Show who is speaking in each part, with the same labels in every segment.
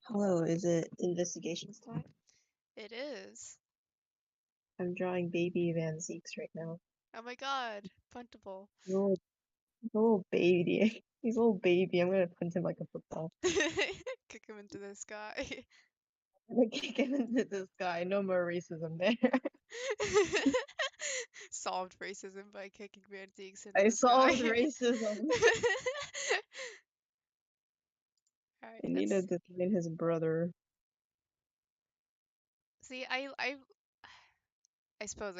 Speaker 1: Hello, is it investigations time?
Speaker 2: It is.
Speaker 1: I'm drawing baby Van Zeeks right now.
Speaker 2: Oh my god, puntable.
Speaker 1: Little, little baby. He's a little baby. I'm gonna punt him like a football.
Speaker 2: Kick him into the sky.
Speaker 1: I'm gonna kick him into the sky. No more racism there.
Speaker 2: Solved racism by kicking antiques into
Speaker 1: I
Speaker 2: the sky.
Speaker 1: solved racism.
Speaker 2: Alright,
Speaker 1: I
Speaker 2: let's
Speaker 1: needed to find his brother.
Speaker 2: see. I suppose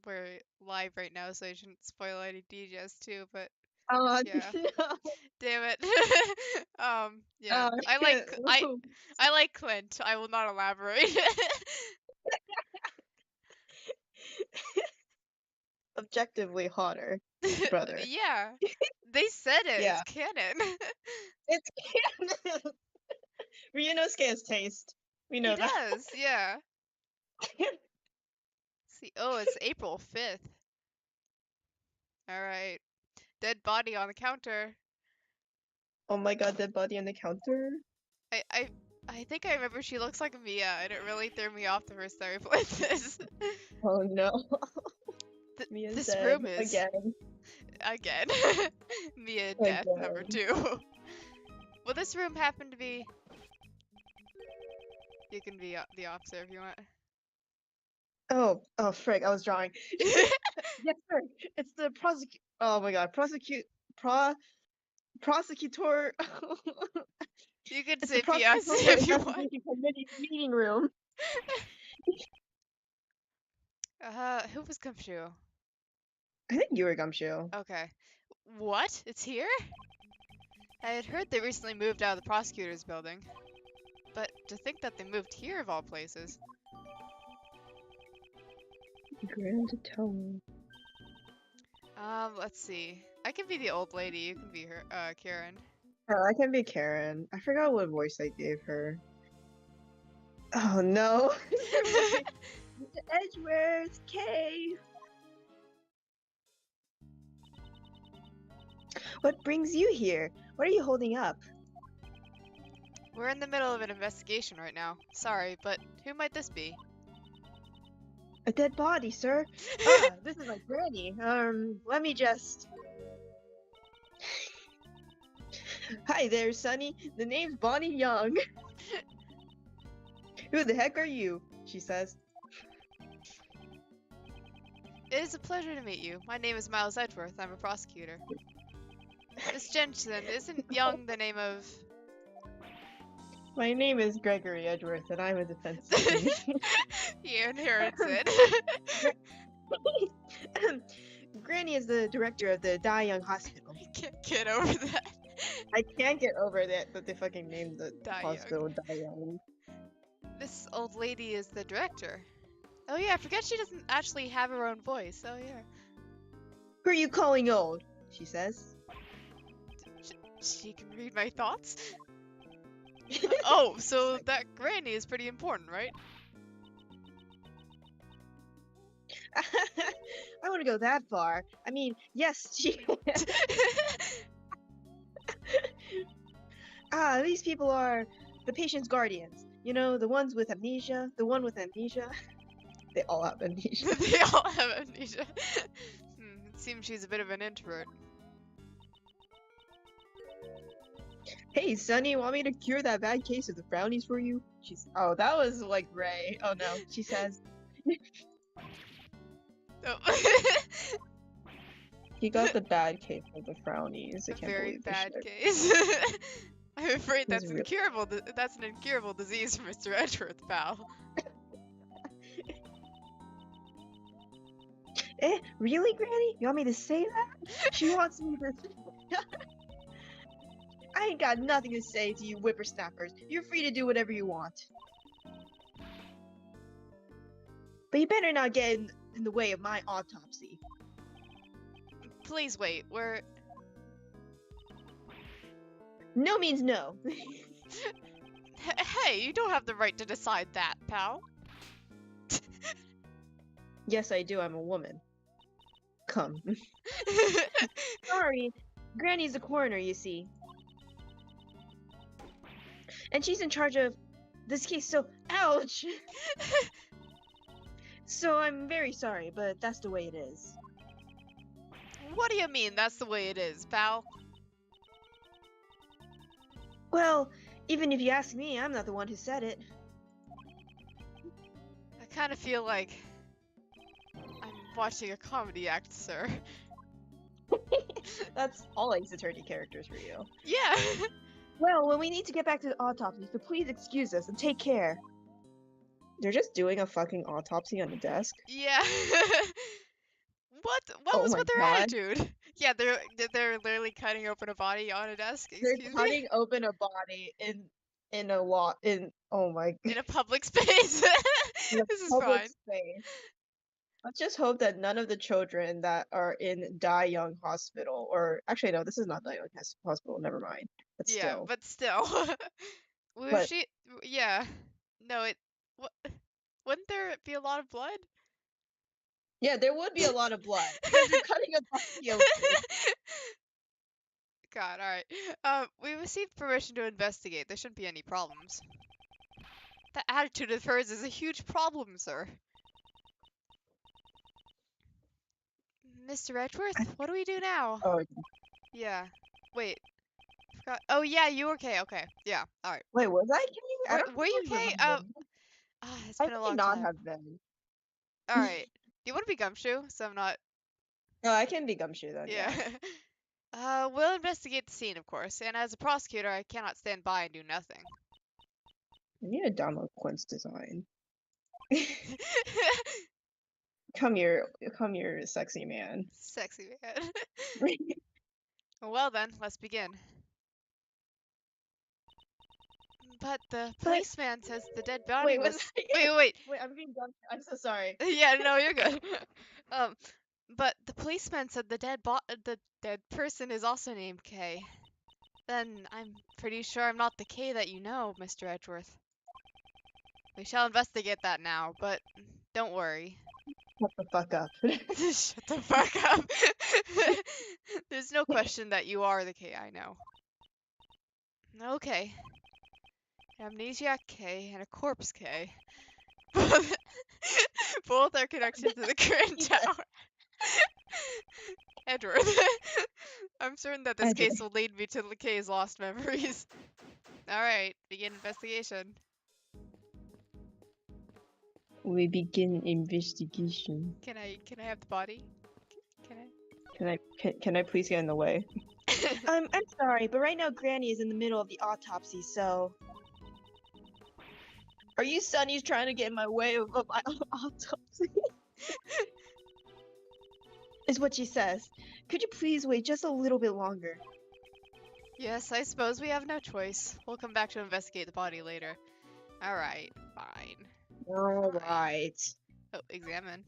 Speaker 2: we're live right now, so I shouldn't spoil any details too. But
Speaker 1: Oh
Speaker 2: yeah,
Speaker 1: no!
Speaker 2: damn it. Yeah,
Speaker 1: Oh,
Speaker 2: I like Clint. I will not elaborate.
Speaker 1: objectively hotter brother.
Speaker 2: Yeah, they said it. It's
Speaker 1: Yeah,
Speaker 2: canon.
Speaker 1: it's canon. Ryunosuke has taste. We
Speaker 2: He
Speaker 1: know that.
Speaker 2: does, yeah. See, oh, it's April 5th. All right. Dead body on the counter.
Speaker 1: Oh my god, dead body on the counter.
Speaker 2: I I I think I remember she looks like Mia, and it really threw me off the first time I played this.
Speaker 1: Oh no.
Speaker 2: Th
Speaker 1: Mia's
Speaker 2: this
Speaker 1: dead
Speaker 2: room is
Speaker 1: again.
Speaker 2: again Mia death number
Speaker 1: Again.
Speaker 2: 2. Well, this room happened to be. You can be the officer if you want.
Speaker 1: Oh, frick! I was drawing. Yes, sir. It's the prosecute. Oh my god, prosecutor.
Speaker 2: You can
Speaker 1: It's the
Speaker 2: say PS
Speaker 1: prosecutorial
Speaker 2: if you want.
Speaker 1: investigation committee meeting room.
Speaker 2: Who was Gumshoe?
Speaker 1: I think you were Gumshoe.
Speaker 2: Okay. What? It's here? I had heard they recently moved out of the prosecutor's building. But to think that they moved here of all places.
Speaker 1: Grand Tower.
Speaker 2: Let's see. I can be the old lady, you can be her, Karen.
Speaker 1: Oh, I can be Karen. I forgot what voice I gave her. Oh no. Mr. Edgeworth, K. What brings you here? What are you holding up?
Speaker 2: We're in the middle of an investigation right now. Sorry, but who might this be?
Speaker 1: A dead body, sir. Ah, this is my granny. Let me just. Hi there, Sonny. The name's Bonnie Young. Who the heck are you? She says.
Speaker 2: It is a pleasure to meet you. My name is Miles Edgeworth. I'm a prosecutor. Miss Jensen, isn't Young the name of...
Speaker 1: My name is Gregory Edgeworth, and I'm a defense attorney.
Speaker 2: He inherits it.
Speaker 1: Granny is the director of the Da Young Hospital.
Speaker 2: I can't get over that.
Speaker 1: I can't get over that they fucking named the
Speaker 2: Da
Speaker 1: hospital Da Young.
Speaker 2: This old lady is the director. Oh yeah, I forget she doesn't actually have her own voice. Oh yeah.
Speaker 1: Who are you calling old? She says.
Speaker 2: She can read my thoughts? Oh, so that granny is pretty important, right?
Speaker 1: I wouldn't go that far. I mean, yes, she. These people are the patient's guardians. You know, the ones with amnesia. The one with amnesia. They all have amnesia.
Speaker 2: They all have amnesia. It seems she's a bit of an introvert.
Speaker 1: Hey, Sonny, want me to cure that bad case of the brownies for you? She's. Oh, that was like Ray. Oh no, she says.
Speaker 2: Oh.
Speaker 1: He got the bad case of the brownies. I
Speaker 2: A
Speaker 1: can't
Speaker 2: very
Speaker 1: believe this
Speaker 2: bad
Speaker 1: shit.
Speaker 2: case. I'm afraid
Speaker 1: He's
Speaker 2: that's
Speaker 1: really-
Speaker 2: incurable. That's an incurable disease for Mr. Edgeworth, pal.
Speaker 1: Really, Granny? You want me to say that? She wants me to. I ain't got nothing to say to you whippersnappers. You're free to do whatever you want. But you better not get in the way of my autopsy.
Speaker 2: Please wait. We're.
Speaker 1: No means no.
Speaker 2: Hey, you don't have the right to decide that, pal.
Speaker 1: Yes, I do. I'm a woman. Come. Sorry. Granny's a coroner, you see. and she's in charge of this case, so ouch! So I'm very sorry, but that's the way it is.
Speaker 2: What do you mean that's the way it is, pal?
Speaker 1: Well, even if you ask me, I'm not the one who said it.
Speaker 2: I kind of feel like I'm watching a comedy act, sir.
Speaker 1: That's all Ace Attorney characters for you.
Speaker 2: Yeah.
Speaker 1: Well, when we need to get back to the autopsy, so please excuse us and take care. They're just doing a fucking autopsy on the desk.
Speaker 2: Yeah. What
Speaker 1: Oh
Speaker 2: was
Speaker 1: my
Speaker 2: with their
Speaker 1: God.
Speaker 2: attitude? Yeah, they're literally cutting open a body on a desk.
Speaker 1: They're
Speaker 2: Excuse me.
Speaker 1: cutting open a body in a lot in oh my
Speaker 2: In a public space.
Speaker 1: in a
Speaker 2: This is
Speaker 1: public
Speaker 2: fine.
Speaker 1: space. Let's just hope that none of the children that are in Die Young Hospital, or actually no, this is not Die Young Hospital. Never mind. But
Speaker 2: Yeah,
Speaker 1: still,
Speaker 2: but still.
Speaker 1: but
Speaker 2: Yeah. No, what wouldn't there be a lot of blood?
Speaker 1: yeah, there would be a lot of blood because they're cutting a body open.
Speaker 2: God, alright. We received permission to investigate. There shouldn't be any problems. That attitude of hers is a huge problem, sir. Mr. Edgeworth, what do we do now?
Speaker 1: Oh
Speaker 2: Yeah. Wait. Forgot. Oh, yeah, you okay? Okay. Yeah. Alright.
Speaker 1: wait, was I kidding? I don't
Speaker 2: Were you
Speaker 1: really
Speaker 2: okay?
Speaker 1: remember.
Speaker 2: It's
Speaker 1: I
Speaker 2: been a
Speaker 1: may
Speaker 2: long
Speaker 1: not
Speaker 2: time.
Speaker 1: have been.
Speaker 2: Alright. Do you want to be Gumshoe? So I'm not.
Speaker 1: No, I can be Gumshoe then.
Speaker 2: Yeah.
Speaker 1: Yeah.
Speaker 2: We'll investigate the scene, of course. And as a prosecutor, I cannot stand by and do nothing.
Speaker 1: I need a download Quince design. Come here, sexy man.
Speaker 2: Sexy man. Well then, let's begin. But the policeman says the dead body
Speaker 1: Wait,
Speaker 2: was. Wait.
Speaker 1: Wait, I'm being done. I'm so sorry.
Speaker 2: Yeah, no, you're good. But the policeman said the dead person is also named Kay. Then I'm pretty sure I'm not the Kay that you know, Mr. Edgeworth. We shall investigate that now, but don't worry.
Speaker 1: Shut the fuck up.
Speaker 2: Shut the fuck up. There's no question that you are the K I know. Okay. Amnesiac K and a corpse K. Both are connected to the current tower. Edgeworth. I'm certain that this case will lead me to the K's lost memories. Alright, begin investigation.
Speaker 1: We begin investigation.
Speaker 2: Can I have the body? Can I?
Speaker 1: Can I please get in the way? I'm sorry, but right now Granny is in the middle of the autopsy, so. Are you Sonny's trying to get in my way of my autopsy? Is what she says. Could you please wait just a little bit longer?
Speaker 2: Yes, I suppose we have no choice. We'll come back to investigate the body later. Alright, fine.
Speaker 1: Alright.
Speaker 2: Oh, examine.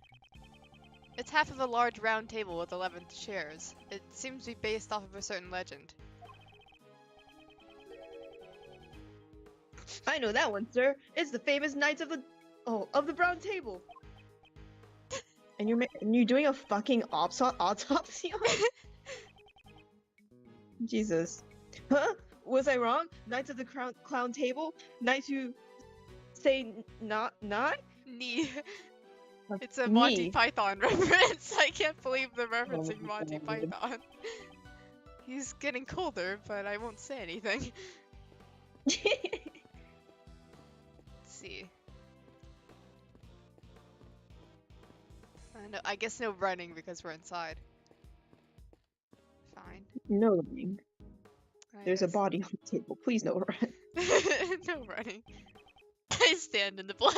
Speaker 2: It's half of a large round table with 11 chairs. It seems to be based off of a certain legend.
Speaker 1: I know that one, sir. It's the famous Knights of the Brown Table. And you're doing a fucking autopsy on it? Jesus. Huh? Was I wrong? Knights of the Clown Table? Knights who say not?
Speaker 2: Knee. It's a Monty Python reference. I can't believe they're referencing Monty Python. He's getting colder, but I won't say anything. Let's see. No, I guess no running because we're inside. Fine.
Speaker 1: No running. There's a body on the table. Please no run.
Speaker 2: No running. I stand in the blood.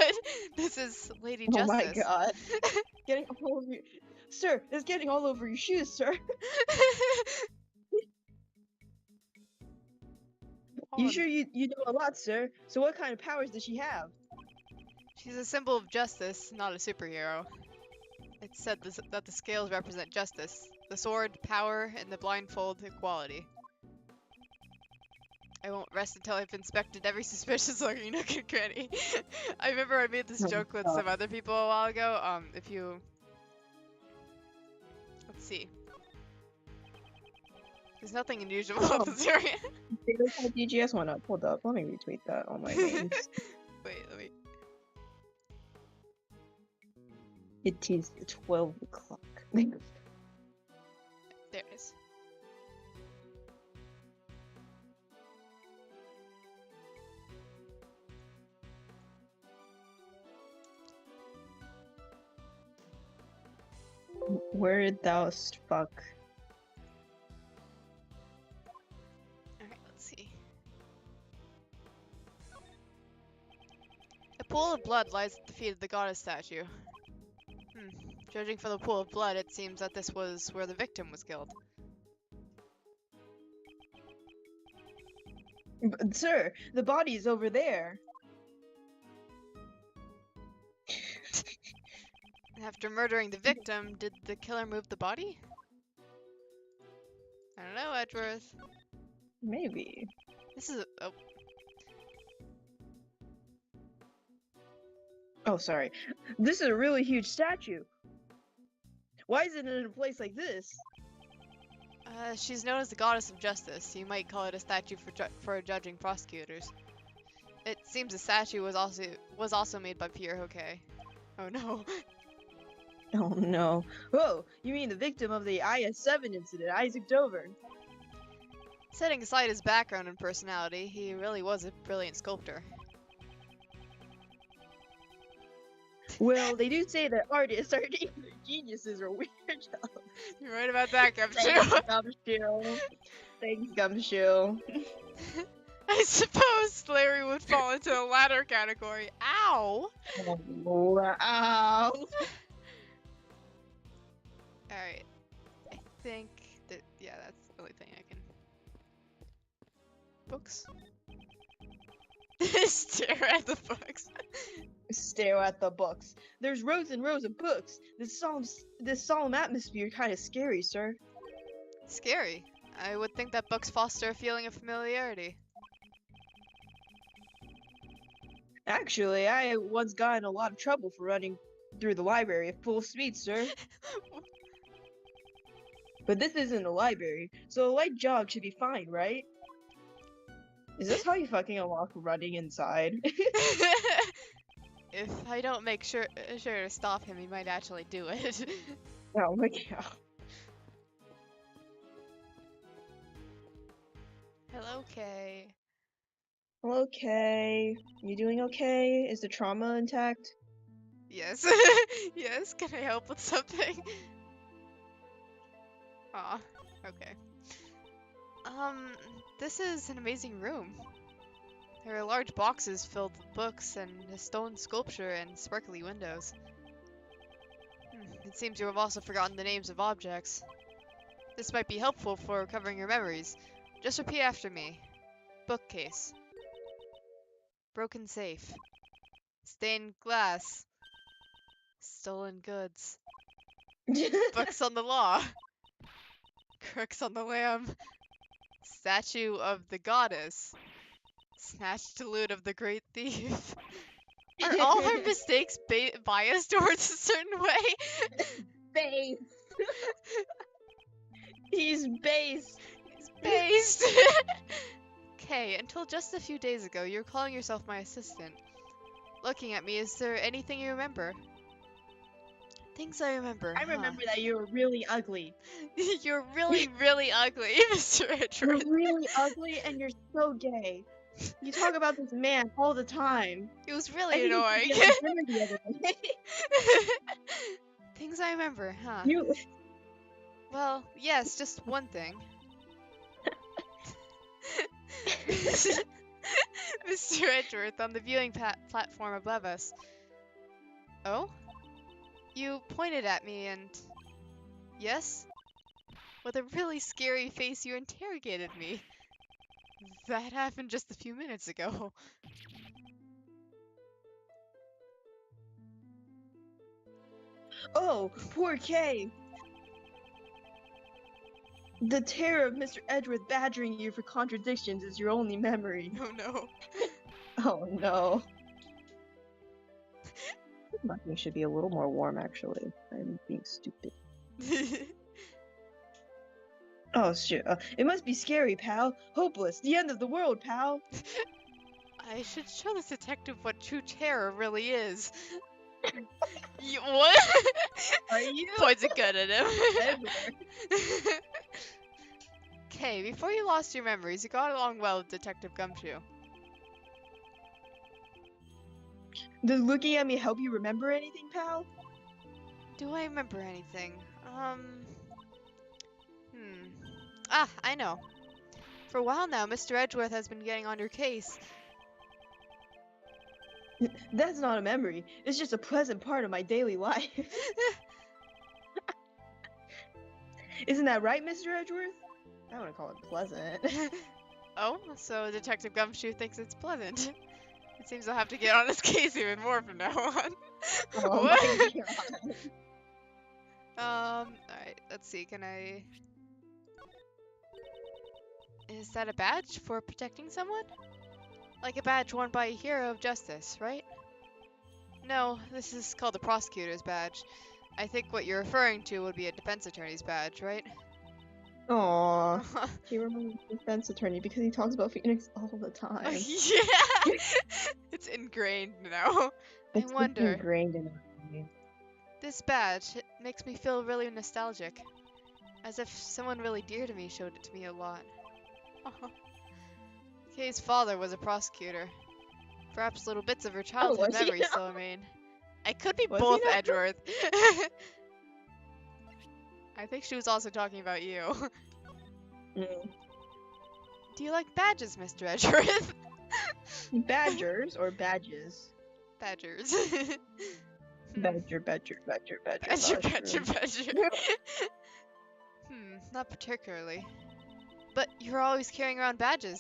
Speaker 2: This is Lady Justice.
Speaker 1: Oh my god. Getting all over you. Sir, it's getting all over your shoes, sir. You sure you know a lot, sir? So what kind of powers does she have?
Speaker 2: She's a symbol of justice, not a superhero. It's said that the scales represent justice. The sword, power, and the blindfold, equality. I won't rest until I've inspected every suspicious looking nook and cranny. I remember I made this joke with some other people a while ago. Let's see. There's nothing unusual
Speaker 1: Oh.
Speaker 2: about this area.
Speaker 1: They look how DGS went up. Hold up, let me retweet that on my names.
Speaker 2: Wait, let me.
Speaker 1: It is 12 o'clock.
Speaker 2: There it is.
Speaker 1: Where thou fuck?
Speaker 2: Alright, let's see. A pool of blood lies at the feet of the goddess statue. Judging from the pool of blood, it seems that this was where the victim was killed.
Speaker 1: Sir, the body is over there.
Speaker 2: After murdering the victim, did the killer move the body? I don't know, Edgeworth.
Speaker 1: Maybe.
Speaker 2: This is oh.
Speaker 1: Oh, sorry. This is a really huge statue. Why is it in a place like this?
Speaker 2: She's known as the goddess of justice. You might call it a statue for judging prosecutors. It seems the statue was also made by Pierre Hoquet. Oh no.
Speaker 1: Oh no. Whoa, you mean the victim of the IS-7 incident, Isaac Dover?
Speaker 2: Setting aside his background and personality, he really was a brilliant sculptor.
Speaker 1: Well, they do say that artists are either geniuses or weirdos.
Speaker 2: You're right about that,
Speaker 1: Thanks,
Speaker 2: Gumshoe.
Speaker 1: Gumshoe. Thanks, Gumshoe.
Speaker 2: I suppose Larry would fall into the latter category. Ow!
Speaker 1: Oh, wow.
Speaker 2: Alright. I think that, yeah, that's the only thing I can... Books? Stare at the books.
Speaker 1: Stare at the books. There's rows and rows of books. This solemn atmosphere kind of scary, sir.
Speaker 2: Scary. I would think that books foster a feeling of familiarity.
Speaker 1: Actually, I once got in a lot of trouble for running through the library at full speed, sir. But this isn't a library, so a light jog should be fine, right? Is this how you fucking unlock running inside?
Speaker 2: If I don't make sure to stop him, he might actually do it.
Speaker 1: Oh my god.
Speaker 2: Hello, Kay.
Speaker 1: Hello, Kay. You doing okay? Is the trauma intact?
Speaker 2: Yes. Yes, can I help with something? Aw, okay. This is an amazing room. There are large boxes filled with books and a stone sculpture and sparkly windows. It seems you have also forgotten the names of objects. This might be helpful for recovering your memories. Just repeat after me. Bookcase. Broken safe. Stained glass. Stolen goods. Books on the law. Crooks on the lamb. Statue of the goddess. Snatched loot of the great thief. Are all our mistakes biased towards a certain way?
Speaker 1: Base. He's base.
Speaker 2: He's based. Okay, until just a few days ago, you were calling yourself my assistant. Looking at me, is there anything you remember? Things I remember.
Speaker 1: I remember that you were really ugly.
Speaker 2: You're really, really ugly, Mr. Edgeworth.
Speaker 1: You're really ugly and you're so gay. You talk about this man all the time.
Speaker 2: It was really annoying. Things I remember, huh? Well, yes, just one thing. Mr. Edgeworth, on the viewing platform above us. Oh? You pointed at me and... Yes? With a really scary face, you interrogated me. That happened just a few minutes ago.
Speaker 1: Oh, poor Kay. The terror of Mr. Edgeworth badgering you for contradictions is your only memory.
Speaker 2: Oh no.
Speaker 1: Oh no. Nothing should be a little more warm, actually. I'm being stupid. Oh shit. It must be scary, pal. Hopeless. The end of the world, pal.
Speaker 2: I should show this detective what true terror really is. What?
Speaker 1: Are you?
Speaker 2: Points a gun at him.
Speaker 1: Edgeworth.
Speaker 2: Okay, before you lost your memories, you got along well with Detective Gumshoe.
Speaker 1: Does looking at me help you remember anything, pal?
Speaker 2: Do I remember anything? Ah, I know. For a while now, Mr. Edgeworth has been getting on your case.
Speaker 1: That's not a memory. It's just a pleasant part of my daily life. Isn't that right, Mr. Edgeworth? I want to call it pleasant.
Speaker 2: Oh, so Detective Gumshoe thinks it's pleasant. It seems I'll have to get on his case even more from now on.
Speaker 1: Oh
Speaker 2: What?
Speaker 1: my god.
Speaker 2: Alright, let's see, can I... Is that a badge for protecting someone? Like a badge worn by a hero of justice, right? No, this is called the prosecutor's badge. I think what you're referring to would be a defense attorney's badge, right?
Speaker 1: Aww. He remembers the defense attorney because he talks about Phoenix all the time.
Speaker 2: Yeah! It's ingrained now.
Speaker 1: It's
Speaker 2: I wonder.
Speaker 1: ingrained in me.
Speaker 2: This badge, it makes me feel really nostalgic. As if someone really dear to me showed it to me a lot. Kay's father was a prosecutor. Perhaps little bits of her childhood
Speaker 1: was he?
Speaker 2: memories still remain. I could be
Speaker 1: Was he
Speaker 2: both
Speaker 1: not?
Speaker 2: Edgeworth. I think she was also talking about you.
Speaker 1: Mm.
Speaker 2: Do you like badges, Mr. Edgeworth?
Speaker 1: Badgers or badges?
Speaker 2: Badgers.
Speaker 1: Badger.
Speaker 2: Badger. Not particularly. But you're always carrying around badges.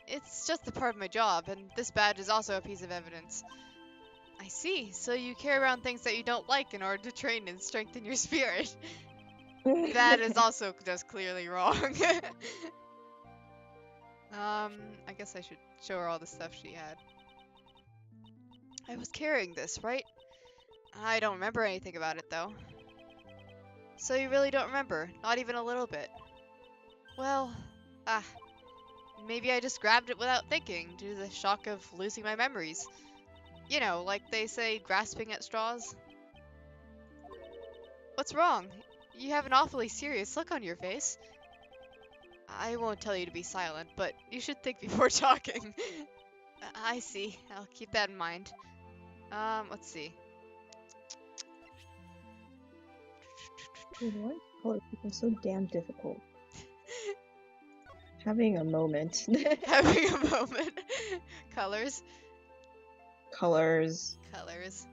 Speaker 2: It's just a part of my job, and this badge is also a piece of evidence. I see. So you carry around things that you don't like in order to train and strengthen your spirit. That is also just clearly wrong. I guess I should show her all the stuff she had. I was carrying this, right? I don't remember anything about it, though. So you really don't remember? Not even a little bit? Well, maybe I just grabbed it without thinking, due to the shock of losing my memories. You know, like they say, grasping at straws. What's wrong? You have an awfully serious look on your face. I won't tell you to be silent, but you should think before talking. I see. I'll keep that in mind. Let's see.
Speaker 1: Dude, why are color people so damn difficult? Having a moment.
Speaker 2: Having a moment. Colors.
Speaker 1: Colors.
Speaker 2: Colors.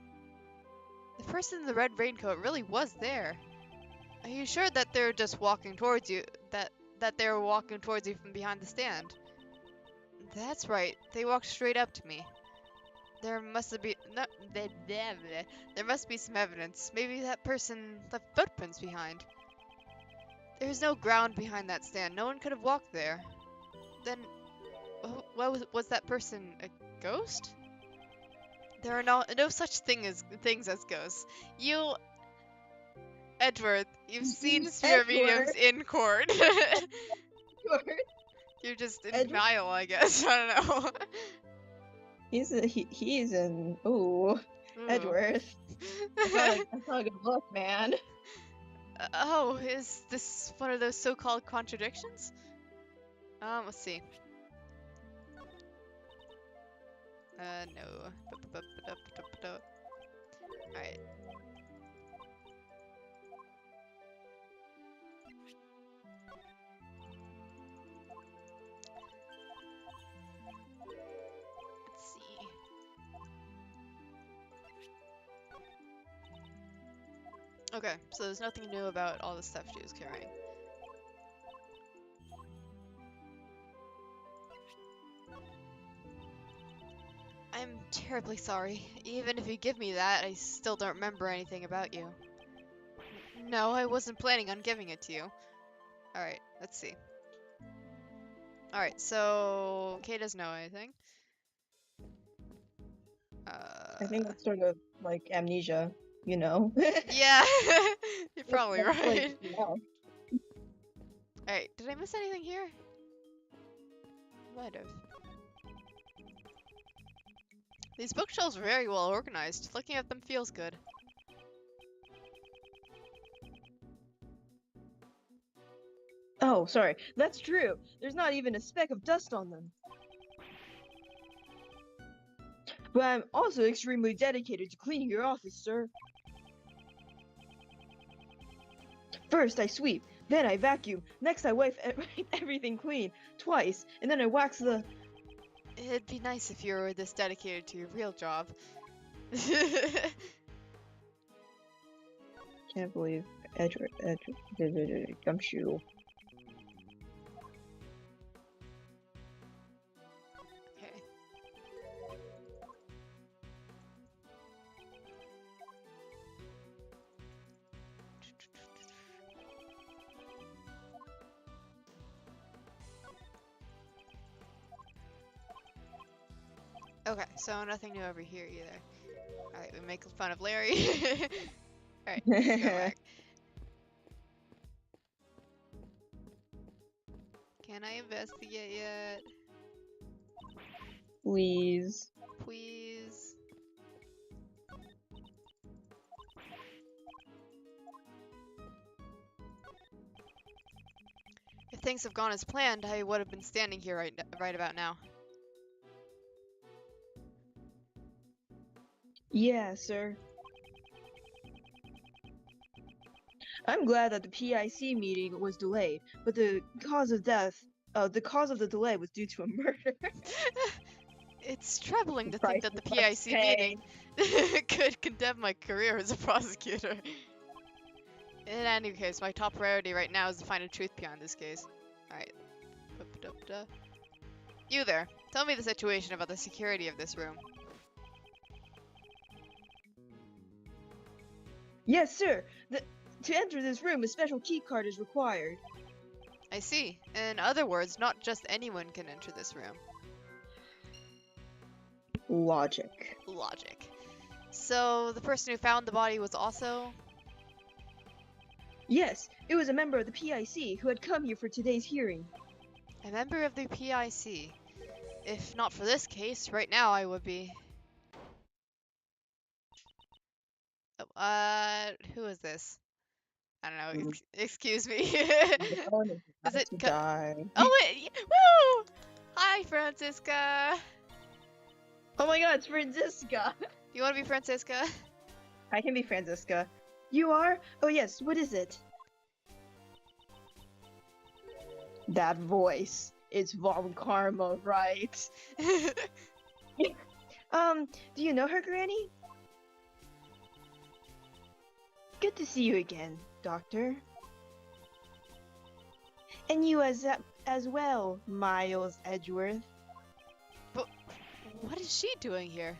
Speaker 2: The person in the red raincoat really was there. Are you sure that they're just walking towards you? That they were walking towards you from behind the stand? That's right. They walked straight up to me. There must be there must be some evidence. Maybe that person left footprints behind. There's no ground behind that stand. No one could have walked there. Then, was that person a ghost? There are no such things as ghosts. You, Edgeworth, you've seen spirit mediums in court. You're just in denial, I guess. I don't know.
Speaker 1: He's in Edgeworth. That's not a good look, man.
Speaker 2: Oh, is this one of those so-called contradictions? Let's see. No. Alright. Let's see. Okay, so there's nothing new about all the stuff she was carrying. I'm terribly sorry. Even if you give me that, I still don't remember anything about you. No, I wasn't planning on giving it to you. Alright, let's see. Alright, so Kay doesn't know anything.
Speaker 1: I think that's sort of like amnesia, you know?
Speaker 2: Yeah, you're probably
Speaker 1: That's
Speaker 2: right.
Speaker 1: like, yeah.
Speaker 2: Alright, did I miss anything here? Might have. These bookshelves are very well organized. Looking at them feels good.
Speaker 1: Oh, sorry. That's true. There's not even a speck of dust on them. But I'm also extremely dedicated to cleaning your office, sir. First, I sweep. Then I vacuum. Next, I wipe everything clean. Twice. And then I wax the...
Speaker 2: It'd be nice if you were this dedicated to your real job.
Speaker 1: Can't believe Edgeworth gumshoe.
Speaker 2: Okay. Okay, so nothing new over here either. Alright, we make fun of Larry. Alright, let's go back. Can I investigate yet?
Speaker 1: Please.
Speaker 2: Please. If things have gone as planned, I would have been standing here right about now.
Speaker 1: Yeah, sir. I'm glad that the PIC meeting was delayed, but the cause of the delay was due to a murder.
Speaker 2: It's troubling to think
Speaker 1: Christ,
Speaker 2: that the
Speaker 1: Christ,
Speaker 2: PIC meeting could condemn my career as a prosecutor. In any case, my top priority right now is to find a truth behind this case. Alright. You there. Tell me the situation about the security of this room.
Speaker 1: Yes, sir. To enter this room, a special key card is required.
Speaker 2: I see. In other words, not just anyone can enter this room.
Speaker 1: Logic.
Speaker 2: Logic. So, the person who found the body was also...
Speaker 1: Yes, it was a member of the PIC who had come here for today's hearing.
Speaker 2: a member of the PIC. If not for this case, right now I would be... who is this? I don't know. Excuse me. Is it? Oh wait! Woo! Hi, Francisca.
Speaker 1: Oh my God, it's Francisca.
Speaker 2: You want to be Francisca?
Speaker 1: I can be Francisca. You are? Oh yes. What is it? That voice. It's Von Karma, right? Do you know her, Granny? Good to see you again, Doctor. And you as well, Miles Edgeworth.
Speaker 2: But what is she doing here?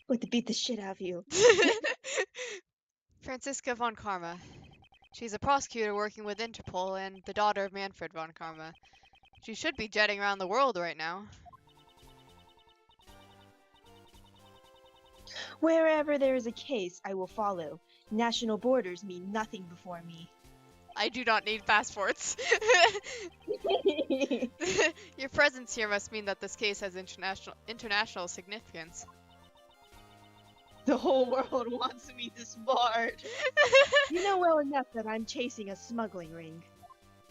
Speaker 1: Going to beat the shit out of you.
Speaker 2: Francisca von Karma. She's a prosecutor working with Interpol and the daughter of Manfred von Karma. She should be jetting around the world right now.
Speaker 1: Wherever there is a case, I will follow. National borders mean nothing before me.
Speaker 2: I do not need passports. Your presence here must mean that this case has international significance.
Speaker 1: The whole world wants me disbarred. You know well enough that I'm chasing a smuggling ring.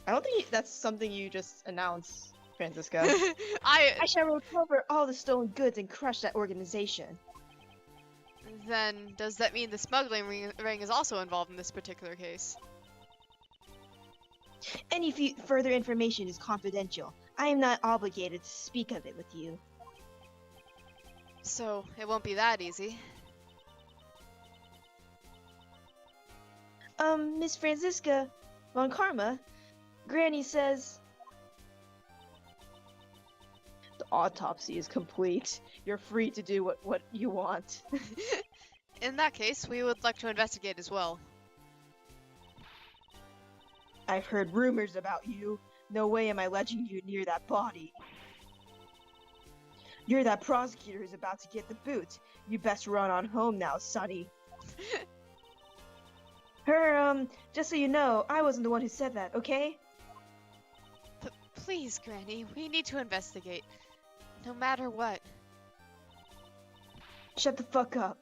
Speaker 1: I don't think that's something you just announced, Francisca. I shall recover all the stolen goods and crush that organization.
Speaker 2: Then, does that mean the smuggling ring is also involved in this particular case?
Speaker 1: Any further information is confidential. I am not obligated to speak of it with you.
Speaker 2: So, it won't be that easy.
Speaker 1: Miss Francisca von Karma, Granny says... The autopsy is complete. You're free to do what you want.
Speaker 2: In that case, we would like to investigate as well.
Speaker 1: I've heard rumors about you. No way am I letting you near that body. You're that prosecutor who's about to get the boot. You best run on home now, Sonny. Just so you know, I wasn't the one who said that, okay?
Speaker 2: Please, Granny, we need to investigate. No matter what.
Speaker 1: Shut the fuck up.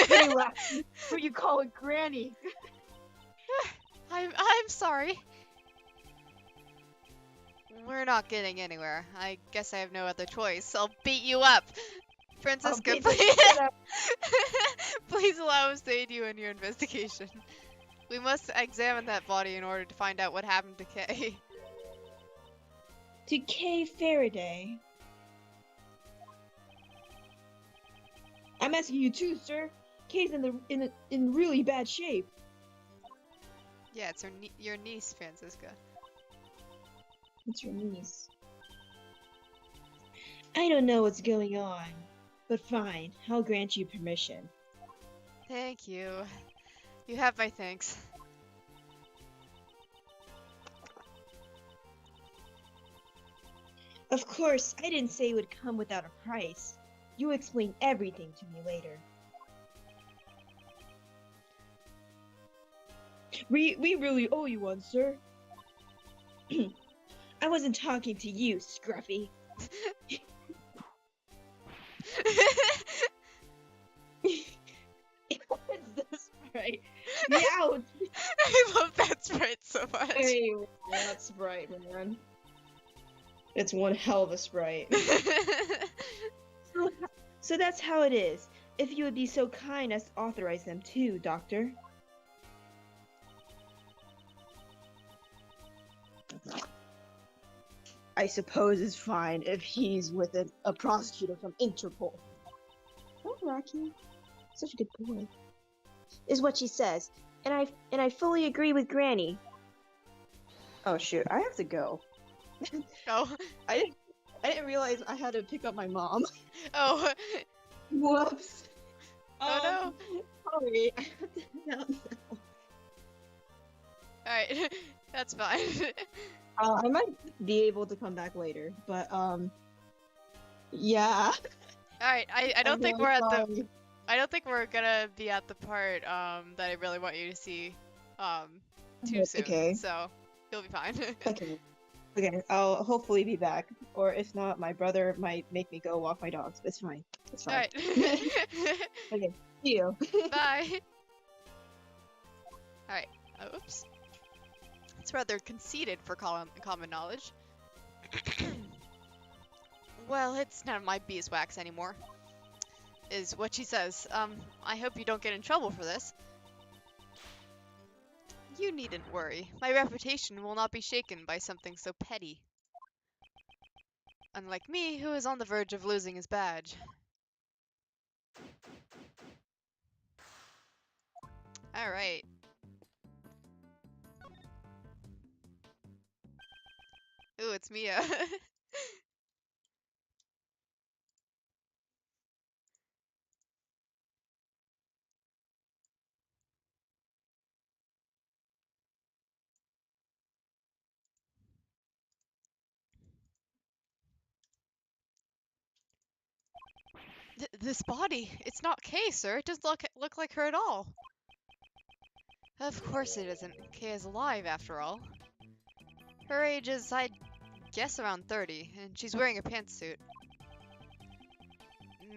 Speaker 1: Hey, Lassie, who you calling Granny?
Speaker 2: I'm sorry. We're not getting anywhere. I guess I have no other choice. I'll beat you up. Francisca, please. Please allow us to aid you in your investigation. We must examine that body in order to find out what happened to Kay.
Speaker 1: To Kay Faraday? I'm asking you too, sir. Kay's in really bad shape.
Speaker 2: Yeah, it's your niece, Francisca.
Speaker 1: It's your niece. I don't know what's going on, but fine, I'll grant you permission.
Speaker 2: Thank you. You have my thanks.
Speaker 1: Of course, I didn't say it would come without a price. You explain everything to me later. We really owe you one, sir. I wasn't talking to you, Scruffy. What's this Sprite? Ouch!
Speaker 2: I love that Sprite so much.
Speaker 1: Hey, that Sprite, man. It's one hell of a Sprite. So that's how it is. If you would be so kind as to authorize them too, Doctor. I suppose it's fine if he's with a prosecutor from Interpol. Oh, Rocky. Such a good boy. Is what she says. And I fully agree with Granny. Oh shoot, I have to go.
Speaker 2: Oh.
Speaker 1: I didn't realize I had to pick up my mom.
Speaker 2: Oh.
Speaker 1: Whoops.
Speaker 2: Oh
Speaker 1: no. Sorry. I have to head out now.
Speaker 2: Alright. That's fine.
Speaker 1: I might be able to come back later, but yeah.
Speaker 2: Alright, I don't think we're at the I don't think we're gonna be at the part that I really want you to see too soon.
Speaker 1: Okay.
Speaker 2: So you'll be fine.
Speaker 1: Okay, I'll hopefully be back. Or if not, my brother might make me go walk my dogs. It's fine. It's fine.
Speaker 2: Alright.
Speaker 1: Okay, see you.
Speaker 2: Bye. Alright. Oh, oops. It's rather conceited for common knowledge. Well, it's none of my beeswax anymore. Is what she says. I hope you don't get in trouble for this. You needn't worry. My reputation will not be shaken by something so petty. Unlike me, who is on the verge of losing his badge. Alright. Ooh, it's Mia. This body, it's not Kay, sir. It doesn't look like her at all. Of course it isn't. Kay is alive, after all. Her age is, I'd guess, around 30, and she's wearing a pantsuit.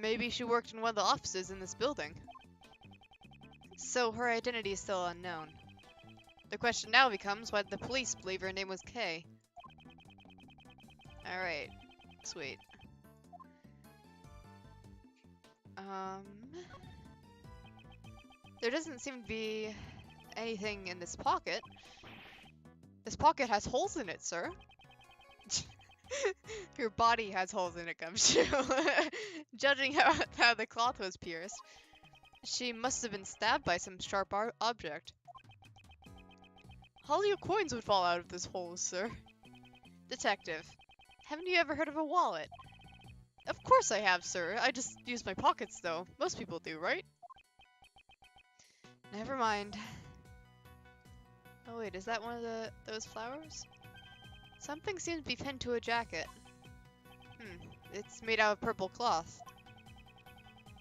Speaker 2: Maybe she worked in one of the offices in this building. So her identity is still unknown. The question now becomes why the police believe her name was Kay. Alright. Sweet. There doesn't seem to be anything in this pocket. This pocket has holes in it, sir. Your body has holes in it, Gumshoe. Judging how the cloth was pierced, she must have been stabbed by some sharp object. Hollywood coins would fall out of this hole, sir. Detective, haven't you ever heard of a wallet? Of course I have, sir. I just use my pockets, though. Most people do, right? Never mind. Oh wait, is that one of those flowers? Something seems to be pinned to a jacket. It's made out of purple cloth.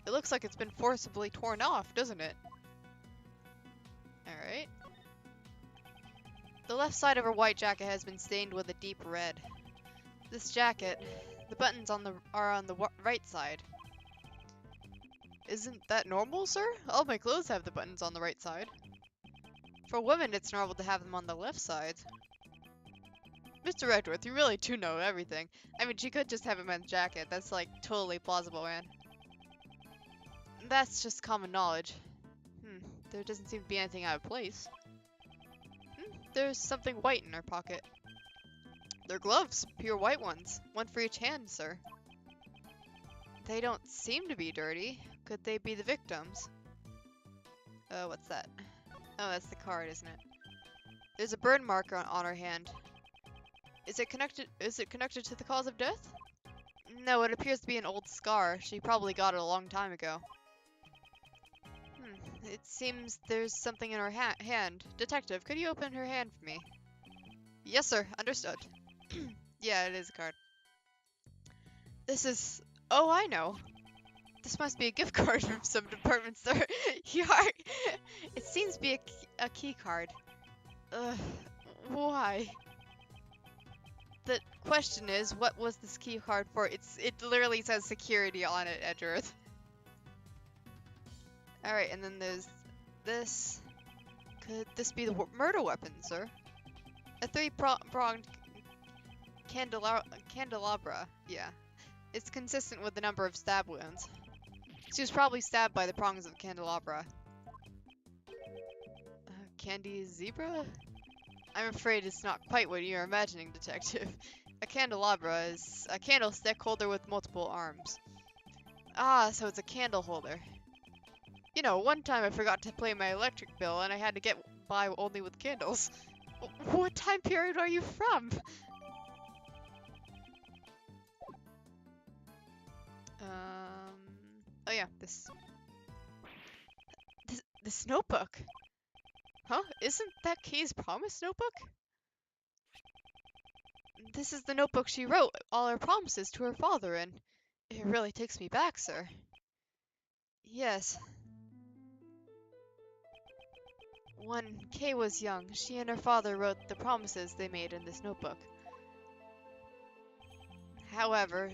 Speaker 2: It looks like it's been forcibly torn off, doesn't it? Alright. The left side of her white jacket has been stained with a deep red. This jacket, the buttons are on the right side. Isn't that normal, sir? All my clothes have the buttons on the right side. For women, it's normal to have them on the left side. Mr. Edgeworth, you really do know everything. I mean, she could just have a men's jacket. That's, like, totally plausible, man. That's just common knowledge. There doesn't seem to be anything out of place. There's something white in her pocket. They're gloves, pure white ones. One for each hand, sir. They don't seem to be dirty. Could they be the victims? What's that? Oh, that's the card, isn't it? There's a burn marker on her hand. Is it connected to the cause of death? No, it appears to be an old scar. She probably got it a long time ago. It seems there's something in her hand. Detective, could you open her hand for me? Yes, sir. Understood. Yeah, it is a card. This is... Oh, I know. This must be a gift card from some department store. Yark! It seems to be a key card. Why? The question is, what was this key card for? It literally says security on it, Edgeworth. Alright, and then there's this. Could this be the murder weapon, sir? A three-pronged candelabra. Yeah. It's consistent with the number of stab wounds. She was probably stabbed by the prongs of the candelabra. Candy zebra? I'm afraid it's not quite what you're imagining, Detective. A candelabra is a candlestick holder with multiple arms. Ah, so it's a candle holder. You know, one time I forgot to pay my electric bill and I had to get by only with candles. What time period are you from? Oh yeah, this notebook. Huh? Isn't that Kay's promise notebook? This is the notebook she wrote all her promises to her father in. It really takes me back, sir. Yes. When Kay was young, she and her father wrote the promises they made in this notebook. However,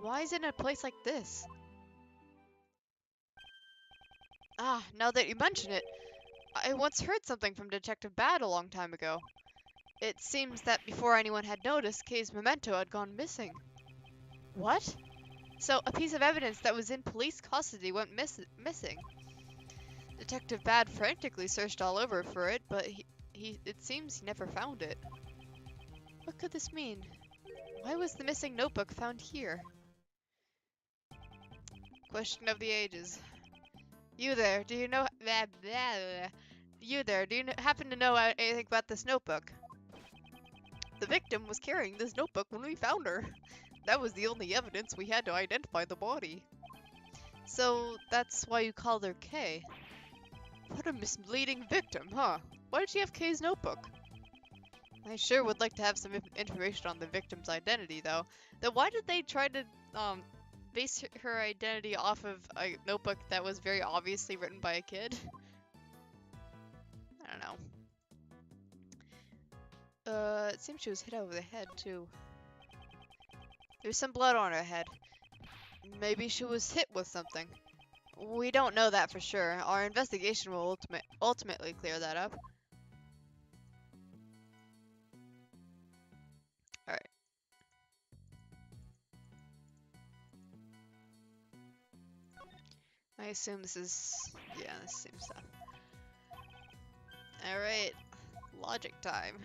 Speaker 2: why is it in a place like this? Ah, now that you mention it, I once heard something from Detective Bad a long time ago. It seems that before anyone had noticed, Kay's memento had gone missing. What? So, a piece of evidence that was in police custody went missing. Detective Bad frantically searched all over for it, but it seems he never found it. What could this mean? Why was the missing notebook found here? Question of the ages. You there, do you know... You there, do you happen to know anything about this notebook? The victim was carrying this notebook when we found her. That was the only evidence we had to identify the body. So, that's why you called her Kay. What a misleading victim, huh? Why did she have Kay's notebook? I sure would like to have some information on the victim's identity, though. Then why did they try to, base her identity off of a notebook that was very obviously written by a kid? I don't know. It seems she was hit over the head, too. There's some blood on her head. Maybe she was hit with something. We don't know that for sure. Our investigation will ultimately clear that up. Alright. I assume this is... yeah, this same stuff. Alright. Logic time.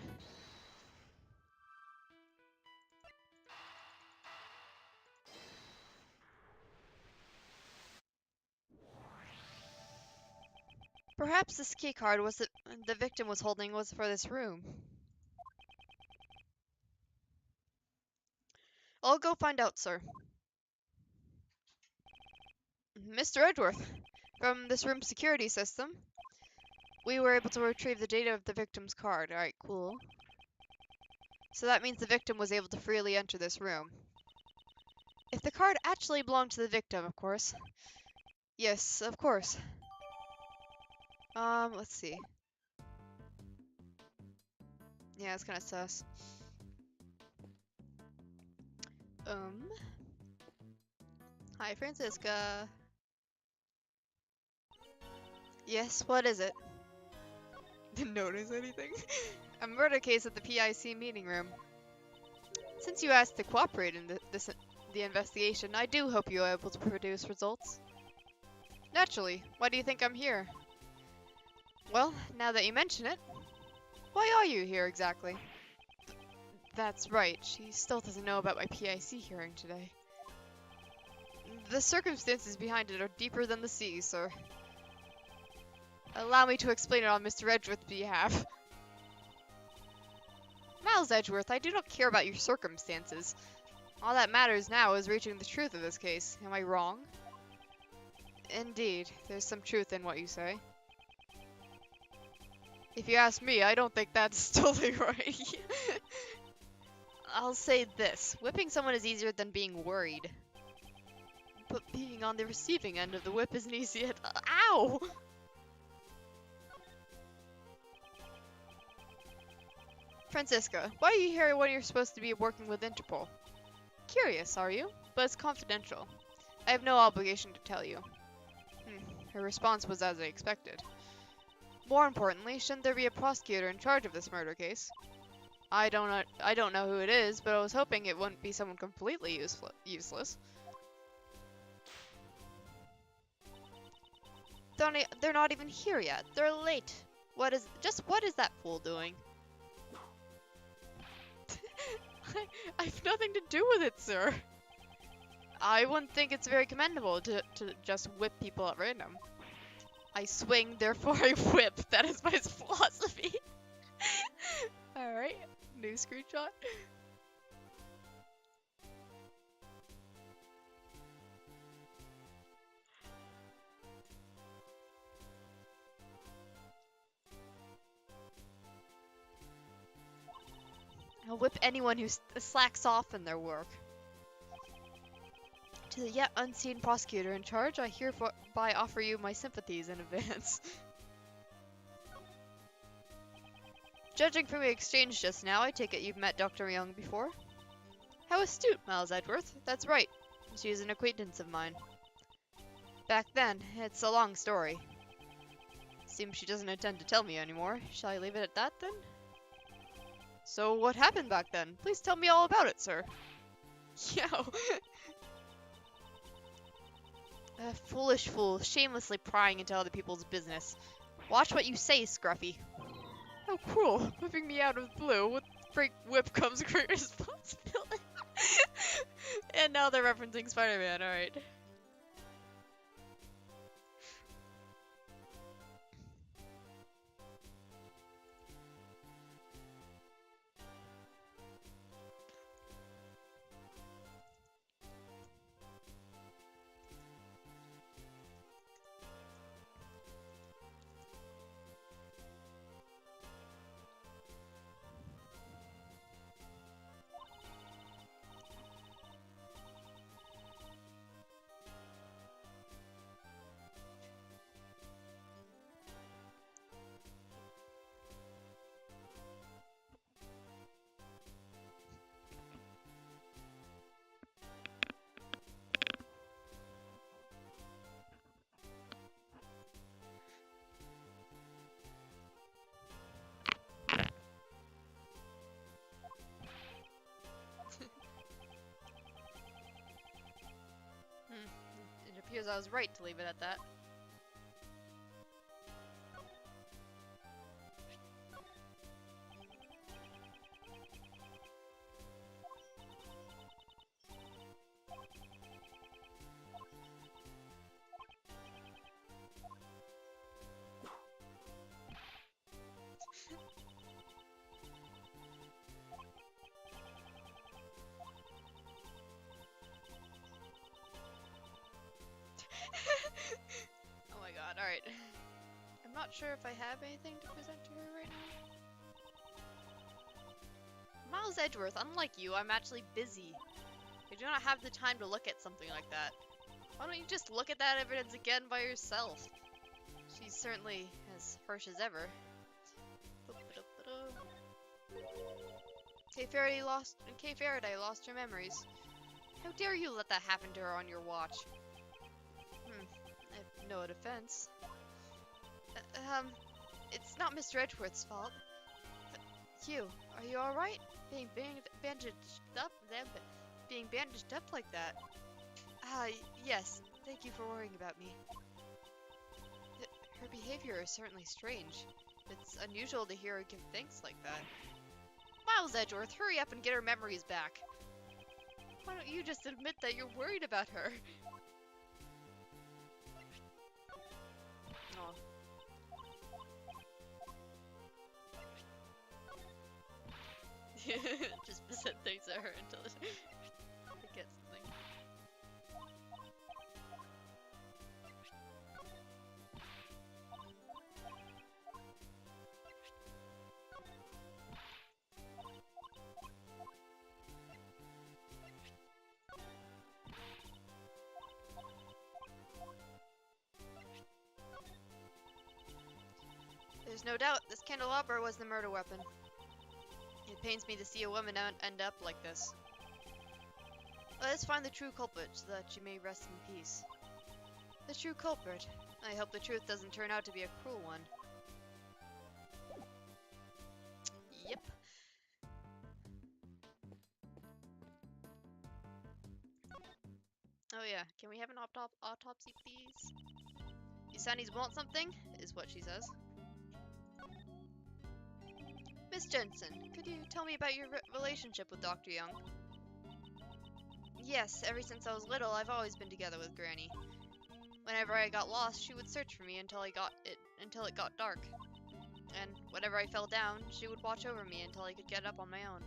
Speaker 2: Perhaps this key card was the victim was holding was for this room. I'll go find out, sir. Mr. Edgeworth, from this room's security system, we were able to retrieve the data of the victim's card. Alright, cool. So that means the victim was able to freely enter this room. If the card actually belonged to the victim, of course. Yes, of course. Let's see. Yeah, it's kind of sus. Hi, Francisca. Yes, what is it? Didn't notice anything. A murder case at the PIC meeting room. Since you asked to cooperate in the investigation, I do hope you are able to produce results. Naturally. Why do you think I'm here? Well, now that you mention it, why are you here exactly? That's right. She still doesn't know about my PIC hearing today. The circumstances behind it are deeper than the sea, sir. Allow me to explain it on Mr. Edgeworth's behalf. Miles Edgeworth, I do not care about your circumstances. All that matters now is reaching the truth of this case. Am I wrong? Indeed, there's some truth in what you say. If you ask me, I don't think that's totally right. I'll say this. Whipping someone is easier than being worried. But being on the receiving end of the whip isn't easy at Ow! Francisca, why are you here when you're supposed to be working with Interpol? Curious, are you? But it's confidential. I have no obligation to tell you. Her response was as I expected. More importantly, shouldn't there be a prosecutor in charge of this murder case? I don't know who it is, but I was hoping it wouldn't be someone completely useless. They're not even here yet. They're late. What is that fool doing? I have nothing to do with it, sir. I wouldn't think it's very commendable to just whip people at random. I swing, therefore I whip. That is my philosophy. Alright, new screenshot. I'll whip anyone who slacks off in their work. To the yet unseen prosecutor in charge, I hereby offer you my sympathies in advance. Judging from the exchange just now, I take it you've met Dr. Young before? How astute, Miles Edgeworth. That's right. She is an acquaintance of mine. Back then, it's a long story. Seems she doesn't intend to tell me anymore. Shall I leave it at that, then? So, what happened back then? Please tell me all about it, sir. Yo. A foolish fool, shamelessly prying into other people's business. Watch what you say, Scruffy. How cruel, whipping me out of the blue. With great whip comes great responsibility. And now they're referencing Spider-Man, alright. It appears I was right to leave it at that. Oh my god, alright. I'm not sure if I have anything to present to her right now. Miles Edgeworth, unlike you, I'm actually busy. I do not have the time to look at something like that. Why don't you just look at that evidence again by yourself? She's certainly as harsh as ever. Kay Faraday lost her memories. How dare you let that happen to her on your watch? No defense. It's not Mr. Edgeworth's fault. Hugh, are you alright? Being bandaged up like that. Yes. Thank you for worrying about me. Her behavior is certainly strange. It's unusual to hear her give thanks like that. Miles Edgeworth, hurry up and get her memories back. Why don't you just admit that you're worried about her? Oh. Just said things at her until it gets something. There's no doubt this candelabra was the murder weapon. It pains me to see a woman end up like this. Let's find the true culprit so that she may rest in peace. The true culprit. I hope the truth doesn't turn out to be a cruel one. Yep. Oh yeah, can we have an autopsy please? You Sunnies want something? Is what she says. Miss Jensen, could you tell me about your relationship with Dr. Young? Yes, ever since I was little, I've always been together with Granny. Whenever I got lost, she would search for me until it got dark. And whenever I fell down, she would watch over me until I could get up on my own.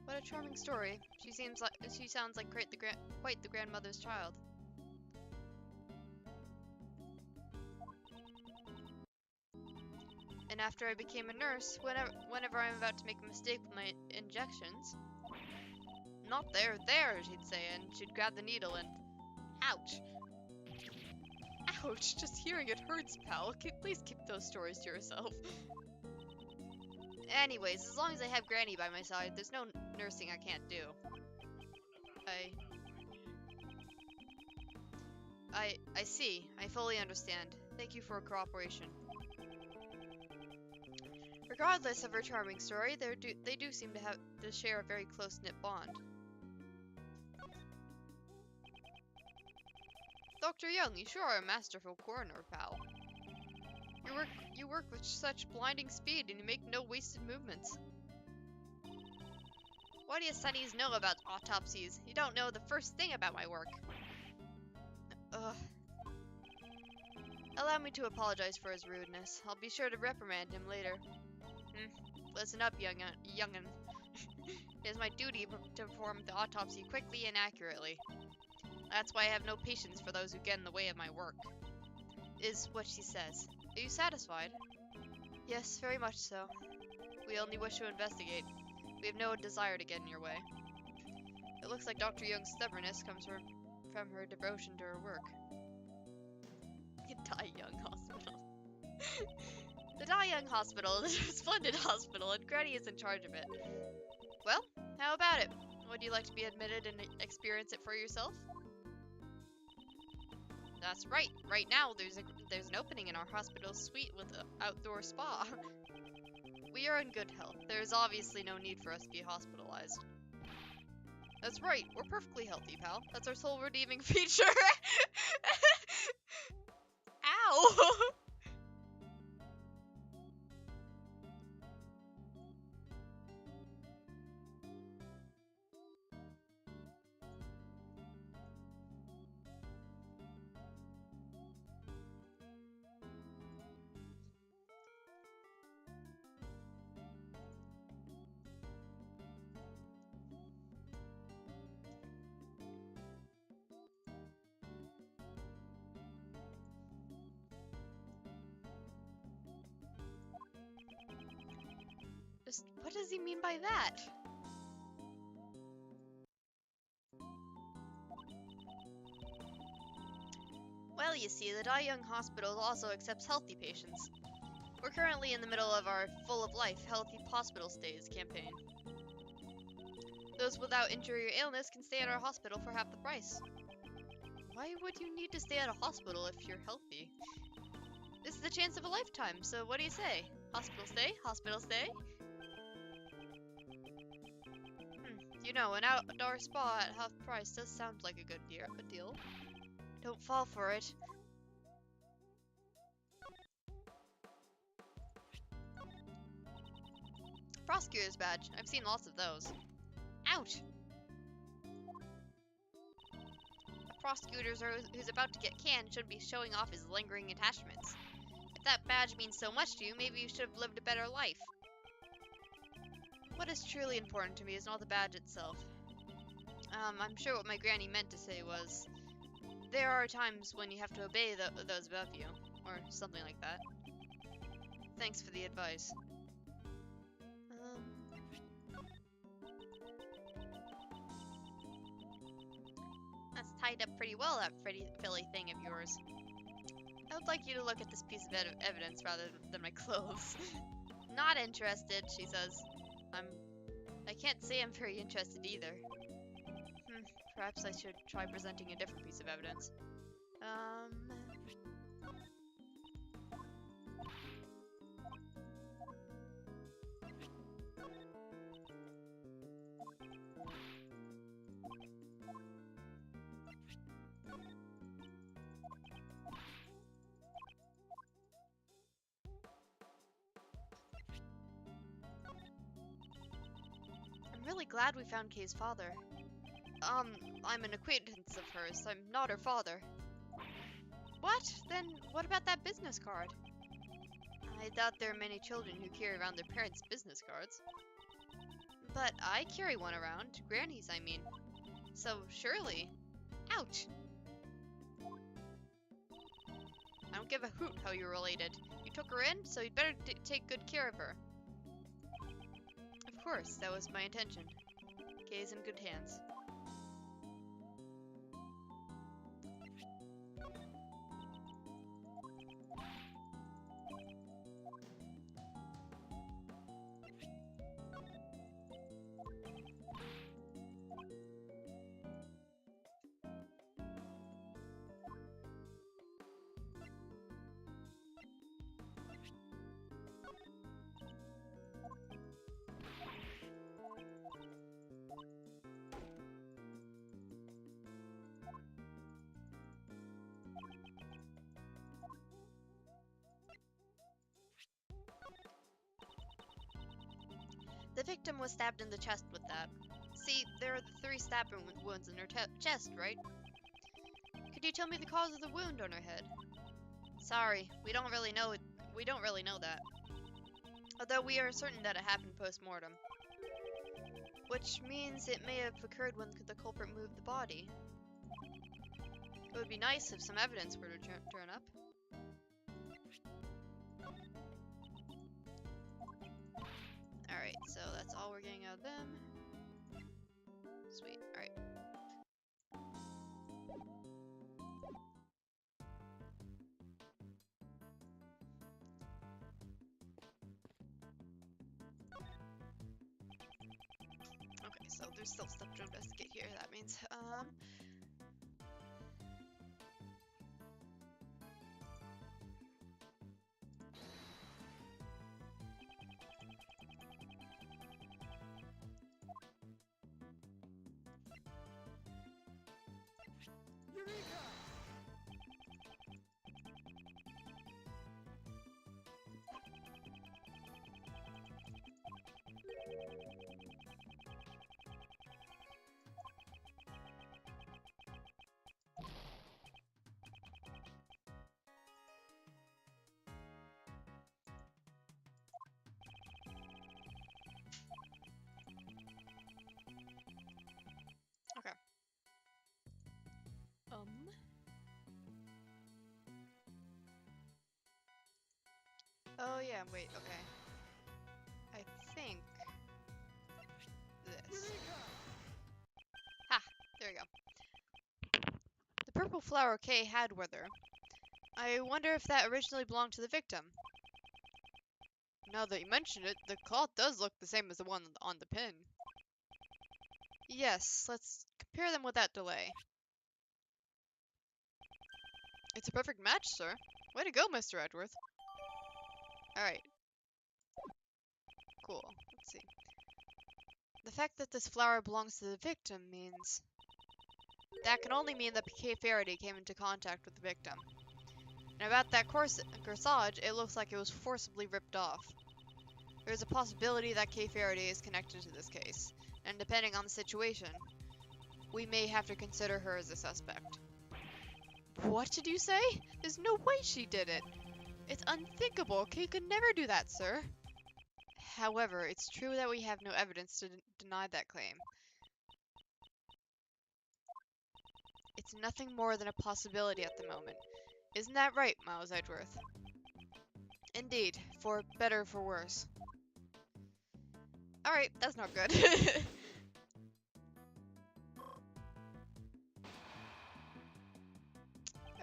Speaker 2: What a charming story. She sounds like quite the grandmother's child. And after I became a nurse, whenever I'm about to make a mistake with my injections, not there, she'd say, and she'd grab the needle and, ouch. Ouch, just hearing it hurts, pal. Please keep those stories to yourself. Anyways, as long as I have Granny by my side, there's no nursing I can't do. I see. I fully understand. Thank you for your cooperation. Regardless of her charming story, they do seem to share a very close-knit bond. Dr. Young, you sure are a masterful coroner, pal. You work with such blinding speed and you make no wasted movements. What do you Sunnies know about autopsies? You don't know the first thing about my work. Ugh. Allow me to apologize for his rudeness. I'll be sure to reprimand him later. Listen up, young'un. It is my duty to perform the autopsy quickly and accurately. That's why I have no patience for those who get in the way of my work. Is what she says. Are you satisfied? Yes, very much so. We only wish to investigate. We have no desire to get in your way. It looks like Dr. Young's stubbornness comes from her devotion to her work. Die Young Hospital. The Die Young Hospital is a splendid hospital, and Granny is in charge of it. Well, how about it? Would you like to be admitted and experience it for yourself? That's right. Right now, there's an opening in our hospital suite with an outdoor spa. We are in good health. There is obviously no need for us to be hospitalized. That's right. We're perfectly healthy, pal. That's our sole redeeming feature. Ow! What does he mean by that? Well, you see, the Die Young Hospital also accepts healthy patients. We're currently in the middle of our Full of Life Healthy Hospital Stays campaign. Those without injury or illness can stay at our hospital for half the price. Why would you need to stay at a hospital if you're healthy? This is the chance of a lifetime, so what do you say? Hospital stay? Hospital stay? You know, an outdoor spa at half price does sound like a good deal. Don't fall for it. Prosecutor's badge. I've seen lots of those. Ouch! A prosecutor who's about to get canned shouldn't be showing off his lingering attachments. If that badge means so much to you, maybe you should have lived a better life. What is truly important to me is not the badge itself. I'm sure what my granny meant to say was, there are times when you have to obey those above you, or something like that. Thanks for the advice. That's tied up pretty well, that pretty filly thing of yours. I would like you to look at this piece of evidence rather than my clothes. Not interested, she says. I can't say I'm very interested either. Perhaps I should try presenting a different piece of evidence. I'm really glad we found Kay's father. I'm an acquaintance of hers. I'm not her father. What? Then what about that business card? I doubt there are many children who carry around their parents' business cards. But I carry one around. Granny's, I mean. So, surely. Ouch! I don't give a hoot how you're related. You took her in, so you'd better take good care of her. Of course, that was my intention. Kay's in good hands. The victim was stabbed in the chest with that. See, there are the 3 stabbing wounds in her chest, right? Could you tell me the cause of the wound on her head? Sorry, we don't really know that. Although we are certain that it happened post-mortem. Which means it may have occurred when the culprit moved the body. It would be nice if some evidence were to turn up. Alright, so that's all we're getting out of them. Sweet, alright. Okay, so there's still stuff to investigate here, that means, okay. Oh yeah, wait, okay. I think this. Ha! There we go. The purple flower Kay had with her. I wonder if that originally belonged to the victim. Now that you mention it, the cloth does look the same as the one on the pin. Yes, let's compare them without delay. It's a perfect match, sir. Way to go, Mr. Edgeworth. Alright. Cool. Let's see. The fact that this flower belongs to the victim means... That can only mean that K. Faraday came into contact with the victim. And about that corsage, it looks like it was forcibly ripped off. There's a possibility that K. Faraday is connected to this case, and depending on the situation, we may have to consider her as a suspect. What did you say? There's no way she did it. It's unthinkable. Kay could never do that, sir. However, it's true that we have no evidence to deny that claim. It's nothing more than a possibility at the moment. Isn't that right, Miles Edgeworth? Indeed, for better or for worse. Alright, that's not good.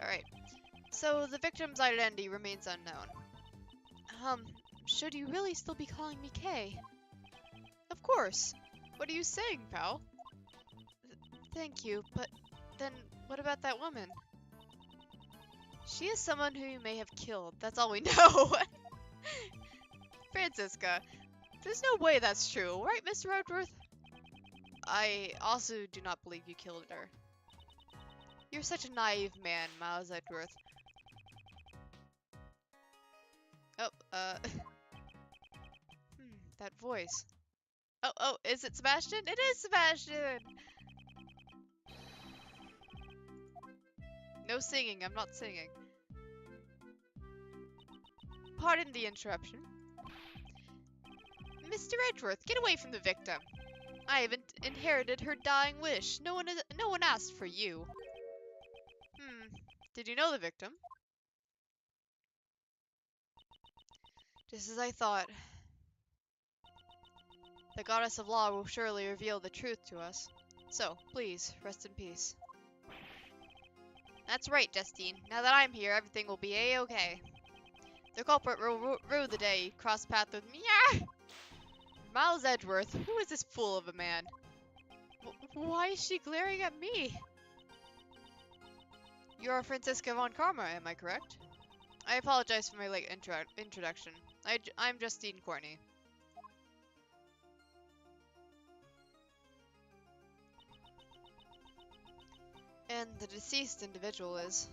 Speaker 2: Alright, so the victim's identity remains unknown. Should you really still be calling me Kay? Of course. What are you saying, pal? Thank you, but then what about that woman? She is someone who you may have killed. That's all we know. Francisca, there's no way that's true, right, Mr. Edgeworth? I also do not believe you killed her. You're such a naive man, Miles Edgeworth. Oh, that voice. Oh, is it Sebastian? It is Sebastian! No singing, I'm not singing. Pardon the interruption. Mr. Edgeworth, get away from the victim. I haven't inherited her dying wish. No one asked for you. Did you know the victim? Just as I thought. The goddess of law will surely reveal the truth to us. So, please, rest in peace. That's right, Justine. Now that I'm here, everything will be a-okay. The culprit will rue the day he crossed paths with me. Yeah! Miles Edgeworth, who is this fool of a man? Why is she glaring at me? You're Francisca von Karma, am I correct? I apologize for my late introduction. I'm Justine Courtney. And the deceased individual is...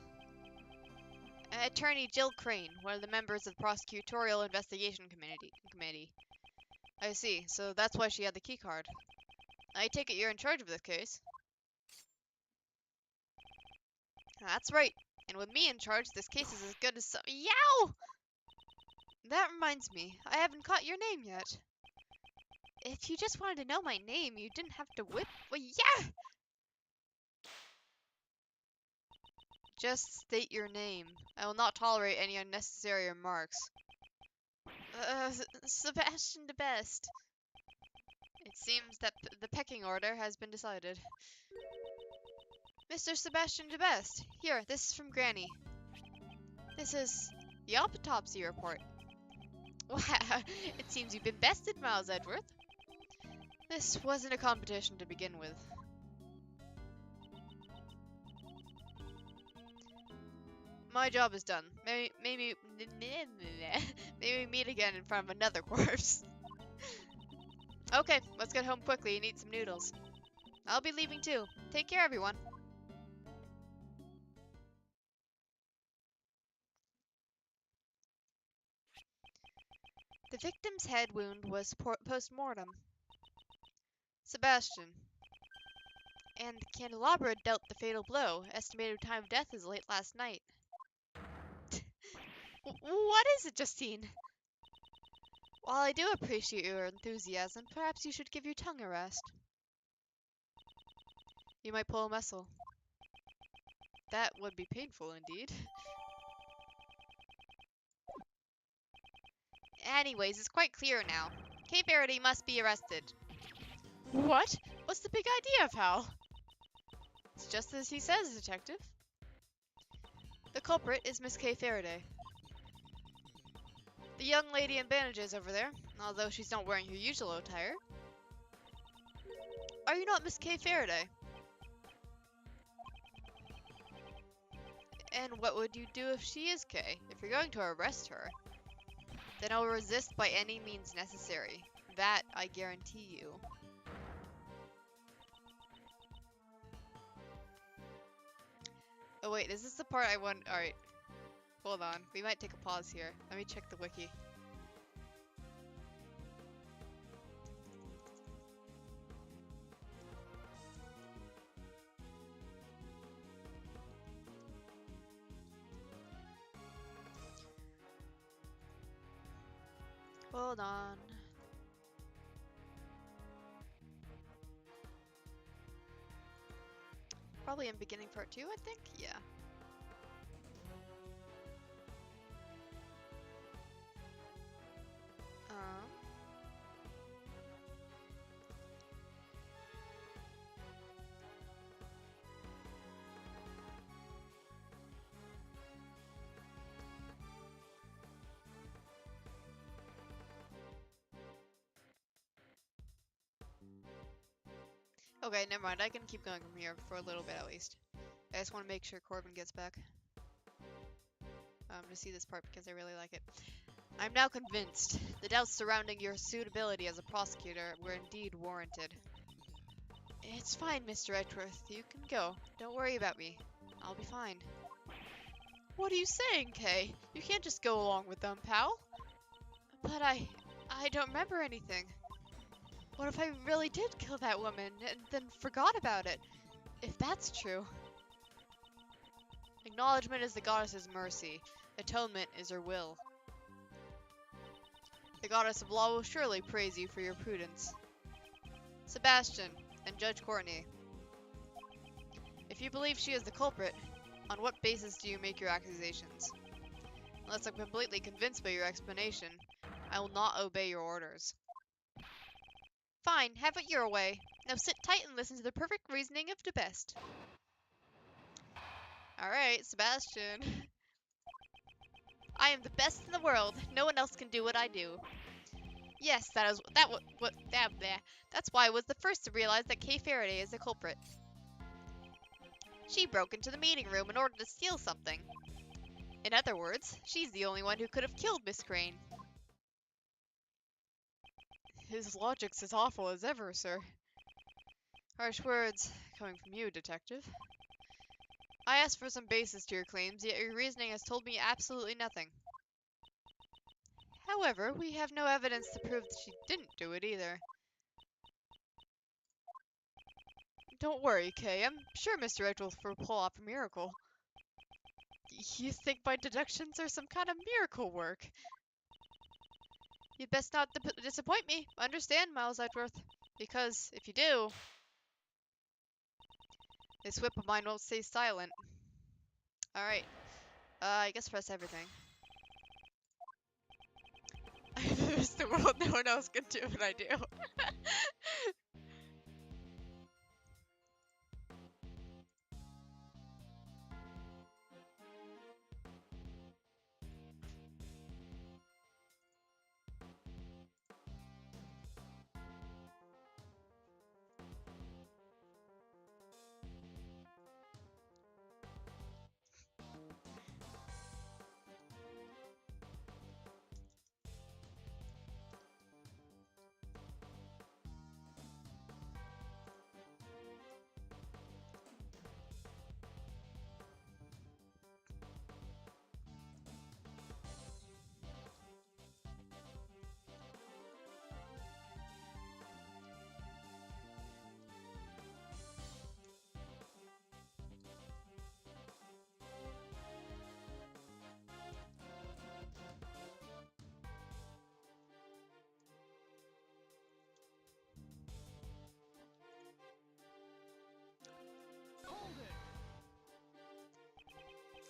Speaker 2: Attorney Jill Crane, one of the members of the Prosecutorial Investigation Committee. I see, so that's why she had the keycard. I take it you're in charge of this case. That's right, and with me in charge, this case is as good as some— Yow! That reminds me, I haven't caught your name yet. If you just wanted to know my name, you didn't have to whip— Well, yeah! Just state your name. I will not tolerate any unnecessary remarks. Sebastian de Best. It seems that the pecking order has been decided. Mr. Sebastian de Best, here, this is from Granny. This is the autopsy report. Wow, it seems you've been bested, Miles Edgeworth. This wasn't a competition to begin with. My job is done. Maybe meet again in front of another corpse. Okay, let's get home quickly and eat some noodles. I'll be leaving too. Take care, everyone. The victim's head wound was post-mortem. Sebastian. And the candelabra dealt the fatal blow. Estimated time of death is late last night. What is it, Justine? While I do appreciate your enthusiasm, perhaps you should give your tongue a rest. You might pull a muscle. That would be painful indeed. Anyways, it's quite clear now. Kay Faraday must be arrested. What? What's the big idea, pal? It's just as he says, Detective. The culprit is Miss Kay Faraday. The young lady in bandages over there, although she's not wearing her usual attire. Are you not Miss Kay Faraday? And what would you do if she is Kay? If you're going to arrest her, then I'll resist by any means necessary. That I guarantee you. Oh wait, is this the part I want? Alright, hold on. We might take a pause here. Let me check the wiki. Hold on. Probably in beginning part 2, I think? Yeah. Okay, never mind. I can keep going from here for a little bit at least. I just want to make sure Corbin gets back. To see this part because I really like it. I'm now convinced the doubts surrounding your suitability as a prosecutor were indeed warranted. It's fine, Mr. Edgeworth. You can go. Don't worry about me. I'll be fine. What are you saying, Kay? You can't just go along with them, pal. But I don't remember anything. What if I really did kill that woman and then forgot about it? If that's true. Acknowledgement is the goddess's mercy. Atonement is her will. The goddess of law will surely praise you for your prudence. Sebastian and Judge Courtney. If you believe she is the culprit, on what basis do you make your accusations? Unless I'm completely convinced by your explanation, I will not obey your orders. Fine, have it your way. Now sit tight and listen to the perfect reasoning of the best. Alright, Sebastian. I am the best in the world. No one else can do what I do. Yes, that's why I was the first to realize that Kay Faraday is the culprit. She broke into the meeting room in order to steal something. In other words, she's the only one who could have killed Miss Crane. His logic's as awful as ever, sir. Harsh words coming from you, detective. I asked for some basis to your claims, yet your reasoning has told me absolutely nothing. However, we have no evidence to prove that she didn't do it either. Don't worry, Kay. I'm sure Mr. Edgeworth will pull off a miracle. You think my deductions are some kind of miracle work? You'd best not disappoint me. Understand, Miles Edgeworth? Because if you do, this whip of mine won't stay silent. Alright. I guess press everything. I miss the world. No one else can do what I do.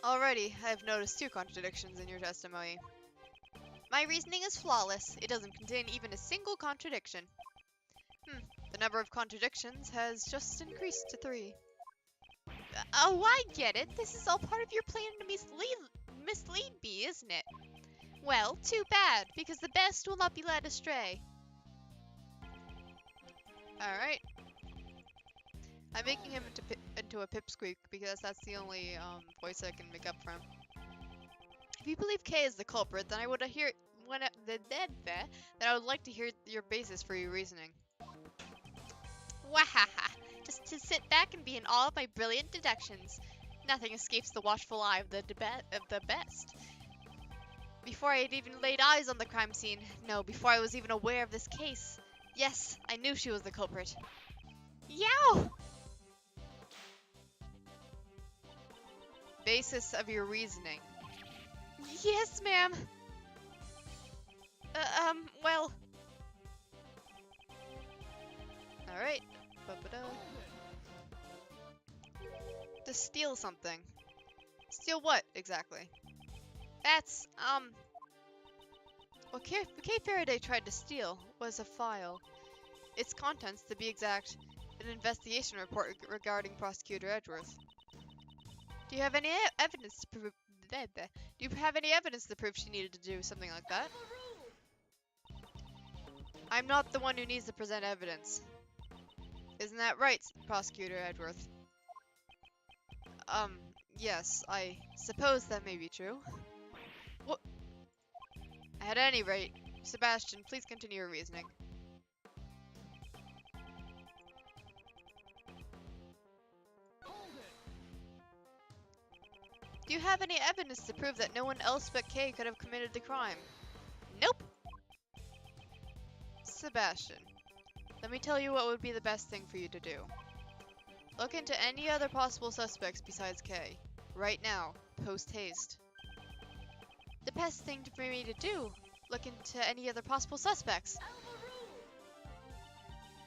Speaker 2: Alrighty, I've noticed 2 contradictions in your testimony. My reasoning is flawless. It doesn't contain even a single contradiction. The number of contradictions has just increased to 3. Oh, I get it. This is all part of your plan to mislead me, isn't it? Well, too bad, because the best will not be led astray. Alright. I'm making him into a pipsqueak because that's the only voice I can make up from. If you believe Kay is the culprit, then I would then I would like to hear your basis for your reasoning. Wahaha! Just to sit back and be in awe of my brilliant deductions. Nothing escapes the watchful eye of the best. Before I had even laid eyes on the crime scene, no, before I was even aware of this case, yes, I knew she was the culprit. Yow! Basis of your reasoning. Yes, ma'am. Well. Alright. To steal something. Steal what, exactly? That's, what Kay Faraday tried to steal was a file. Its contents, to be exact, an investigation report regarding Prosecutor Edgeworth. Do you have any evidence to prove? Do you have any evidence to prove she needed to do something like that? I'm not the one who needs to present evidence. Isn't that right, Prosecutor Edgeworth? Yes, I suppose that may be true. What? At any rate, Sebastian, please continue your reasoning. Do you have any evidence to prove that no one else but Kay could have committed the crime? Nope. Sebastian, let me tell you what would be the best thing for you to do. Look into any other possible suspects besides Kay. Right now, post haste. The best thing for me to do? Look into any other possible suspects.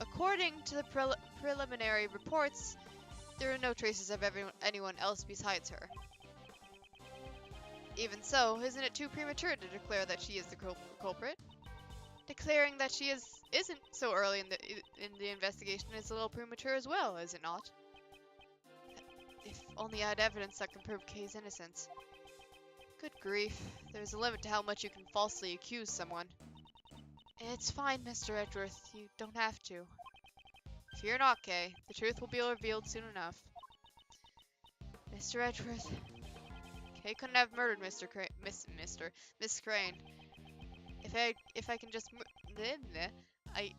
Speaker 2: According to the preliminary reports, there are no traces of anyone else besides her. Even so, isn't it too premature to declare that she is the culprit? Declaring that she isn't so early in the investigation is a little premature as well, is it not? If only I had evidence that can prove Kay's innocence. Good grief, there's a limit to how much you can falsely accuse someone. It's fine, Mr. Edgeworth, you don't have to. Fear not, Kay, the truth will be revealed soon enough. Mr. Edgeworth, Kay couldn't have murdered Miss Crane. If I can just I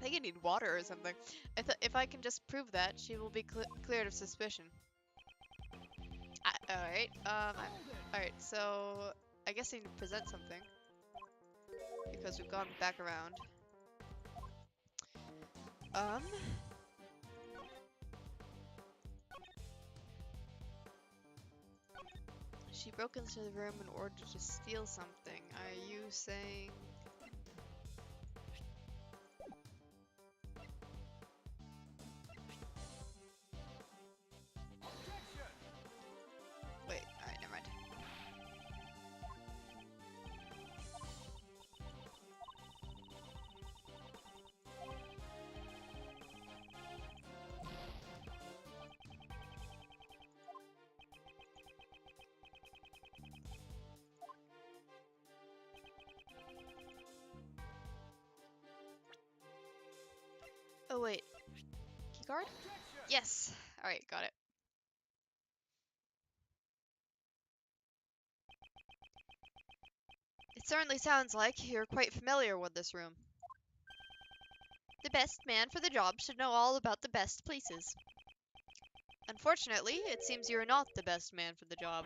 Speaker 2: think I need water or something. If I can just prove that, she will be cleared of suspicion. Alright, alright, so I guess I need to present something. Because we've gone back around. She broke into the room in order to steal something. Are you saying... Wait, alright, never mind. Oh wait, keycard? Yes! Alright, got it. It certainly sounds like you're quite familiar with this room. The best man for the job should know all about the best places. Unfortunately, it seems you're not the best man for the job.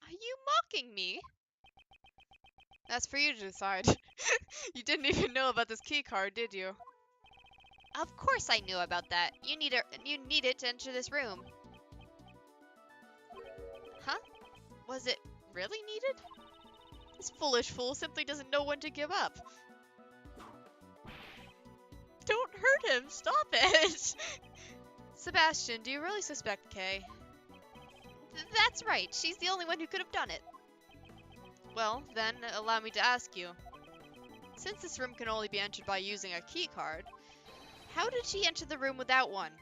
Speaker 2: Are you mocking me? That's for you to decide. You didn't even know about this key card, did you? Of course I knew about that. You need it to enter this room. Huh? Was it really needed? This foolish fool simply doesn't know when to give up. Don't hurt him! Stop it! Sebastian, do you really suspect Kay? That's right. She's the only one who could have done it. Well, then, allow me to ask you. Since this room can only be entered by using a key card, how did she enter the room without one?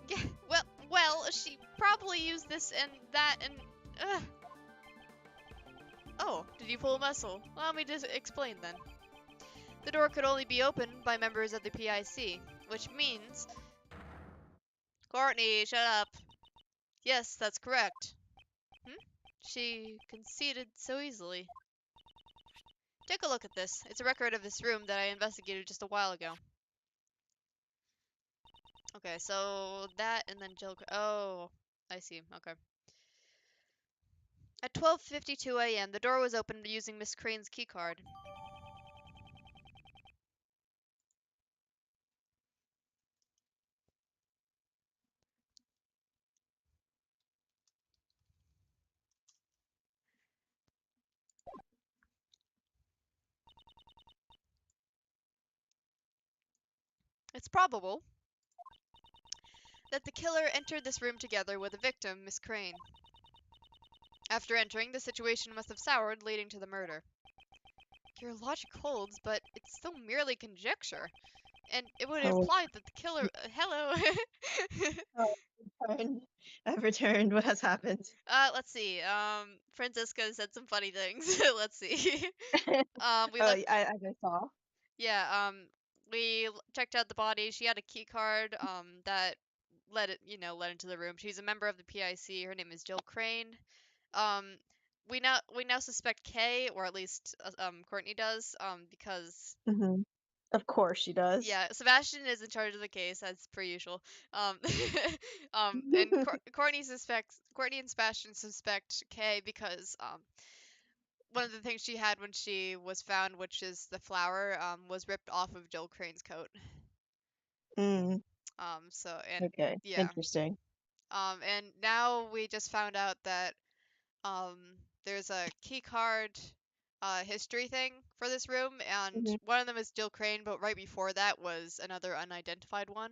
Speaker 2: Yeah, well, she probably used this and that and... Oh, did you pull a muscle? Allow me to explain then. The door could only be opened by members of the PIC. which means... Courtney, shut up. Yes, that's correct. She conceded so easily. Take a look at this. It's a record of this room that I investigated just a while ago. Okay, so that and then Jill... Oh, I see. Okay. At 12:52 a.m., the door was opened using Miss Crane's keycard. It's probable that the killer entered this room together with the victim, Miss Crane. After entering, the situation must have soured, leading to the murder. Your logic holds, but it's still merely conjecture. And it would
Speaker 1: Oh,
Speaker 2: imply that the killer... hello!
Speaker 1: oh, I've returned. What has happened?
Speaker 2: Let's see. Francisca said some funny things. Let's see. We
Speaker 1: Oh,
Speaker 2: looked...
Speaker 1: I saw.
Speaker 2: Yeah, checked out the body. She had a key card, that led into the room. She's a member of the PIC. Her name is Jill Crane. Um, we now suspect Kay, or at least Courtney does, because
Speaker 1: Mm-hmm. Of course she does.
Speaker 2: yeah, Sebastian is in charge of the case as per usual. Um, and Courtney and Sebastian suspect Kay because one of the things she had when she was found, which is the flower, was ripped off of Jill Crane's coat.
Speaker 1: Mm,
Speaker 2: So and
Speaker 1: okay.
Speaker 2: yeah.
Speaker 1: Interesting.
Speaker 2: And now we just found out that um there's a key card history thing for this room, and
Speaker 1: Mm-hmm.
Speaker 2: one of them is Jill Crane, but right before that was another unidentified one.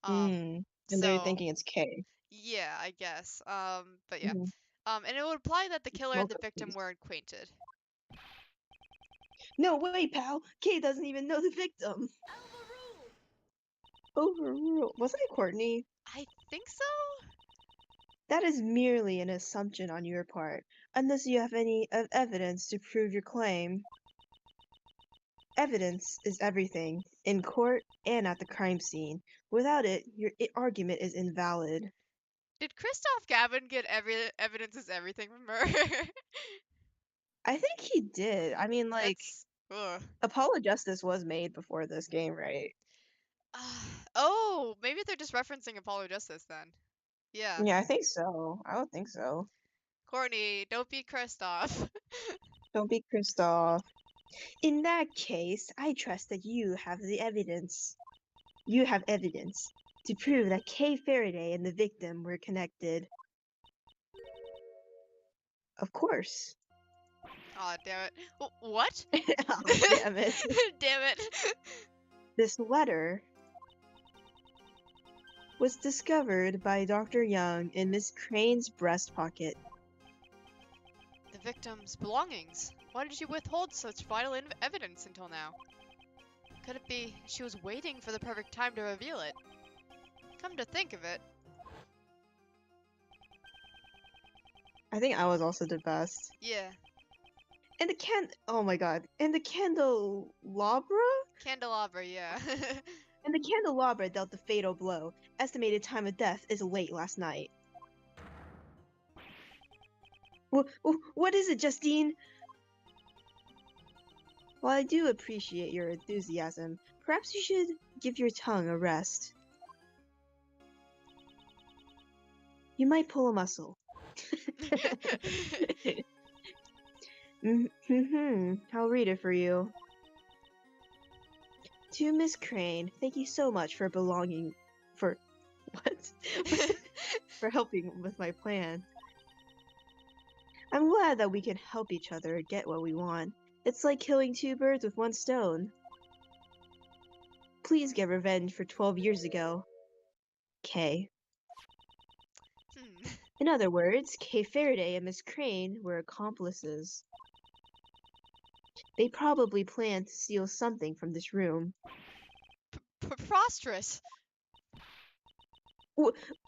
Speaker 2: Um,
Speaker 1: Mm. And they're
Speaker 2: so
Speaker 1: thinking it's K.
Speaker 2: yeah, I guess. But yeah.
Speaker 1: Mm-hmm.
Speaker 2: And it would imply that the killer and the
Speaker 1: Mocha,
Speaker 2: victim
Speaker 1: please.
Speaker 2: were acquainted.
Speaker 1: No way, pal. Kay doesn't even know the victim. Overruled. Was I Courtney?
Speaker 2: I think so?
Speaker 1: That is merely an assumption on your part, unless you have any evidence to prove your claim. Evidence is everything, in court and at the crime scene. Without it, your argument is invalid.
Speaker 2: Did Christoph Gavin get evidence is everything from her?
Speaker 1: I think he did. I mean, like,
Speaker 2: That's ugh.
Speaker 1: Apollo Justice was made before this game, right?
Speaker 2: Oh, maybe they're just referencing Apollo Justice then. Yeah.
Speaker 1: Yeah, I think so. I would think so.
Speaker 2: Courtney, don't be Christoph.
Speaker 1: Don't be Kristoff. In that case, I trust that you have the evidence. You have evidence to prove that Kay Faraday and the victim were connected. Of course.
Speaker 2: Aw, damn it. What?
Speaker 1: Oh, damn it.
Speaker 2: Damn it.
Speaker 1: This letter was discovered by Dr. Young in Miss Crane's breast pocket.
Speaker 2: The victim's belongings. Why did she withhold such vital evidence until now? Could it be she was waiting for the perfect time to reveal it? Come to think of it.
Speaker 1: I think I was also the best.
Speaker 2: Yeah.
Speaker 1: And oh my god. And the candelabra?
Speaker 2: Candelabra, yeah.
Speaker 1: And the candelabra dealt the fatal blow. Estimated time of death is late last night. What is it, Justine? While I do appreciate your enthusiasm, perhaps you should give your tongue a rest. You might pull a muscle. I'll read it for you. To Miss Crane, thank you so much for for helping with my plan. I'm glad that we can help each other get what we want. It's like killing two birds with one stone. Please get revenge for 12 years ago. Kay. In other words, Kay Faraday and Miss Crane were accomplices. They probably planned to steal something from this room.
Speaker 2: Preposterous.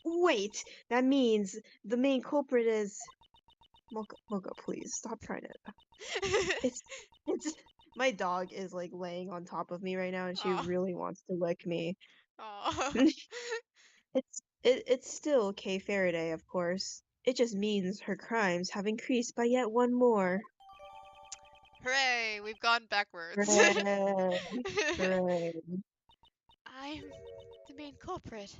Speaker 1: Wait, that means the main culprit is... Mocha, please, stop trying to... It's My dog is like laying on top of me right now, and she
Speaker 2: Aw.
Speaker 1: really wants to lick me.
Speaker 2: Aw.
Speaker 1: It's still Kay Faraday, of course. It just means her crimes have increased by yet one more.
Speaker 2: Hooray, we've gone backwards.
Speaker 1: Hooray! Hooray!
Speaker 2: I'm the main culprit.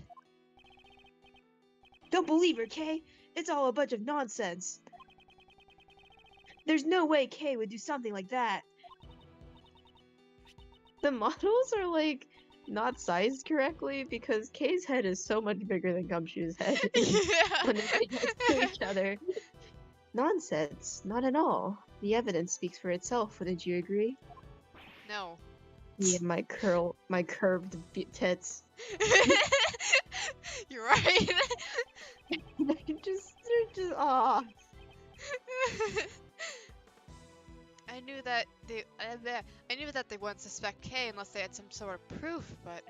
Speaker 1: Don't believe her, Kay. It's all a bunch of nonsense. There's no way Kay would do something like that. The models are like not sized correctly because Kay's head is so much bigger than Gumshoe's head
Speaker 2: Yeah.
Speaker 1: when they're right next to each other. Nonsense, not at all. The evidence speaks for itself, wouldn't you agree?
Speaker 2: No.
Speaker 1: Me and my curved tits.
Speaker 2: You're right.
Speaker 1: they're just ah.
Speaker 2: I knew that they wouldn't suspect Kay unless they had some sort of proof, but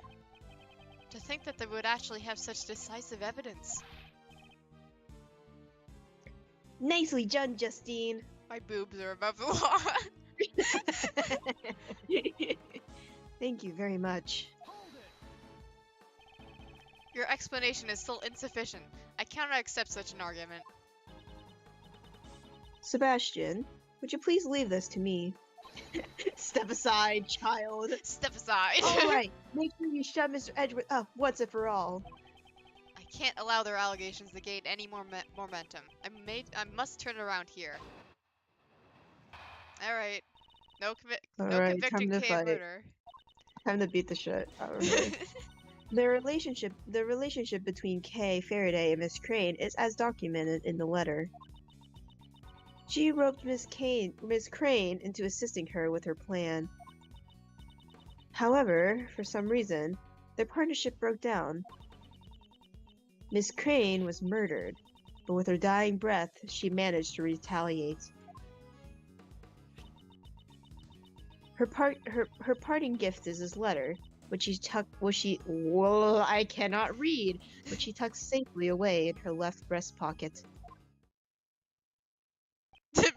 Speaker 2: to think that they would actually have such decisive evidence.
Speaker 1: Nicely done, Justine.
Speaker 2: My boobs are above the law.
Speaker 1: Thank you very much.
Speaker 2: Your explanation is still insufficient. I cannot accept such an argument.
Speaker 1: Sebastian, would you please leave this to me? Step aside, child.
Speaker 2: Step aside.
Speaker 1: All right, make sure you shut Mr. Edgeworth up once and for all.
Speaker 2: I can't allow their allegations to gain any more momentum. I must turn around here. All right. No convicting
Speaker 1: time to
Speaker 2: Kay of
Speaker 1: fight.
Speaker 2: murder.
Speaker 1: Time to beat the shit out of her. The relationship between Kay Faraday and Miss Crane is as documented in the letter. She roped Miss Crane into assisting her with her plan. However, for some reason, their partnership broke down. Miss Crane was murdered, but with her dying breath, she managed to retaliate. Her parting gift is this letter, which I cannot read, which she tucks safely away in her left breast pocket.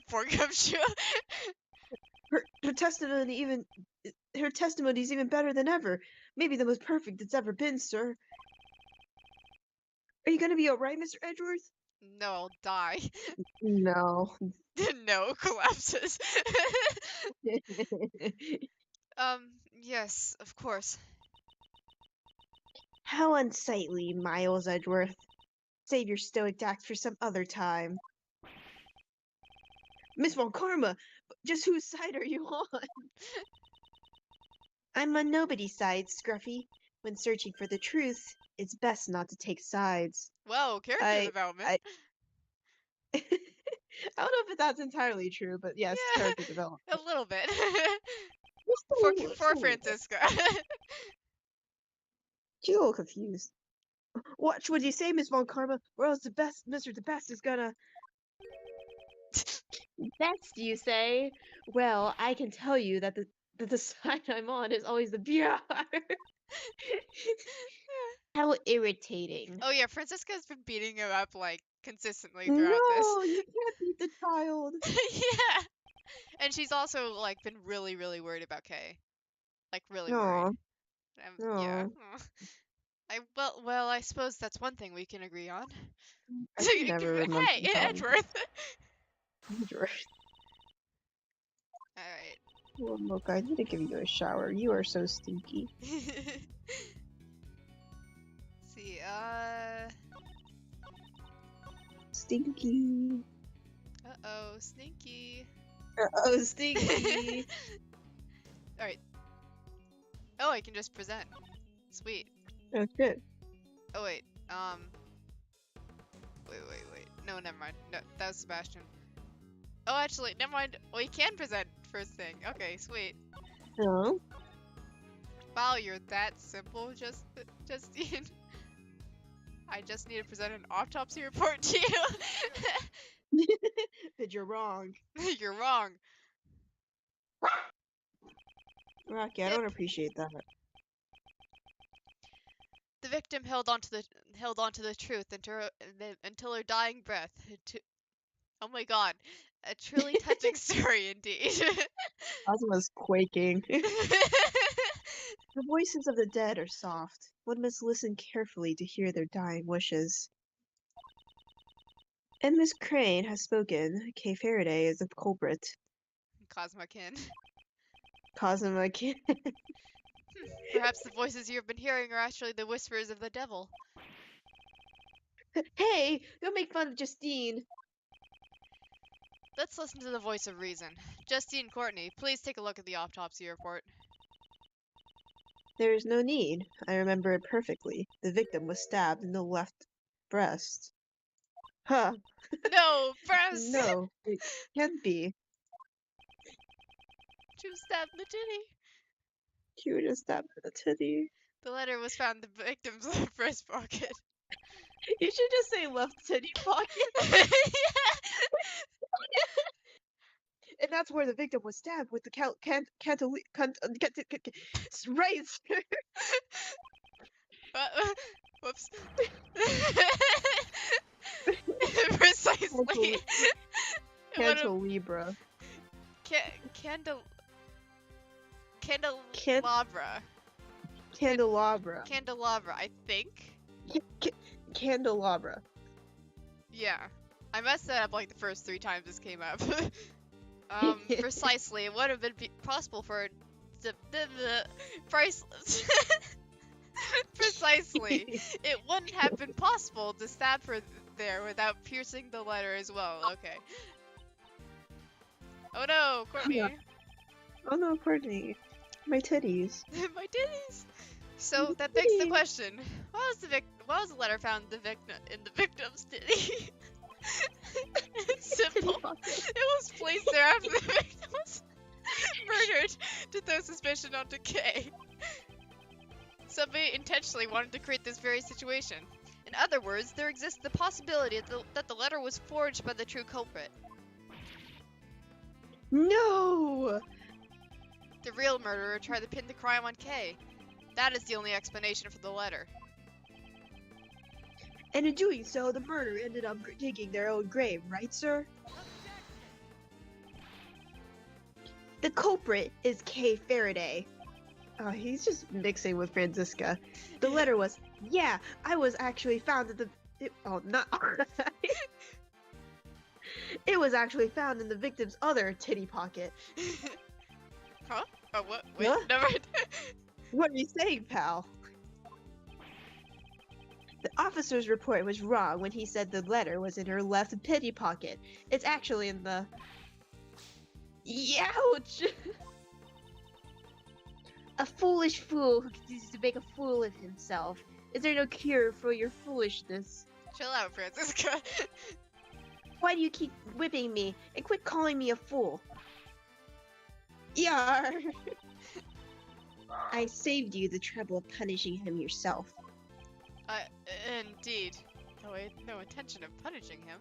Speaker 2: Poor Gumshoe.
Speaker 1: Her testimony is even better than ever. Maybe the most perfect it's ever been, sir. Are you gonna be alright, Mr. Edgeworth?
Speaker 2: No, I'll die.
Speaker 1: No.
Speaker 2: No, collapses. Yes, of course.
Speaker 1: How unsightly, Miles Edgeworth. Save your stoic acts for some other time. Miss Von Karma, just whose side are you on? I'm on nobody's side, Scruffy. When searching for the truth, it's best not to take sides.
Speaker 2: Whoa, character development.
Speaker 1: I don't know if that's entirely true, but yes,
Speaker 2: Yeah,
Speaker 1: character development.
Speaker 2: a little bit.
Speaker 1: Just
Speaker 2: For
Speaker 1: a little bit.
Speaker 2: Francisca.
Speaker 1: She's a little confused. Watch what you say, Miss Von Karma, or else Mr. the Best is gonna... Best, you say? Well, I can tell you that the side I'm on is always the BR. How irritating.
Speaker 2: Oh yeah, Francisca's been beating him up like consistently throughout
Speaker 1: No, you can't beat the child.
Speaker 2: this. Yeah. And she's also like been really, really worried about Kay. Like really worried. Yeah. Well, I suppose that's one thing we can agree on.
Speaker 1: I can never remember.
Speaker 2: Hey, Edgeworth.
Speaker 1: Edgeworth.
Speaker 2: All right.
Speaker 1: Well, look, I need to give you a shower. You are so stinky.
Speaker 2: See,
Speaker 1: Stinky.
Speaker 2: Uh-oh, stinky.
Speaker 1: Uh-oh, stinky.
Speaker 2: Alright. Oh, I can just present. Sweet.
Speaker 1: Oh, good.
Speaker 2: Oh, wait. Wait. No, never mind. No, that was Sebastian. Oh, actually, never mind. Oh, you can present first thing. Okay, sweet.
Speaker 1: Oh.
Speaker 2: Wow, you're that simple, Justine. I just need to present an autopsy report to you.
Speaker 1: But you're wrong.
Speaker 2: You're wrong.
Speaker 1: Rocky, I don't appreciate that.
Speaker 2: The victim held on to the truth until her dying breath. Oh my god. A truly touching story indeed.
Speaker 1: Ozma's quaking. The voices of the dead are soft. One must listen carefully to hear their dying wishes. And Miss Crane has spoken. Kay Faraday is the culprit.
Speaker 2: Cosmokin.
Speaker 1: Cosma can
Speaker 2: Perhaps the voices you have been hearing are actually the whispers of the devil.
Speaker 1: Hey, don't make fun of Justine.
Speaker 2: Let's listen to the voice of reason. Justine Courtney, please take a look at the autopsy report.
Speaker 1: There is no need. I remember it perfectly. The victim was stabbed in the left breast. Huh.
Speaker 2: No, breast!
Speaker 1: No, it can't be.
Speaker 2: She was stabbed in the titty.
Speaker 1: She was just stabbed in the titty.
Speaker 2: The letter was found in the victim's left breast pocket.
Speaker 1: You should just say left titty pocket.
Speaker 2: Yeah.
Speaker 1: And that's where the victim was stabbed with the right.
Speaker 2: Whoops. Precisely.
Speaker 1: Cantilebra.
Speaker 2: Candelabra.
Speaker 1: Candelabra.
Speaker 2: Candelabra, I think.
Speaker 1: Candelabra.
Speaker 2: Yeah. I messed that up like the first 3 times this came up. Precisely. It would have been possible for priceless. Precisely. It wouldn't have been possible to stab her there without piercing the letter as well. Okay. Oh no, Courtney.
Speaker 1: Yeah. Oh no, Courtney. My titties.
Speaker 2: My titties. So that begs the question: why was the letter found in the victim's titty? It's simple. It was placed there after the victim was murdered to throw suspicion onto Kay. Somebody intentionally wanted to create this very situation. In other words, there exists the possibility that the letter was forged by the true culprit.
Speaker 1: No!
Speaker 2: The real murderer tried to pin the crime on Kay. That is the only explanation for the letter.
Speaker 1: And in doing so, the murderer ended up digging their own grave, right, sir? The culprit is Kay Faraday. Oh, he's just mixing with Franziska. The letter was, yeah, I was actually found at the... It was actually found in the victim's other titty pocket.
Speaker 2: Huh? Oh, what? Wait,
Speaker 1: Huh?
Speaker 2: never mind.
Speaker 1: What are you saying, pal? The officer's report was wrong when he said the letter was in her left titty pocket. It's actually in the... Ouch! A foolish fool who continues to make a fool of himself. Is there no cure for your foolishness?
Speaker 2: Chill out, Franziska.
Speaker 1: Why do you keep whipping me? And quit calling me a fool. Yar! I saved you the trouble of punishing him yourself.
Speaker 2: Indeed. Though I had no intention of punishing him.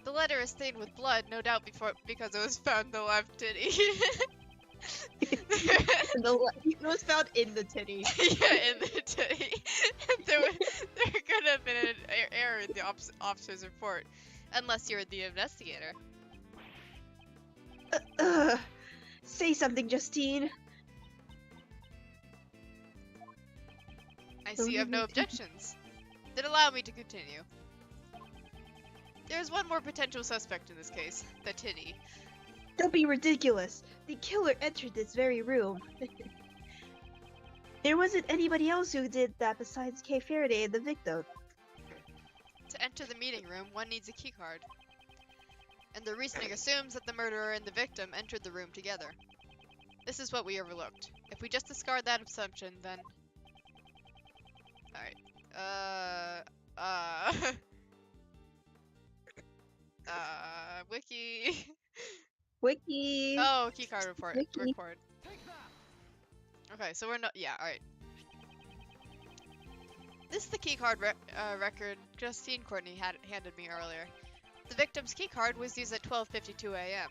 Speaker 2: The letter is stained with blood, no doubt because it was found in the left titty.
Speaker 1: It was found in the titty.
Speaker 2: Yeah, in the titty. there could have been an error in the officer's report, unless you're the investigator.
Speaker 1: Say something, Justine.
Speaker 2: I see you have no objections. Then allow me to continue. There's one more potential suspect in this case, the titty.
Speaker 1: Don't be ridiculous. The killer entered this very room. There wasn't anybody else who did that besides Kay Faraday and the victim.
Speaker 2: To enter the meeting room, one needs a keycard. And the reasoning assumes that the murderer and the victim entered the room together. This is what we overlooked. If we just discard that assumption, then... Alright. Wiki.
Speaker 1: Wiki.
Speaker 2: Oh, keycard report.
Speaker 1: Wiki.
Speaker 2: Record. Okay, so we're not. Yeah, alright. This is the keycard record Justine Courtney handed me earlier. The victim's keycard was used at 12:52 a.m.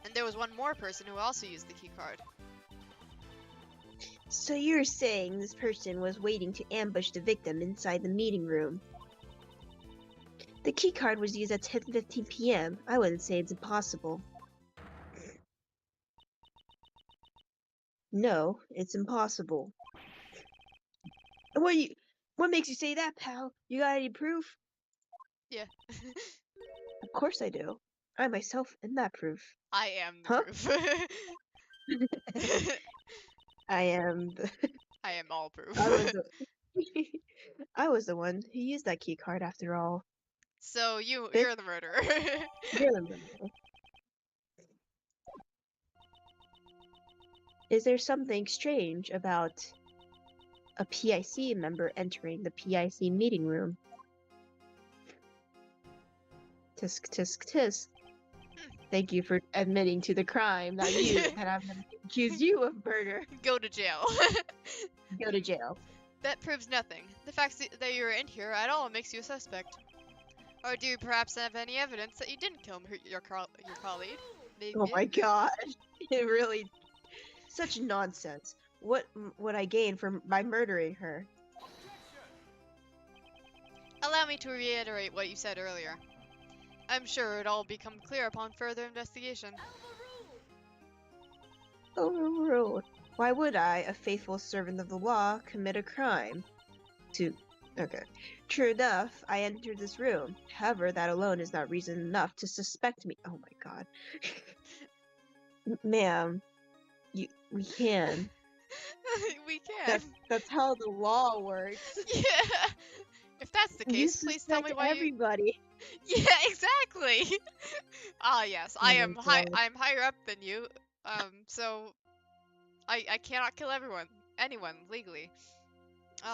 Speaker 2: And there was one more person who also used the keycard.
Speaker 1: So you're saying this person was waiting to ambush the victim inside the meeting room? The keycard was used at 10:15 p.m. I wouldn't say it's impossible. No, it's impossible. What makes you say that, pal? You got any proof?
Speaker 2: Yeah.
Speaker 1: Of course I do. I myself am that proof.
Speaker 2: I am the
Speaker 1: Huh?
Speaker 2: proof.
Speaker 1: I am the
Speaker 2: I am all proof.
Speaker 1: I was the I was the one who used that key card after all.
Speaker 2: So
Speaker 1: Bitch,
Speaker 2: you're the murderer.
Speaker 1: you're the murderer. Is there something strange about a PIC member entering the PIC meeting room? Tisk tisk tisk. Thank you for admitting to the crime that I'm gonna accuse you of murder.
Speaker 2: Go to jail.
Speaker 1: Go to jail.
Speaker 2: That proves nothing. The fact that you were in here at all makes you a suspect. Or do you perhaps have any evidence that you didn't kill your colleague?
Speaker 1: Oh my gosh. It really such nonsense. What would I gain by murdering her?
Speaker 2: Allow me to reiterate what you said earlier. I'm sure it'll all become clear upon further investigation.
Speaker 1: Overruled. Why would I, a faithful servant of the law, commit a crime? Okay. True enough, I entered this room. However, that alone is not reason enough to suspect me. Oh my god. Ma'am, we can.
Speaker 2: We can.
Speaker 1: That's how the law works.
Speaker 2: Yeah. If that's the case, please tell me why
Speaker 1: everybody.
Speaker 2: Yeah, exactly. Ah, yes.
Speaker 1: Oh
Speaker 2: I
Speaker 1: my
Speaker 2: am
Speaker 1: God.
Speaker 2: I'm higher up than you. So I cannot kill anyone legally.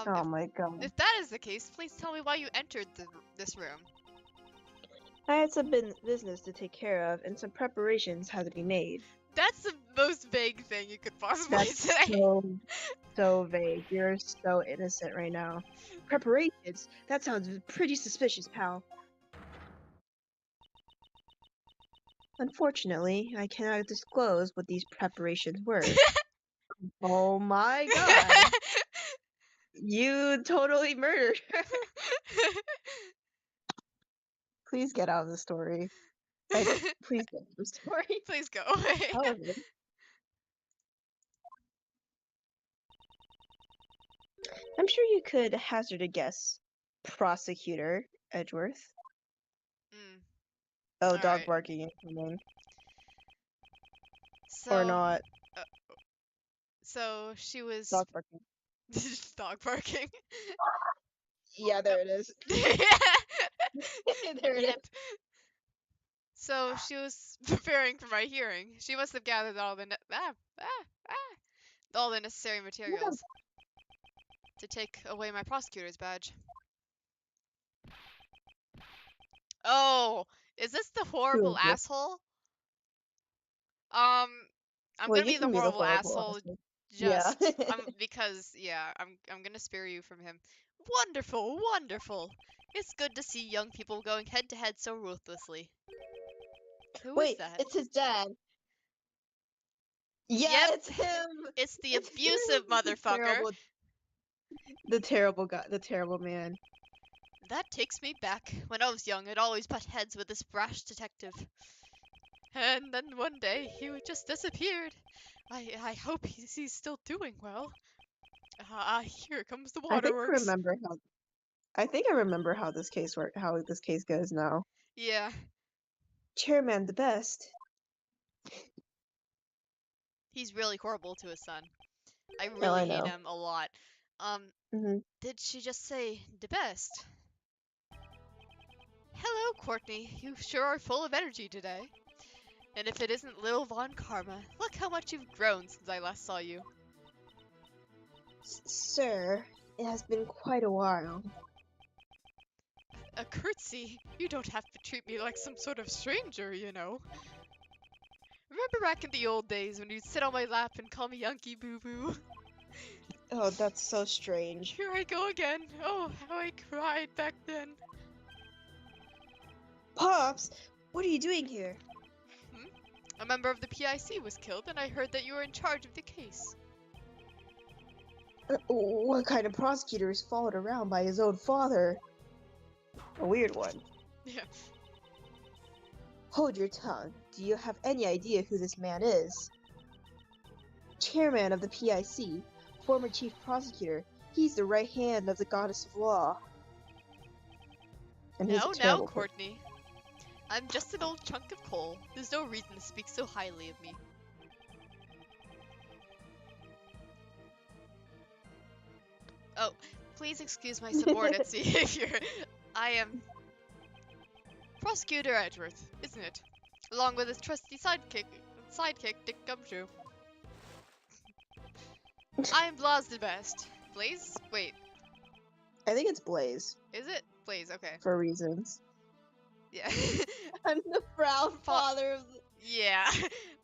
Speaker 1: Oh my god.
Speaker 2: If that is the case, please tell me why you entered this room.
Speaker 1: I had some business to take care of, and some preparations had to be made.
Speaker 2: That's the most vague thing you could possibly say.
Speaker 1: So vague. You're so innocent right now. Preparations? That sounds pretty suspicious, pal. Unfortunately, I cannot disclose what these preparations were. Oh my god. You totally murdered her. Please get out of the story. Please get out of the story.
Speaker 2: Please go away.
Speaker 1: However, I'm sure you could hazard a guess, Prosecutor Edgeworth. Oh,
Speaker 2: All
Speaker 1: dog
Speaker 2: right.
Speaker 1: barking incoming.
Speaker 2: So,
Speaker 1: Or not.
Speaker 2: So she was
Speaker 1: Dog barking.
Speaker 2: dog barking.
Speaker 1: Yeah, there it is. There it is.
Speaker 2: So she was preparing for my hearing. She must have gathered all the all the necessary materials to take away my prosecutor's badge. Oh, is this the horrible
Speaker 1: Who is this?
Speaker 2: asshole? I'm
Speaker 1: Well,
Speaker 2: gonna
Speaker 1: you
Speaker 2: be the
Speaker 1: can be the
Speaker 2: horrible asshole
Speaker 1: asshole.
Speaker 2: just
Speaker 1: Yeah.
Speaker 2: because I'm gonna spare you from him. Wonderful, wonderful. It's good to see young people going head to head so ruthlessly. Who is
Speaker 1: Wait,
Speaker 2: that?
Speaker 1: it's his dad. Yeah,
Speaker 2: Yep.
Speaker 1: it's him.
Speaker 2: It's the
Speaker 1: It's
Speaker 2: abusive
Speaker 1: him.
Speaker 2: motherfucker.
Speaker 1: The terrible guy, the terrible man.
Speaker 2: That takes me back. When I was young, I'd always butt heads with this brash detective. And then one day, he just disappeared. I hope he's still doing well. Here comes the waterworks.
Speaker 1: I think I remember how this case goes now.
Speaker 2: Yeah.
Speaker 1: Chairman the best.
Speaker 2: He's really horrible to his son. I
Speaker 1: I
Speaker 2: really hate
Speaker 1: know.
Speaker 2: him a lot. Did she just say the best? Hello, Courtney. You sure are full of energy today. And if it isn't Lil Von Karma, look how much you've grown since I last saw you.
Speaker 1: Sir, it has been quite a while.
Speaker 2: A curtsy? You don't have to treat me like some sort of stranger, you know. Remember back in the old days when you'd sit on my lap and call me Unky Boo Boo?
Speaker 1: Oh, that's so strange.
Speaker 2: Here I go again. Oh, how I cried back then.
Speaker 1: Pops, what are you doing here?
Speaker 2: A member of the PIC was killed, and I heard that you were in charge of the case.
Speaker 1: What kind of prosecutor is followed around by his own father? A weird one.
Speaker 2: Yeah.
Speaker 1: Hold your tongue. Do you have any idea who this man is? Chairman of the PIC, former chief prosecutor. He's the right hand of the goddess of law. And he's a
Speaker 2: Now,
Speaker 1: terrible person.
Speaker 2: Courtney. I'm just an old chunk of coal. There's no reason to speak so highly of me. Oh, please excuse my subordinate behavior. I am Prosecutor Edgeworth, isn't it? Along with his trusty sidekick Dick Gumshoe. I'm Blas the Best. Blaze? Wait,
Speaker 1: I think it's Blaze,
Speaker 2: is it? Blaze, okay.
Speaker 1: for reasons.
Speaker 2: Yeah.
Speaker 1: I'm the proud father of the...
Speaker 2: Yeah.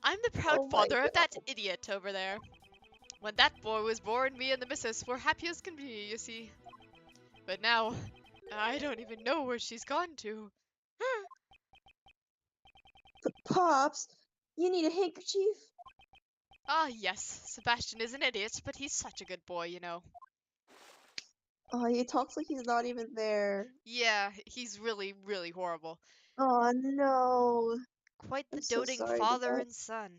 Speaker 2: I'm the proud
Speaker 1: Oh my
Speaker 2: father of that
Speaker 1: God.
Speaker 2: idiot over there. When that boy was born, me and the missus were happy as can be, you see. But now, I don't even know where she's gone to.
Speaker 1: Pops, you need a handkerchief?
Speaker 2: Ah, yes, Sebastian is an idiot, but he's such a good boy, you know.
Speaker 1: Oh, he talks like he's not even there.
Speaker 2: Yeah, he's really, really horrible.
Speaker 1: Oh no.
Speaker 2: Quite the
Speaker 1: I'm so
Speaker 2: doting
Speaker 1: sorry,
Speaker 2: father
Speaker 1: Dad.
Speaker 2: and son.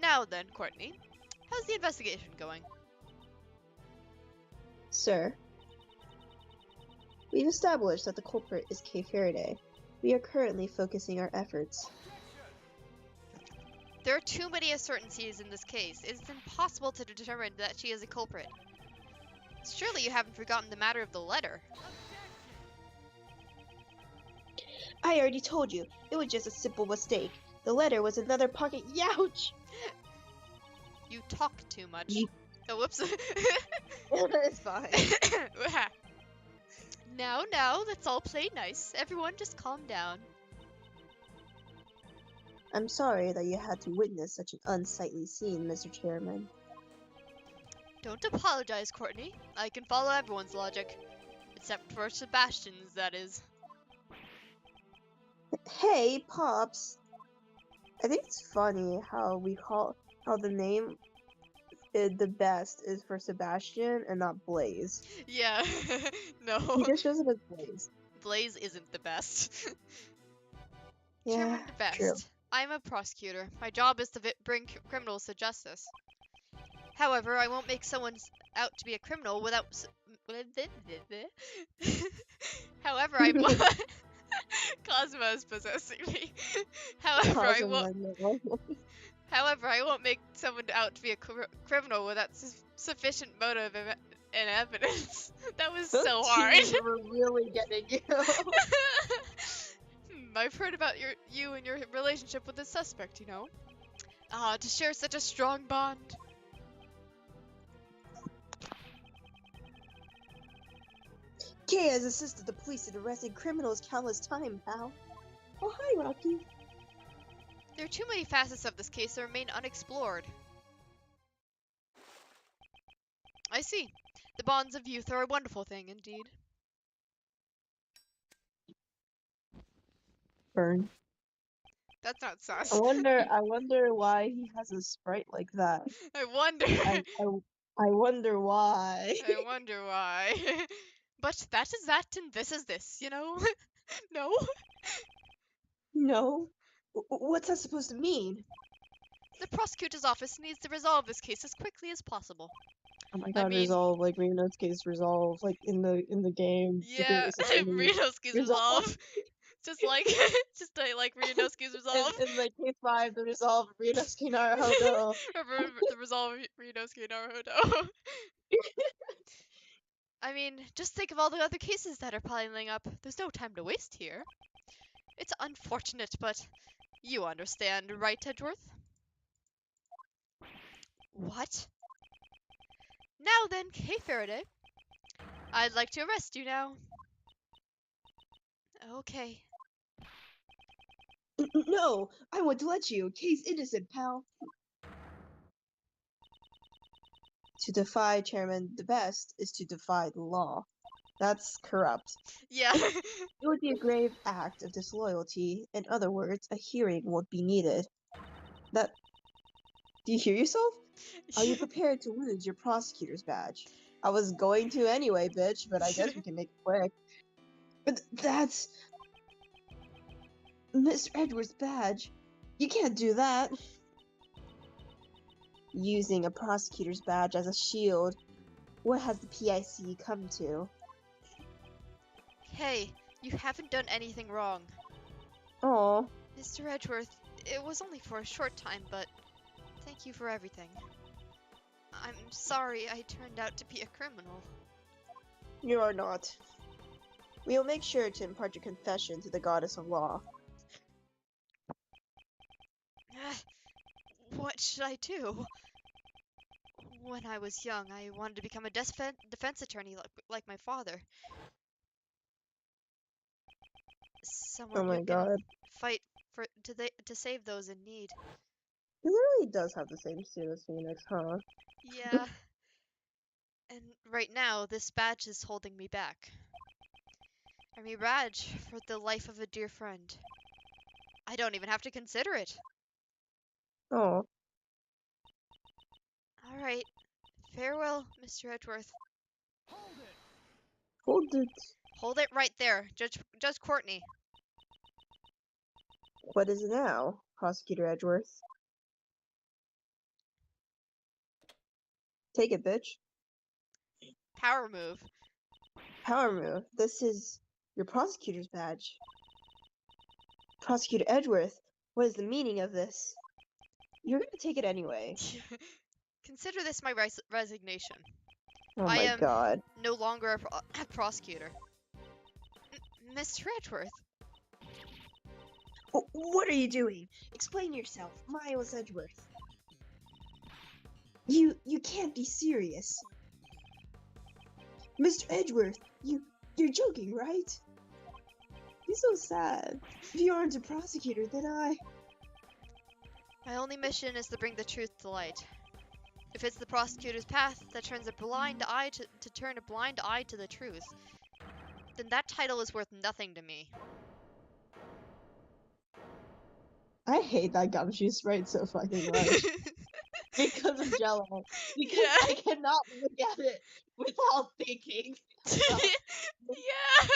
Speaker 2: Now then, Courtney, how's the investigation going?
Speaker 1: Sir, we've established that the culprit is Kay Faraday. We are currently focusing our efforts.
Speaker 2: There are too many uncertainties in this case. It's impossible to determine that she is a culprit. Surely you haven't forgotten the matter of the letter.
Speaker 1: I already told you, it was just a simple mistake. The letter was another pocket. Youch!
Speaker 2: You talk too much. Oh, whoops.
Speaker 1: It's fine.
Speaker 2: Now, let's all play nice. Everyone just calm down.
Speaker 1: I'm sorry that you had to witness such an unsightly scene, Mr. Chairman.
Speaker 2: Don't apologize, Courtney. I can follow everyone's logic. Except for Sebastian's, that is.
Speaker 1: Hey, Pops! I think it's funny how the name the best is for Sebastian and not Blaze.
Speaker 2: Yeah, no.
Speaker 1: He just shows up as Blaze.
Speaker 2: Blaze isn't the best.
Speaker 1: Yeah,
Speaker 2: Chairman the best.
Speaker 1: true.
Speaker 2: I'm a prosecutor. My job is to bring criminals to justice. However, I won't make someone out to be a criminal without... However, I... Cosmo is possessing me. However, I won't make someone out to be a criminal without sufficient motive and evidence. That was so hard.
Speaker 1: We're really getting you.
Speaker 2: I've heard about you and your relationship with the suspect, you know. To share such a strong bond.
Speaker 1: Kay has assisted the police in arresting criminals countless times, pal. Oh, hi, Rocky.
Speaker 2: There are too many facets of this case that remain unexplored. I see. The bonds of youth are a wonderful thing, indeed.
Speaker 1: Burn.
Speaker 2: That's not sus.
Speaker 1: I wonder why he has a sprite like that.
Speaker 2: I wonder.
Speaker 1: I wonder why.
Speaker 2: I wonder why. But that is that, and this is this, you know? No?
Speaker 1: No? What's that supposed to mean?
Speaker 2: The prosecutor's office needs to resolve this case as quickly as possible.
Speaker 1: Oh my god,
Speaker 2: I mean,
Speaker 1: resolve, like Reno's case resolve, like in the game.
Speaker 2: yeah, Renosuke's resolve. Just like Renosuke's resolve.
Speaker 1: In like case 5, the resolve of Renosuke Naruhodo.
Speaker 2: The resolve of Renosuke Naruhodo. I mean, just think of all the other cases that are piling up. There's no time to waste here. It's unfortunate, but you understand, right, Edgeworth? What? Now then, Kay Faraday. I'd like to arrest you now. Okay.
Speaker 1: No, I want to let you. Kay's innocent, pal. To defy Chairman the Best is to defy the law. That's corrupt.
Speaker 2: Yeah.
Speaker 1: It would be a grave act of disloyalty. In other words, a hearing would be needed. Do you hear yourself? Are you prepared to lose your prosecutor's badge? I was going to anyway, bitch, but I guess we can make it quick. But that's Mr. Edgeworth's badge. You can't do that. Using a prosecutor's badge as a shield. What has the PIC come to?
Speaker 2: Hey, you haven't done anything wrong.
Speaker 1: Oh,
Speaker 2: Mr. Edgeworth, it was only for a short time, but thank you for everything. I'm sorry I turned out to be a criminal.
Speaker 1: you are not. We'll make sure to impart your confession to the goddess of law.
Speaker 2: What should I do? When I was young, I wanted to become a defense attorney like my father.
Speaker 1: Oh
Speaker 2: Someone who
Speaker 1: my
Speaker 2: can
Speaker 1: god.
Speaker 2: fight to save those in need.
Speaker 1: He literally does have the same suit as Phoenix, huh?
Speaker 2: Yeah. And right now, this badge is holding me back. I mean, badge for the life of a dear friend. I don't even have to consider it.
Speaker 1: Oh,
Speaker 2: All right. Farewell, Mr. Edgeworth.
Speaker 1: hold it.
Speaker 2: Hold it right there, Judge Courtney.
Speaker 1: What is it now, Prosecutor Edgeworth? Take it, bitch.
Speaker 2: Power move.
Speaker 1: Power move. This is your prosecutor's badge. Prosecutor Edgeworth, what is the meaning of this? You're gonna take it anyway.
Speaker 2: Consider this my resignation.
Speaker 1: Oh
Speaker 2: I
Speaker 1: my
Speaker 2: am
Speaker 1: god.
Speaker 2: no longer a prosecutor. Mr. Edgeworth.
Speaker 1: What are you doing? Explain yourself, Miles Edgeworth. You can't be serious. Mr. Edgeworth, you're joking, right? He's so sad. If you aren't a prosecutor, then
Speaker 2: My only mission is to bring the truth to light. If it's the prosecutor's path that turns a blind eye to turn a blind eye to the truth, then that title is worth nothing to me.
Speaker 1: I hate that Gumshoe sprite so fucking much. Because of Jello. Because
Speaker 2: Yeah.
Speaker 1: I cannot look at it without thinking about
Speaker 2: Yeah.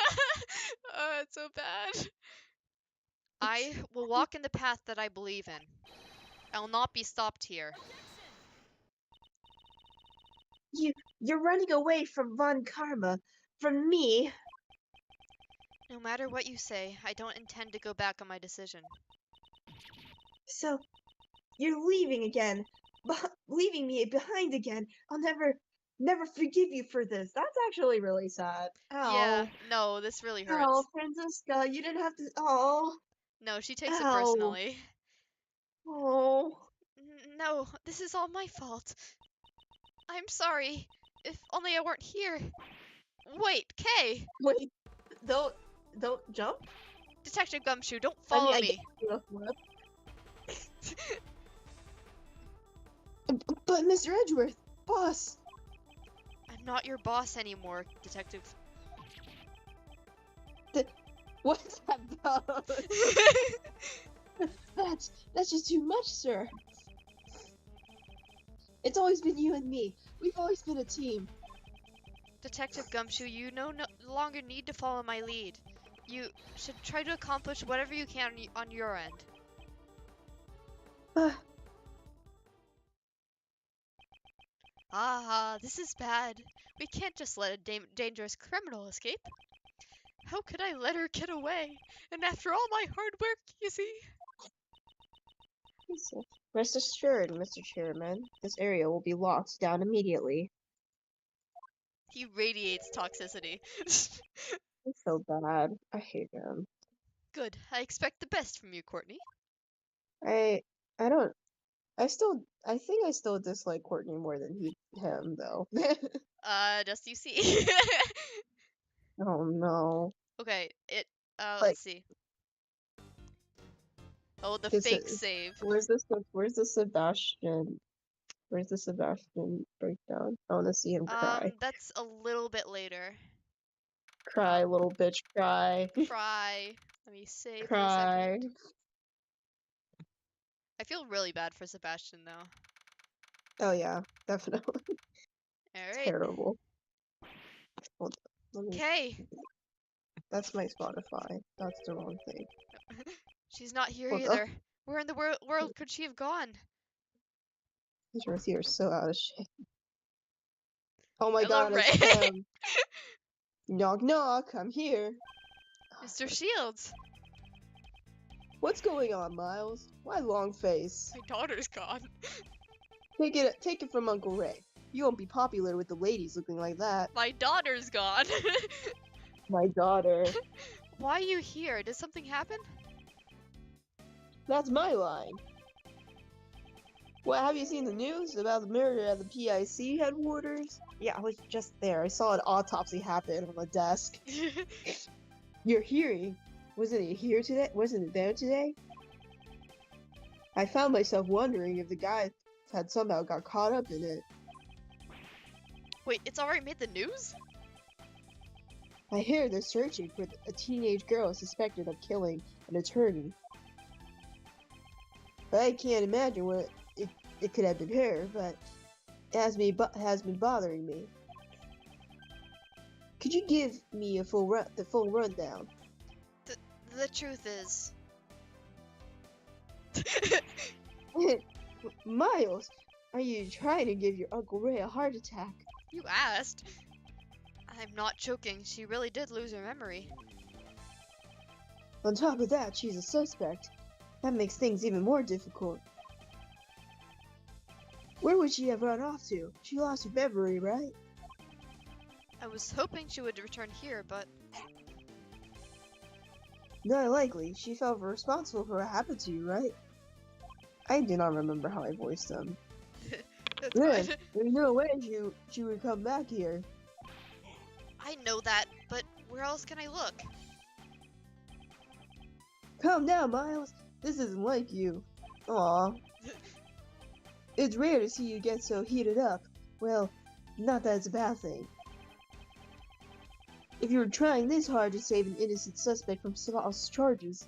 Speaker 2: Oh, it's so bad. I will walk in the path that I believe in. I will not be stopped here.
Speaker 1: You're running away from Von Karma, from me.
Speaker 2: No matter what you say, I don't intend to go back on my decision.
Speaker 1: So, you're leaving again, leaving me behind again. I'll never forgive you for this. That's actually really sad.
Speaker 2: Yeah,
Speaker 1: Ow.
Speaker 2: no, this really
Speaker 1: Ow,
Speaker 2: hurts.
Speaker 1: Franziska, you didn't have to. Oh.
Speaker 2: No, she takes it
Speaker 1: Ow.
Speaker 2: personally.
Speaker 1: Oh.
Speaker 2: No, this is all my fault. I'm sorry. If only I weren't here. Wait, Kay!
Speaker 1: Wait, don't jump.
Speaker 2: Detective Gumshoe, don't
Speaker 1: I mean,
Speaker 2: follow
Speaker 1: I
Speaker 2: me.
Speaker 1: guess you But Mr. Edgeworth, boss.
Speaker 2: I'm not your boss anymore, Detective.
Speaker 1: What's that about? That's just too much, sir. It's always been you and me. We've always been a team.
Speaker 2: Detective Gumshoe, you no longer need to follow my lead. You should try to accomplish whatever you can on your end. Ah, this is bad. We can't just let a dangerous criminal escape. How could I let her get away? And after all my hard work, you see?
Speaker 1: Rest assured, Mr. Chairman, this area will be locked down immediately.
Speaker 2: He radiates toxicity.
Speaker 1: It's so bad. I hate him.
Speaker 2: Good. I expect the best from you, Courtney.
Speaker 1: I don't. I think I still dislike Courtney more than him though.
Speaker 2: Just you see.
Speaker 1: Oh no.
Speaker 2: Okay,
Speaker 1: Like,
Speaker 2: let's see. Oh, the
Speaker 1: is
Speaker 2: fake
Speaker 1: it,
Speaker 2: save.
Speaker 1: where's the Sebastian? Where's the Sebastian breakdown? I want to see him cry.
Speaker 2: That's a little bit later.
Speaker 1: Cry, little bitch, cry.
Speaker 2: Cry. Let me save for a
Speaker 1: Cry.
Speaker 2: second. I feel really bad for Sebastian, though.
Speaker 1: Oh yeah, definitely.
Speaker 2: Alright.
Speaker 1: Terrible. Hold on, let me.
Speaker 2: Okay.
Speaker 1: That's my Spotify. That's the wrong thing.
Speaker 2: She's not here
Speaker 1: What the?
Speaker 2: either. Where in the world could she have gone?
Speaker 1: These rooms here are so out of shape. Oh my
Speaker 2: Hello,
Speaker 1: god,
Speaker 2: Ray.
Speaker 1: it's him. Knock knock, I'm here.
Speaker 2: Mr. Shields.
Speaker 1: What's going on, Miles? Why long face?
Speaker 2: My daughter's gone.
Speaker 1: Take it from Uncle Ray. You won't be popular with the ladies looking like that.
Speaker 2: My daughter's gone.
Speaker 1: My daughter.
Speaker 2: Why are you here? Did something happen?
Speaker 1: That's my line. What, have you seen the news about the murder at the PIC headquarters? Yeah, I was just there. I saw an autopsy happen on the desk. Your hearing? Wasn't it here today? Wasn't it there today? I found myself wondering if the guy had somehow got caught up in it.
Speaker 2: Wait, it's already made the news?
Speaker 1: I hear they're searching for a teenage girl suspected of killing an attorney. But I can't imagine what it could have been her, but it has been bothering me. Could you give me the full rundown?
Speaker 2: The truth is...
Speaker 1: Miles, are you trying to give your Uncle Ray a heart attack?
Speaker 2: You asked. I'm not joking. She really did lose her memory.
Speaker 1: On top of that, she's a suspect. That makes things even more difficult. Where would she have run off to? She lost her memory, right?
Speaker 2: I was hoping she would return here, but...
Speaker 1: Not likely. She felt responsible for what happened to you, right? I do not remember how I voiced them.
Speaker 2: That's
Speaker 1: Yeah,
Speaker 2: fine.
Speaker 1: there's no way she would come back here.
Speaker 2: I know that, but where else can I look?
Speaker 1: Calm down, Miles. This isn't like you. Aw. It's rare to see you get so heated up. Well, not that it's a bad thing. If you were trying this hard to save an innocent suspect from false charges,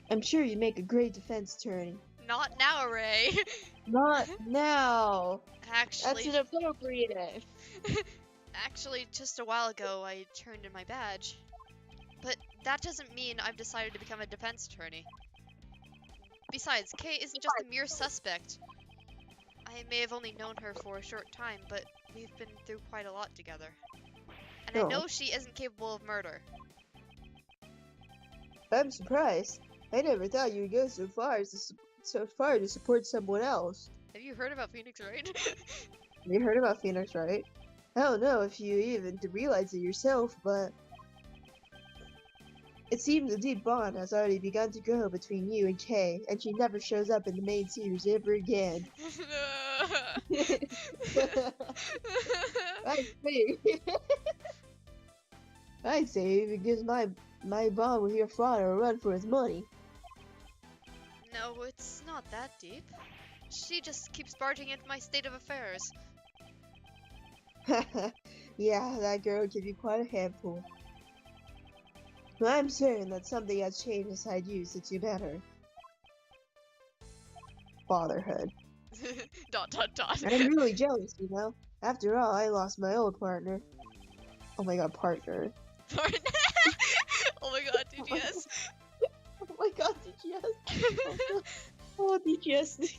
Speaker 1: I'm sure you'd make a great defense attorney.
Speaker 2: Not now, Ray.
Speaker 1: Not now.
Speaker 2: Actually,
Speaker 1: That's inappropriate.
Speaker 2: actually, just a while ago, I turned in my badge. But that doesn't mean I've decided to become a defense attorney. Besides, Kay isn't just a mere suspect. I may have only known her for a short time, but we've been through quite a lot together. And I know she isn't capable of murder.
Speaker 1: I'm surprised. I never thought you would go so far to support someone else.
Speaker 2: Have you heard about Phoenix Wright?
Speaker 1: You heard about Phoenix, right? I don't know if you even realize it yourself, but it seems a deep bond has already begun to grow between you and Kay, and she never shows up in the main series ever again. I'd say it even gives my bond with your father a run for his money.
Speaker 2: No, it's not that deep. She just keeps barging into my state of affairs.
Speaker 1: Yeah, that girl can be quite a handful. But I'm certain that something has changed inside you since you met her. Fatherhood. ... I'm really jealous, you know? After all, I lost my old partner. Oh my god, partner.
Speaker 2: Oh my god, DGS.
Speaker 1: Oh my god, DGS. Oh, DGS.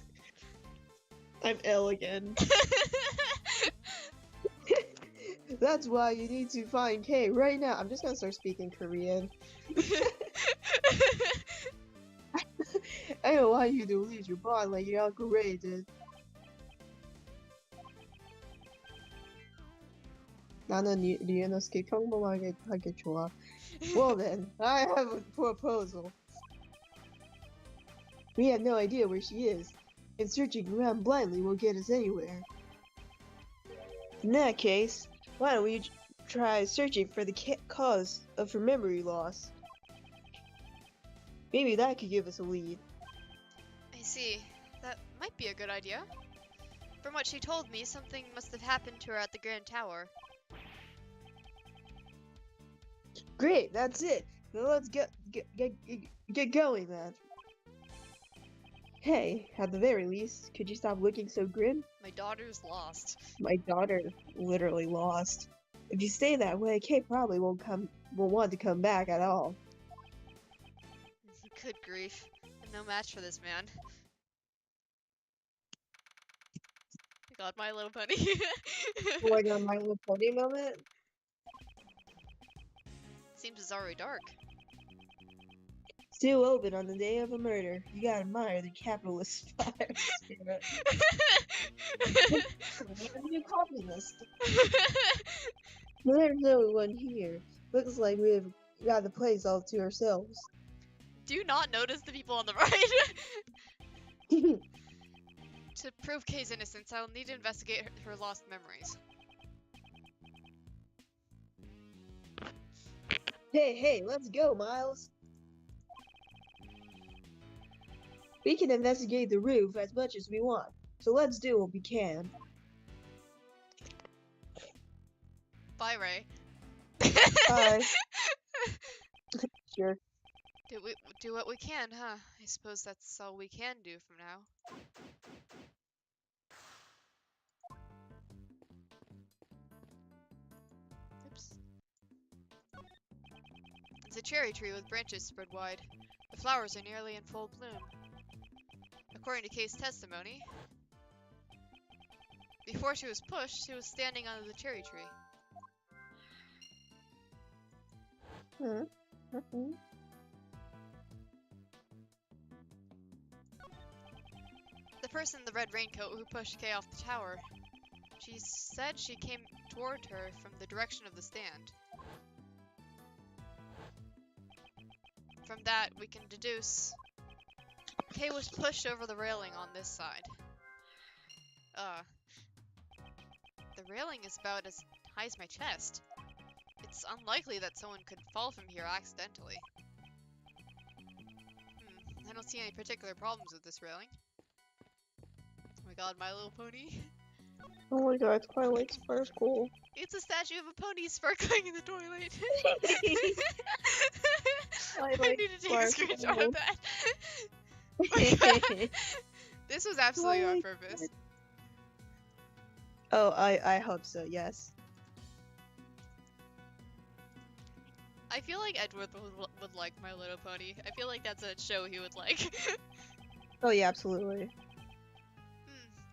Speaker 1: I'm ill again. That's why you need to find Kay right now. I'm just gonna start speaking Korean. I don't want you to lose your bond like your Uncle Ray did. 나는 리에너스께 평범하게 하기 좋아. Well then, I have a proposal. We have no idea where she is, and searching around blindly won't get us anywhere. In that case, why don't we try searching for the cause of her memory loss? Maybe that could give us a lead.
Speaker 2: I see. That might be a good idea. From what she told me, something must have happened to her at the Grand Tower.
Speaker 1: Great, that's it. Now let's get going, man. Hey, at the very least, could you stop looking so grim?
Speaker 2: My daughter's lost.
Speaker 1: My daughter literally lost. If you stay that way, Kay probably won't want to come back at all.
Speaker 2: Good grief. I'm no match for this man. God, My Little Pony.
Speaker 1: Oh my god, My Little Pony moment?
Speaker 2: Seems it's already dark.
Speaker 1: Still open on the day of a murder. You gotta admire the capitalist fire spirit. You communist. There's no one here. Looks like we've got the place all to ourselves.
Speaker 2: Do you not notice the people on the right? To prove Kay's innocence, I will need to investigate her lost memories.
Speaker 1: Hey, let's go, Miles. We can investigate the roof as much as we want, so let's do what we can.
Speaker 2: Bye, Ray.
Speaker 1: Bye. Sure.
Speaker 2: Do what we can, huh? I suppose that's all we can do from now. Oops. It's a cherry tree with branches spread wide. The flowers are nearly in full bloom. According to Kay's testimony, before she was pushed, she was standing under the cherry tree. The person in the red raincoat who pushed Kay off the tower, she said she came toward her from the direction of the stand. From that, we can deduce Kay was pushed over the railing on this side. The railing is about as high as my chest. It's unlikely that someone could fall from here accidentally. I don't see any particular problems with this railing. Oh my god, My Little Pony.
Speaker 1: Oh my god, Twilight Sparkle.
Speaker 2: It's a statue of a pony sparkling in the toilet. I need to take a screenshot of that. This was absolutely on purpose.
Speaker 1: Oh, I hope so, yes.
Speaker 2: I feel like Edgeworth would like My Little Pony. I feel like that's a show he would like.
Speaker 1: Oh yeah, absolutely.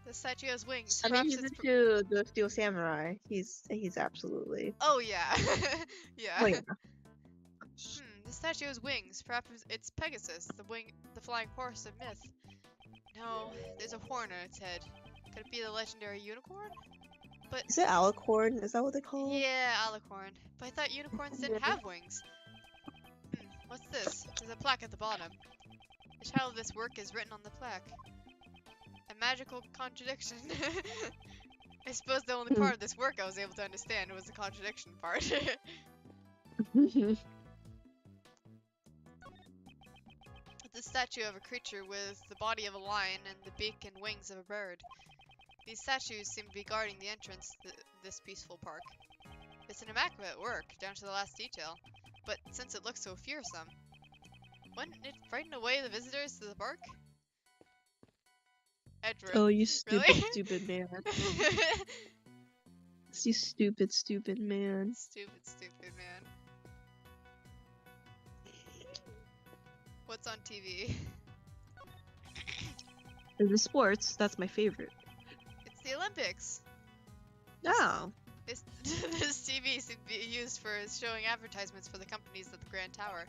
Speaker 2: The statue has wings.
Speaker 1: I mean, he's into the Steel Samurai. He's absolutely.
Speaker 2: Oh yeah, yeah.
Speaker 1: Oh yeah.
Speaker 2: The statue has wings. Perhaps it's Pegasus, the flying horse of myth. No, there's a horn on its head. Could it be the legendary unicorn? But
Speaker 1: is it alicorn? Is that what they call it?
Speaker 2: Yeah, alicorn. But I thought unicorns didn't have wings. What's this? There's a plaque at the bottom. The title of this work is written on the plaque. A magical contradiction. I suppose the only part of this work I was able to understand was the contradiction part. It's a statue of a creature with the body of a lion and the beak and wings of a bird. These statues seem to be guarding the entrance to this peaceful park. It's an immaculate work, down to the last detail, but since it looks so fearsome, wouldn't it frighten away the visitors to the park? Edgeworth.
Speaker 1: Oh, you stupid,
Speaker 2: really?
Speaker 1: stupid man. You stupid, stupid man.
Speaker 2: Stupid man. What's on TV?
Speaker 1: The sports, that's my favorite.
Speaker 2: It's the Olympics.
Speaker 1: Oh.
Speaker 2: This TV seems to be used for showing advertisements for the companies at the Grand Tower.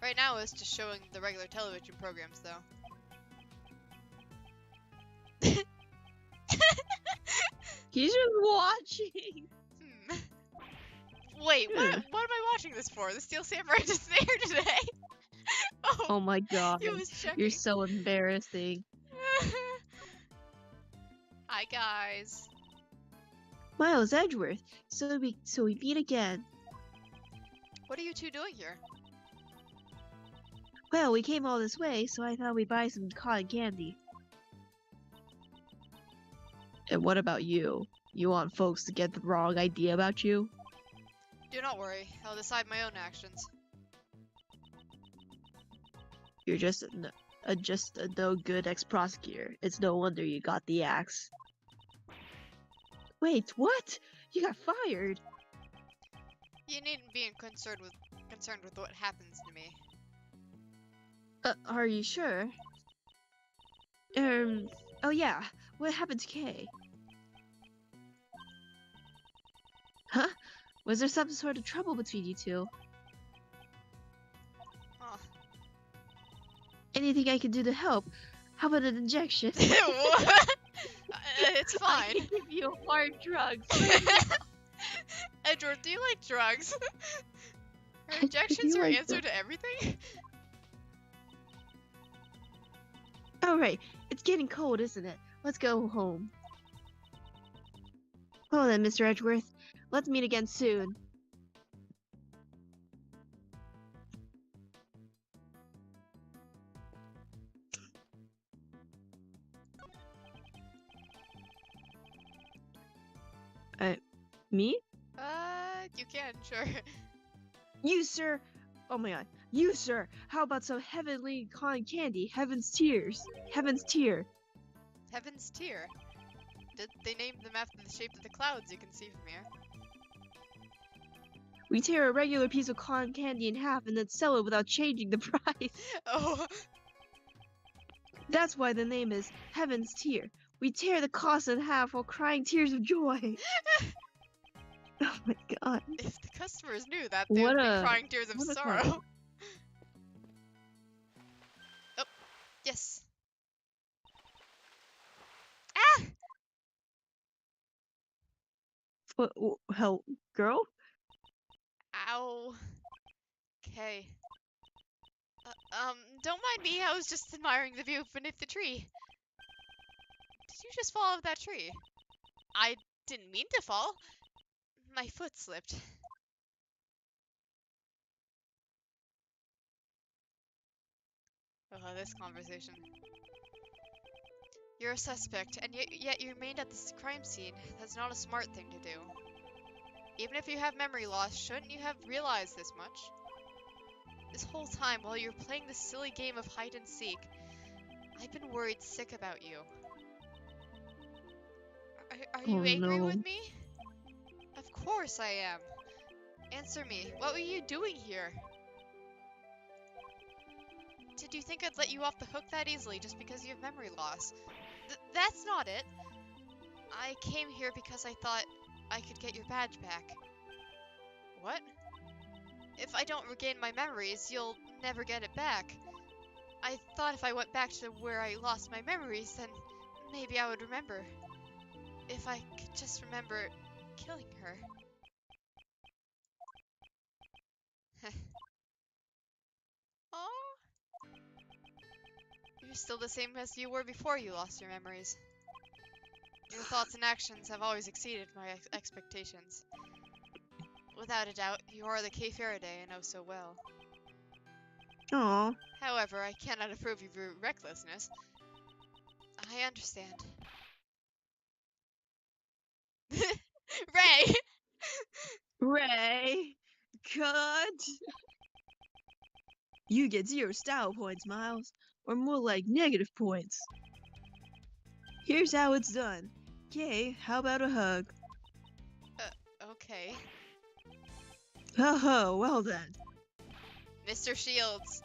Speaker 2: Right now it's just showing the regular television programs, though.
Speaker 1: He's just watching.
Speaker 2: Wait, what am I watching this for? The Steel Samurai is there today.
Speaker 1: Oh my god.
Speaker 2: He was checking.
Speaker 1: You're so embarrassing.
Speaker 2: Hi guys.
Speaker 1: Miles, Edgeworth. So we meet again.
Speaker 2: What are you two doing here?
Speaker 1: Well, we came all this way, so I thought we'd buy some cotton candy. And what about you? You want folks to get the wrong idea about you?
Speaker 2: Do not worry, I'll decide my own actions.
Speaker 1: You're just a no good ex-prosecutor. It's no wonder you got the axe. Wait, what? You got fired?
Speaker 2: You needn't be concerned with what happens to me.
Speaker 1: Are you sure? Oh yeah, what happened to Kay? Huh? Was there some sort of trouble between you two?
Speaker 2: Huh.
Speaker 1: Anything I can do to help? How about an injection?
Speaker 2: What? It's
Speaker 1: I
Speaker 2: fine.
Speaker 1: can give you hard drugs.
Speaker 2: Edgeworth, do you like drugs? Are
Speaker 1: I
Speaker 2: injections
Speaker 1: do
Speaker 2: your
Speaker 1: like
Speaker 2: answer
Speaker 1: them.
Speaker 2: to everything?
Speaker 1: Alright, it's getting cold, isn't it? Let's go home. Well then, Mr. Edgeworth, let's meet again soon. Me?
Speaker 2: You can, sure.
Speaker 1: You, sir! Oh my god. You, sir! How about some heavenly cotton candy? Heaven's Tears. Heaven's Tear.
Speaker 2: Heaven's Tear. Did they name them after the shape of the clouds you can see from here?
Speaker 1: We tear a regular piece of cotton candy in half and then sell it without changing the price.
Speaker 2: Oh,
Speaker 1: That's why the name is Heaven's Tear. We tear the cost in half while crying tears of joy. Oh my god.
Speaker 2: if the customers knew that, they
Speaker 1: What
Speaker 2: would be
Speaker 1: a-
Speaker 2: crying tears of
Speaker 1: what a
Speaker 2: sorrow.
Speaker 1: thought.
Speaker 2: Oh, yes. Ah!
Speaker 1: Hell, girl?
Speaker 2: Ow. Okay. Don't mind me, I was just admiring the view beneath the tree. Did you just fall off that tree? I didn't mean to fall. My foot slipped. Oh, this conversation. You're a suspect, and yet you remained at this crime scene. That's not a smart thing to do. Even if you have memory loss, shouldn't you have realized this much? This whole time, while you were playing this silly game of hide and seek, I've been worried sick about you. Are you
Speaker 1: Oh,
Speaker 2: angry
Speaker 1: no.
Speaker 2: with me? Of course I am. Answer me. What were you doing here? Did you think I'd let you off the hook that easily just because you have memory loss? That's not it. I came here because I thought I could get your badge back. What? If I don't regain my memories, you'll never get it back. I thought if I went back to where I lost my memories, then maybe I would remember. If I could just remember killing her. Aw. You're still the same as you were before you lost your memories. Your thoughts and actions have always exceeded my expectations. Without a doubt, you are the Kay Faraday I know so well.
Speaker 1: Aw.
Speaker 2: However, I cannot approve of your recklessness. I understand. Ray!
Speaker 1: Ray! Cut! You get 0 style points, Miles. Or more like negative points. Here's how it's done. Kay, how about a hug?
Speaker 2: Okay.
Speaker 1: Oh, well then.
Speaker 2: Mr. Shields.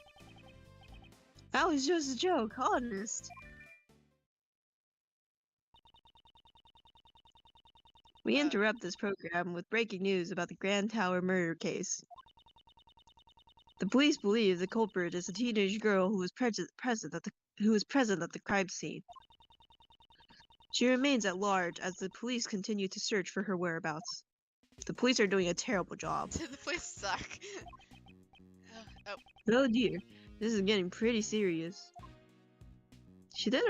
Speaker 1: That was just a joke, honest. We interrupt this program with breaking news about the Grand Tower murder case. The police believe the culprit is a teenage girl who was present at the crime scene. She remains at large as the police continue to search for her whereabouts. The police are doing a terrible job.
Speaker 2: The police suck. Oh.
Speaker 1: Oh dear, this is getting pretty serious. She did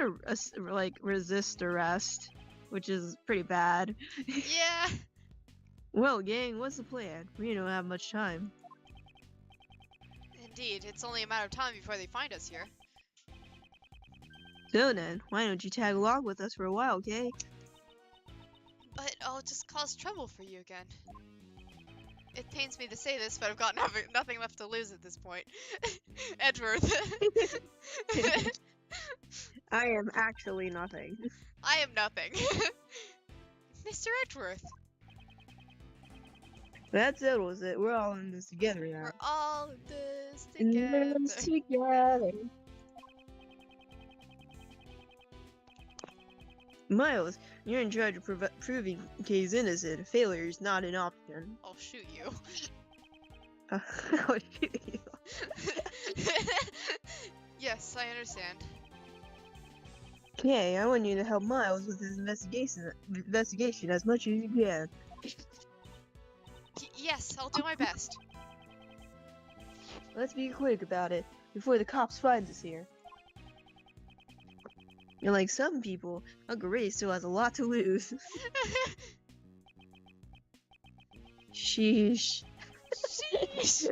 Speaker 1: resist arrest, which is pretty bad.
Speaker 2: Yeah.
Speaker 1: Well, gang, what's the plan? We don't have much time.
Speaker 2: Indeed, it's only a matter of time before they find us here.
Speaker 1: So then, why don't you tag along with us for a while, okay?
Speaker 2: But I'll just cause trouble for you again. It pains me to say this, but I've got nothing left to lose at this point. Edgeworth.
Speaker 1: I am actually nothing.
Speaker 2: I am nothing. Mr. Edgeworth.
Speaker 1: That settles it. We're all in this together now.
Speaker 2: We're all in this
Speaker 1: In
Speaker 2: together.
Speaker 1: this together. Miles, you're in charge of proving Kay's innocent. Failure is not an option.
Speaker 2: I'll shoot you.
Speaker 1: I'll shoot you.
Speaker 2: Yes, I understand.
Speaker 1: Okay, I want you to help Miles with his investigation as much as you can.
Speaker 2: Yes, I'll do my best.
Speaker 1: Let's be quick about it before the cops find us here. And like some people, Uncle Ray still has a lot to lose. Sheesh.
Speaker 2: Sheesh.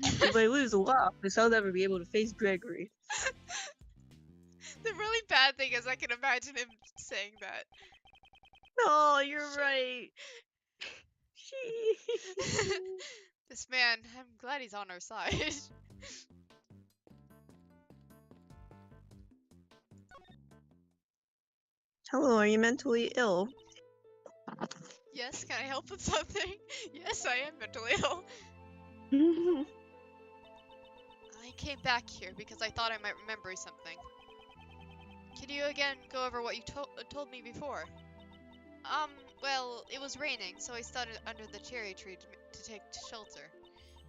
Speaker 1: If I lose a lot, I'll never be able to face Gregory.
Speaker 2: The really bad thing is I can imagine him saying that.
Speaker 1: Oh, you're right. Sheesh.
Speaker 2: This man, I'm glad he's on our side.
Speaker 1: Hello, are you mentally ill?
Speaker 2: Yes, can I help with something? Yes, I am mentally ill. I came back here because I thought I might remember something. Can you again go over what you told me before? Well, it was raining, so I stood under the cherry tree to take shelter.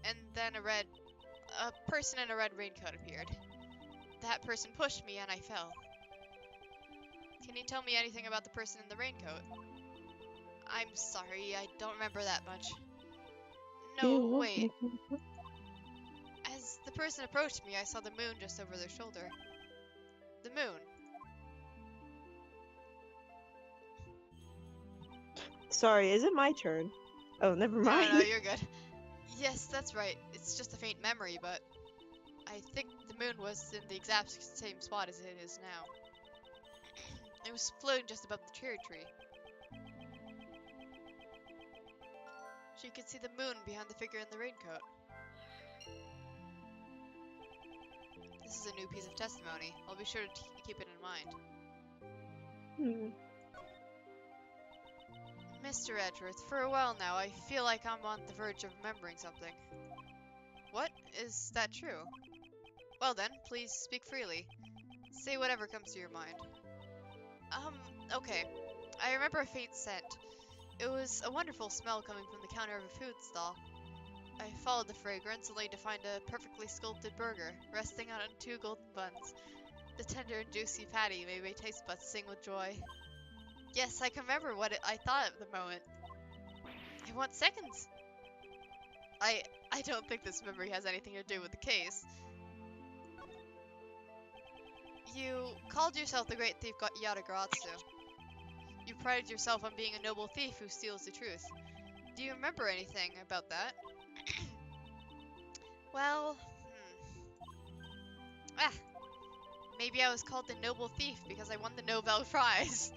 Speaker 2: And then a person in a red raincoat appeared. That person pushed me and I fell. Can you tell me anything about the person in the raincoat? I'm sorry, I don't remember that much. No, wait. As the person approached me, I saw the moon just over their shoulder. The moon.
Speaker 1: Sorry, is it my turn? Oh, never mind.
Speaker 2: No, you're good. Yes, that's right. It's just a faint memory, but I think the moon was in the exact same spot as it is now. It was floating just above the cherry tree. She could see the moon behind the figure in the raincoat. This is a new piece of testimony. I'll be sure to keep it in mind. Mr. Edgeworth, for a while now, I feel like I'm on the verge of remembering something. What? Is that true? Well then, please speak freely. Say whatever comes to your mind. Okay. I remember a faint scent. It was a wonderful smell coming from the counter of a food stall. I followed the fragrance only to find a perfectly sculpted burger, resting on 2 golden buns. The tender and juicy patty made my taste buds sing with joy. Yes, I can remember what I thought at the moment. I want seconds. I don't think this memory has anything to do with the case. You called yourself the great thief Yatagratsu. You prided yourself on being a noble thief who steals the truth. Do you remember anything about that? Well, maybe I was called the noble thief because I won the Nobel Prize.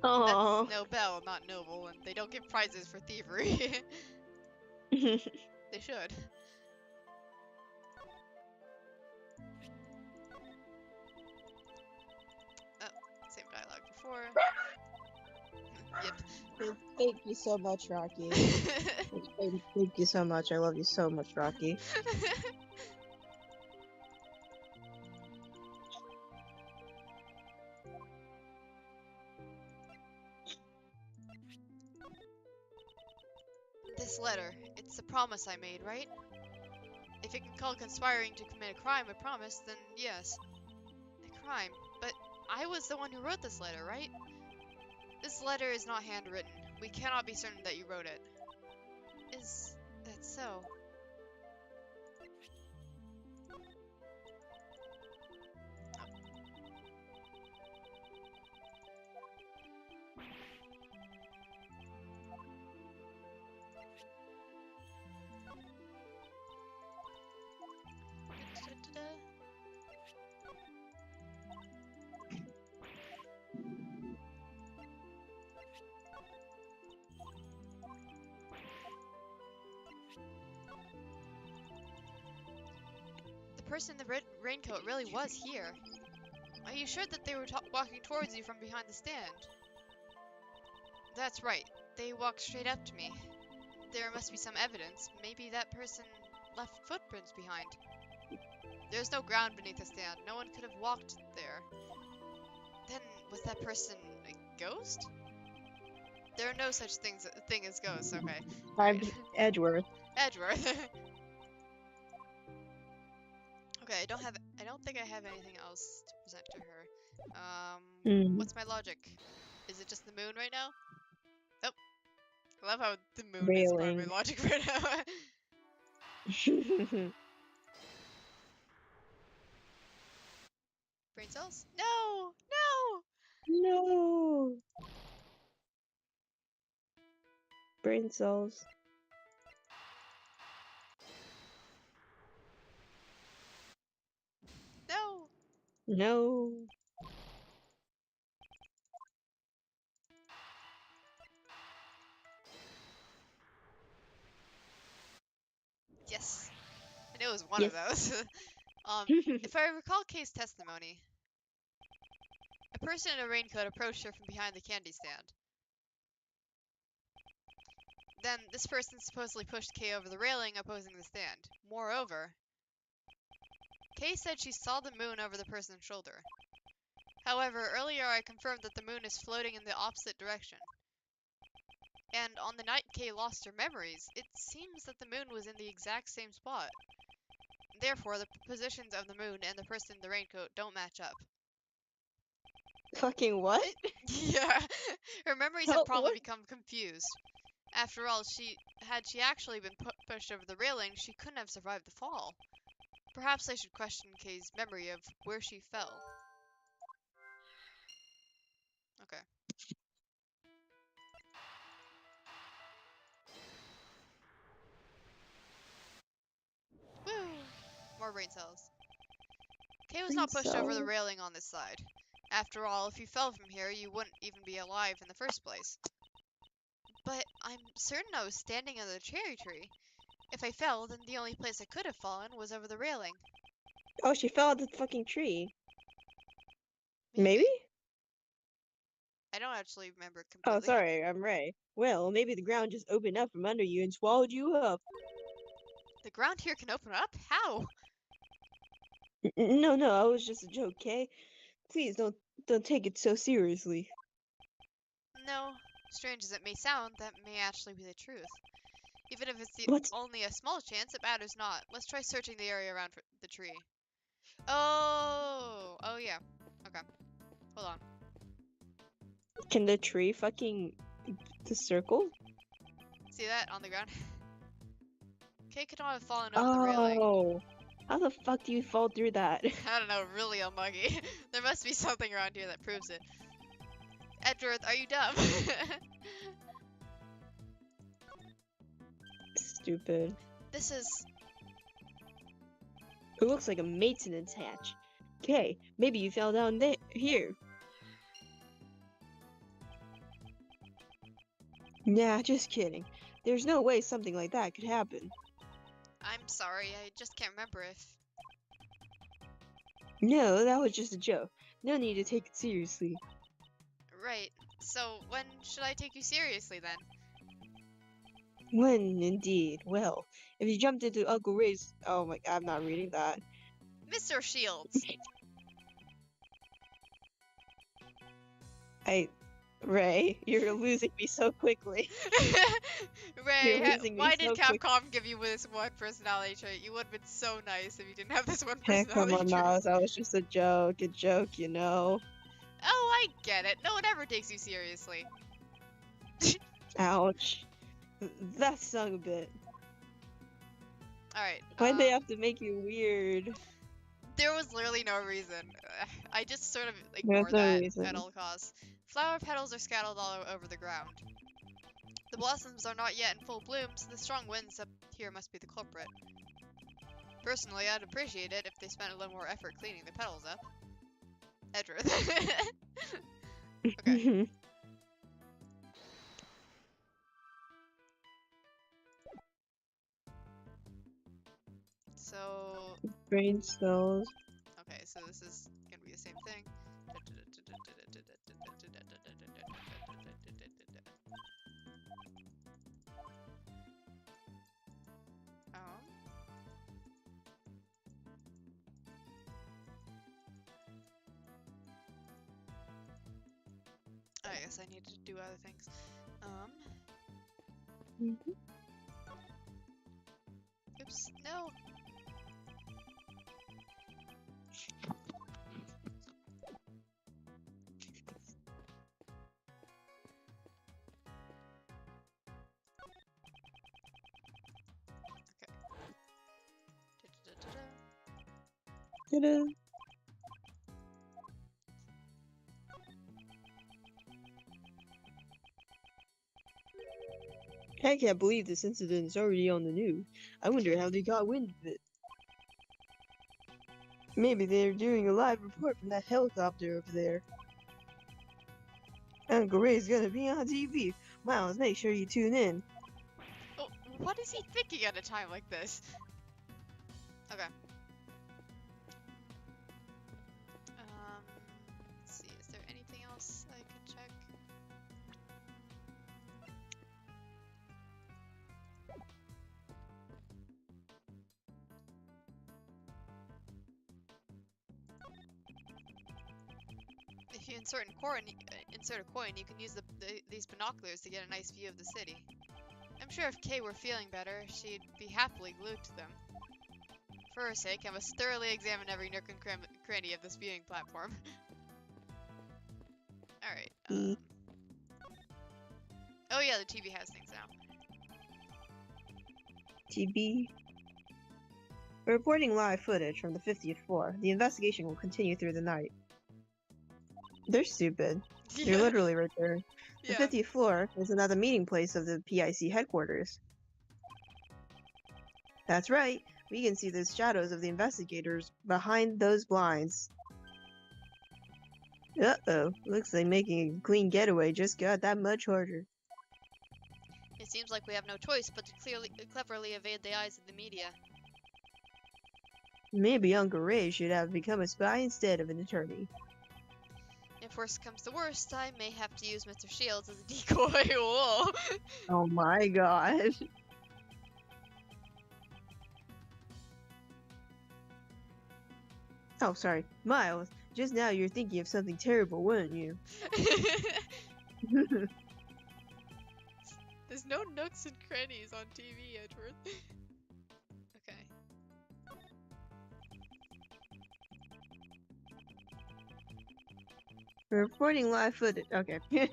Speaker 1: Aww.
Speaker 2: That's Nobel, not noble, and they don't give prizes for thievery. They should. Oh, same dialogue before. Yep.
Speaker 1: Thank you so much, Rocky. Thank you so much. I love you so much, Rocky.
Speaker 2: This letter, it's a promise I made, right? If it can call conspiring to commit a crime a promise, then yes. A crime. But I was the one who wrote this letter, right? This letter is not handwritten. We cannot be certain that you wrote it. Is that so? The person in the red raincoat really was here. Are you sure that they were walking towards you from behind the stand? That's right. They walked straight up to me. There must be some evidence. Maybe that person left footprints behind. There's no ground beneath the stand. No one could have walked there. Then, was that person a ghost? There are no such thing as ghosts, okay.
Speaker 1: I'm
Speaker 2: Right.
Speaker 1: Edgeworth.
Speaker 2: Edgeworth. Okay, I don't think I have anything else to present to her. What's my logic? Is it just the moon right now? Oh, I love how the moon is part of my
Speaker 1: Railing.
Speaker 2: logic right now. Brain cells? No! No!
Speaker 1: No. Brain cells.
Speaker 2: No!
Speaker 1: No.
Speaker 2: Yes. I knew it was one of
Speaker 1: Yes.
Speaker 2: those. If I recall Kay's testimony, a person in a raincoat approached her from behind the candy stand. Then, this person supposedly pushed Kay over the railing opposing the stand. Moreover, Kay said she saw the moon over the person's shoulder. However, earlier I confirmed that the moon is floating in the opposite direction. And on the night Kay lost her memories, it seems that the moon was in the exact same spot. Therefore, the positions of the moon and the person in the raincoat don't match up.
Speaker 1: Fucking what?
Speaker 2: Yeah, her memories have
Speaker 1: Hell,
Speaker 2: probably
Speaker 1: what?
Speaker 2: become confused. After all, had she actually been pushed over the railing, she couldn't have survived the fall. Perhaps I should question Kay's memory of where she fell. Okay. Woo! More brain cells. Kay was
Speaker 1: Brain
Speaker 2: not pushed over the
Speaker 1: cells.
Speaker 2: railing on this side. After all, if you fell from here, you wouldn't even be alive in the first place. But I'm certain I was standing under the cherry tree. If I fell, then the only place I could have fallen was over the railing.
Speaker 1: Oh, she fell out the fucking tree.
Speaker 2: Maybe.
Speaker 1: Maybe?
Speaker 2: I don't actually remember
Speaker 1: Oh,
Speaker 2: completely.
Speaker 1: sorry, I'm Ray. Well, maybe the ground just opened up from under you and swallowed you up.
Speaker 2: The ground here can open up? How?
Speaker 1: No, no, it was just a joke, okay? Please don't take it so seriously.
Speaker 2: No. Strange as it may sound, that may actually be the truth. Even if it's
Speaker 1: What?
Speaker 2: only a small chance, it matters not. Let's try searching the area around the tree. Oh! Oh, yeah. Okay. Hold on.
Speaker 1: Can the tree fucking the circle?
Speaker 2: See that on the ground? Kay could not have fallen over the railing.
Speaker 1: Oh, how the fuck do you fall through that?
Speaker 2: I don't know, really unlucky. There must be something around here that proves it. Edgeworth, are you dumb?
Speaker 1: Stupid.
Speaker 2: This is...
Speaker 1: Who looks like a maintenance hatch? Okay, maybe you fell down there here. Nah, just kidding. There's no way something like that could happen.
Speaker 2: I'm sorry, I just can't remember if...
Speaker 1: No, that was just a joke. No need to take it seriously.
Speaker 2: Right. So, when should I take you seriously, then?
Speaker 1: When, indeed. Well, if you jumped into Uncle Ray's... Oh my... I'm not reading that.
Speaker 2: Mr. Shields!
Speaker 1: Ray, you're losing me so quickly.
Speaker 2: Ray,
Speaker 1: You're losing me
Speaker 2: why
Speaker 1: so
Speaker 2: did Capcom give you this one personality trait? You would have been so nice if you didn't have this one
Speaker 1: Hey, come
Speaker 2: personality
Speaker 1: on,
Speaker 2: trait.
Speaker 1: Miles. That was just a joke, you know.
Speaker 2: Oh, I get it. No one ever takes you seriously.
Speaker 1: Ouch. That stung a bit.
Speaker 2: Alright,
Speaker 1: Why'd they have to make you weird?
Speaker 2: there was literally no reason. I just sort of
Speaker 1: There's
Speaker 2: ignored
Speaker 1: no
Speaker 2: that
Speaker 1: reason.
Speaker 2: at all costs. Flower petals are scattered all over the ground. The blossoms are not yet in full bloom, so the strong winds up here must be the culprit. Personally, I'd appreciate it if they spent a little more effort cleaning the petals up. Edgeworth. Okay. So,
Speaker 1: Brain cells.
Speaker 2: okay, so this is gonna be the same thing. I guess I need to do other things. Oops, no.
Speaker 1: Ta-da. I can't believe this incident is already on the news. I wonder how they got wind of it. Maybe they're doing a live report from that helicopter over there. Uncle Ray's gonna be on TV. Miles, make sure you tune in.
Speaker 2: Oh, what is he thinking at a time like this? Okay. Let's see, is there anything else I could check? If you insert a coin, you can use these binoculars to get a nice view of the city. I'm sure if Kay were feeling better, she'd be happily glued to them. For her sake, I must thoroughly examine every nook and cranny of this viewing platform. Alright, oh yeah, the TV has things now.
Speaker 1: TV. We're reporting live footage from the 50th floor. The investigation will continue through the night. They're stupid. They're literally right there. The 50th floor is another meeting place of the PIC headquarters. That's right. We can see the shadows of the investigators behind those blinds. Uh-oh. Looks like making a clean getaway just got that much harder.
Speaker 2: It seems like we have no choice but to cleverly evade the eyes of the media.
Speaker 1: Maybe Uncle Ray should have become a spy instead of an attorney.
Speaker 2: If worse comes to worst, I may have to use Mr. Shields as a decoy. Whoa.
Speaker 1: Oh my god. Oh, sorry. Miles, just now you're thinking of something terrible, weren't you?
Speaker 2: There's no nooks and crannies on TV, Edgeworth. Okay.
Speaker 1: We're reporting live footage. Okay.
Speaker 2: Okay,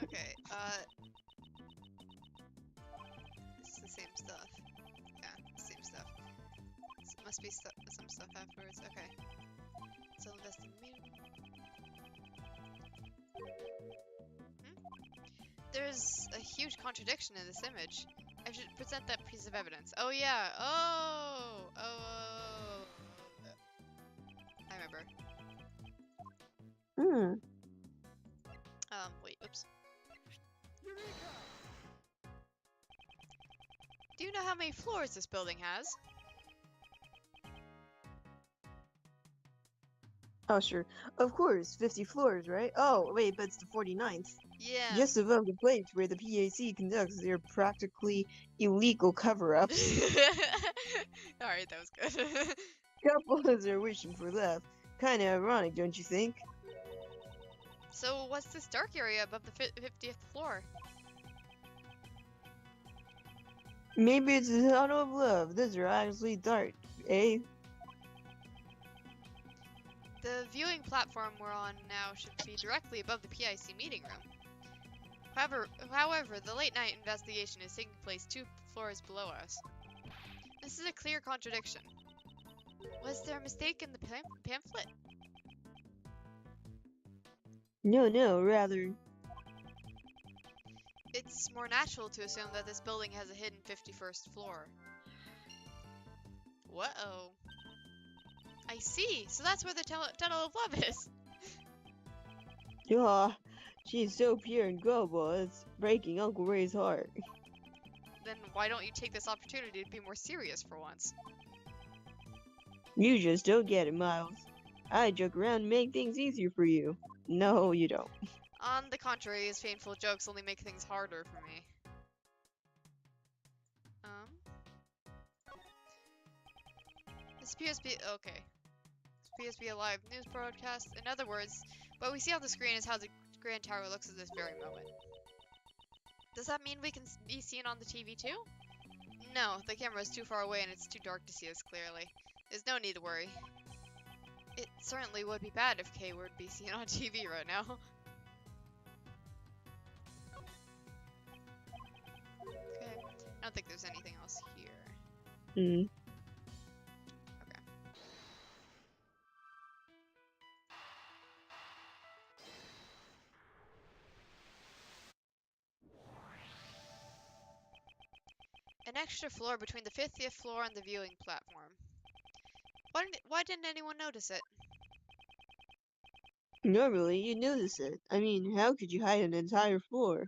Speaker 2: it's the same stuff. Yeah, same stuff. Must be some stuff afterwards. Okay. So invest in the meeting. There's a huge contradiction in this image. I should present that piece of evidence. Oh yeah. Oh. I remember. Wait, oops. Do you know how many floors this building has?
Speaker 1: Oh, sure. Of course, 50 floors, right? Oh, wait, but it's the 49th.
Speaker 2: Yeah.
Speaker 1: Just above the place where the PAC conducts their practically illegal cover-ups.
Speaker 2: Alright, that was good.
Speaker 1: Couples are wishing for love. Kinda ironic, don't you think?
Speaker 2: So, what's this dark area above the 50th floor?
Speaker 1: Maybe it's a tunnel of love. Those are actually dark, eh?
Speaker 2: The viewing platform we're on now should be directly above the PIC meeting room. However, the late night investigation is taking place 2 floors below us. This is a clear contradiction. Was there a mistake in the pamphlet?
Speaker 1: No, rather...
Speaker 2: It's more natural to assume that this building has a hidden 51st floor. Whoa. I see. So that's where the Tunnel of Love is.
Speaker 1: Aw, she's so pure and gullible, it's breaking Uncle Ray's heart.
Speaker 2: Then why don't you take this opportunity to be more serious for once?
Speaker 1: You just don't get it, Miles. I joke around and make things easier for you. No, you don't.
Speaker 2: On the contrary, his painful jokes only make things harder for me. This appears to be... okay. This appears to be a live news broadcast. In other words, what we see on the screen is how the Grand Tower looks at this very moment. Does that mean we can be seen on the TV too? No, the camera is too far away and it's too dark to see us clearly. There's no need to worry. It certainly would be bad if Kay were to be seen on TV right now. Okay, I don't think there's anything else here.
Speaker 1: Hmm.
Speaker 2: Okay. An extra floor between the 50th floor and the viewing platform. Why didn't anyone notice it?
Speaker 1: Normally, you'd notice it. I mean, how could you hide an entire floor?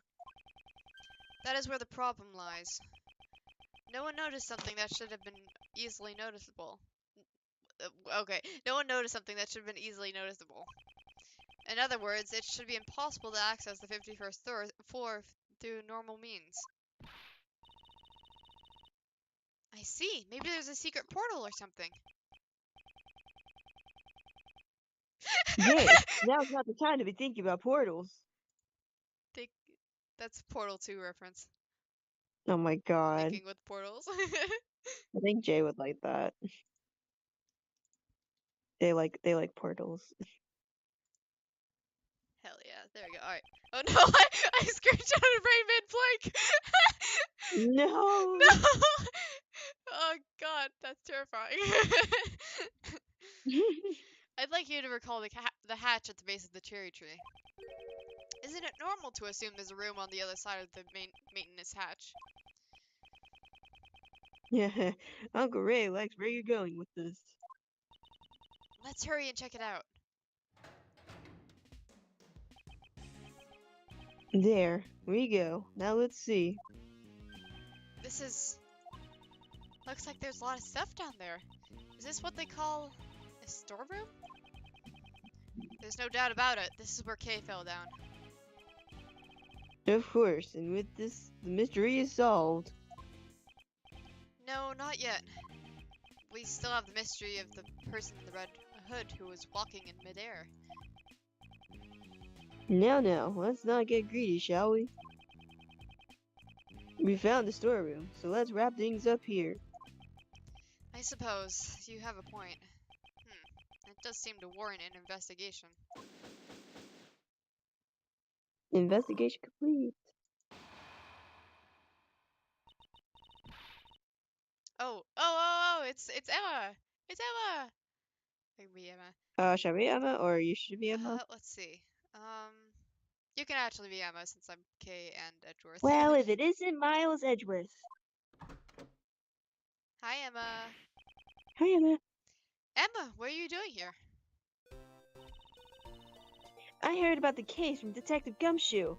Speaker 2: That is where the problem lies. No one noticed something that should have been easily noticeable. Okay, no one noticed something that should have been easily noticeable. In other words, it should be impossible to access the 51st floor through normal means. I see. Maybe there's a secret portal or something.
Speaker 1: Jay, now's not the time to be thinking about portals.
Speaker 2: That's Portal 2 reference.
Speaker 1: Oh my god.
Speaker 2: Thinking with portals.
Speaker 1: I think Jay would like that. They like portals.
Speaker 2: Hell yeah, there we go. Alright. Oh no, I screenshotted Rain mid-plank!
Speaker 1: No!
Speaker 2: No! Oh god, that's terrifying. I'd like you to recall the hatch at the base of the cherry tree. Isn't it normal to assume there's a room on the other side of the maintenance hatch?
Speaker 1: Yeah, Uncle Ray likes where you're going with this.
Speaker 2: Let's hurry and check it out.
Speaker 1: There, we go. Now let's see.
Speaker 2: This is... Looks like there's a lot of stuff down there. Is this what they call a storeroom? There's no doubt about it. This is where Kay fell down.
Speaker 1: Of course, and with this, the mystery is solved.
Speaker 2: No, not yet. We still have the mystery of the person in the red hood who was walking in midair.
Speaker 1: Now, let's not get greedy, shall we? We found the storeroom, so let's wrap things up here.
Speaker 2: I suppose you have a point. It does seem to warrant an investigation.
Speaker 1: Investigation complete.
Speaker 2: Oh, it's Emma! It's Emma! I can be Emma.
Speaker 1: Shall we Emma, or you should be Emma?
Speaker 2: Let's see. You can actually be Emma since I'm Kay and Edgeworth.
Speaker 1: Well, if it isn't Miles Edgeworth.
Speaker 2: Hi, Emma.
Speaker 1: Hi, Emma.
Speaker 2: Emma, what are you doing here?
Speaker 1: I heard about the case from Detective Gumshoe.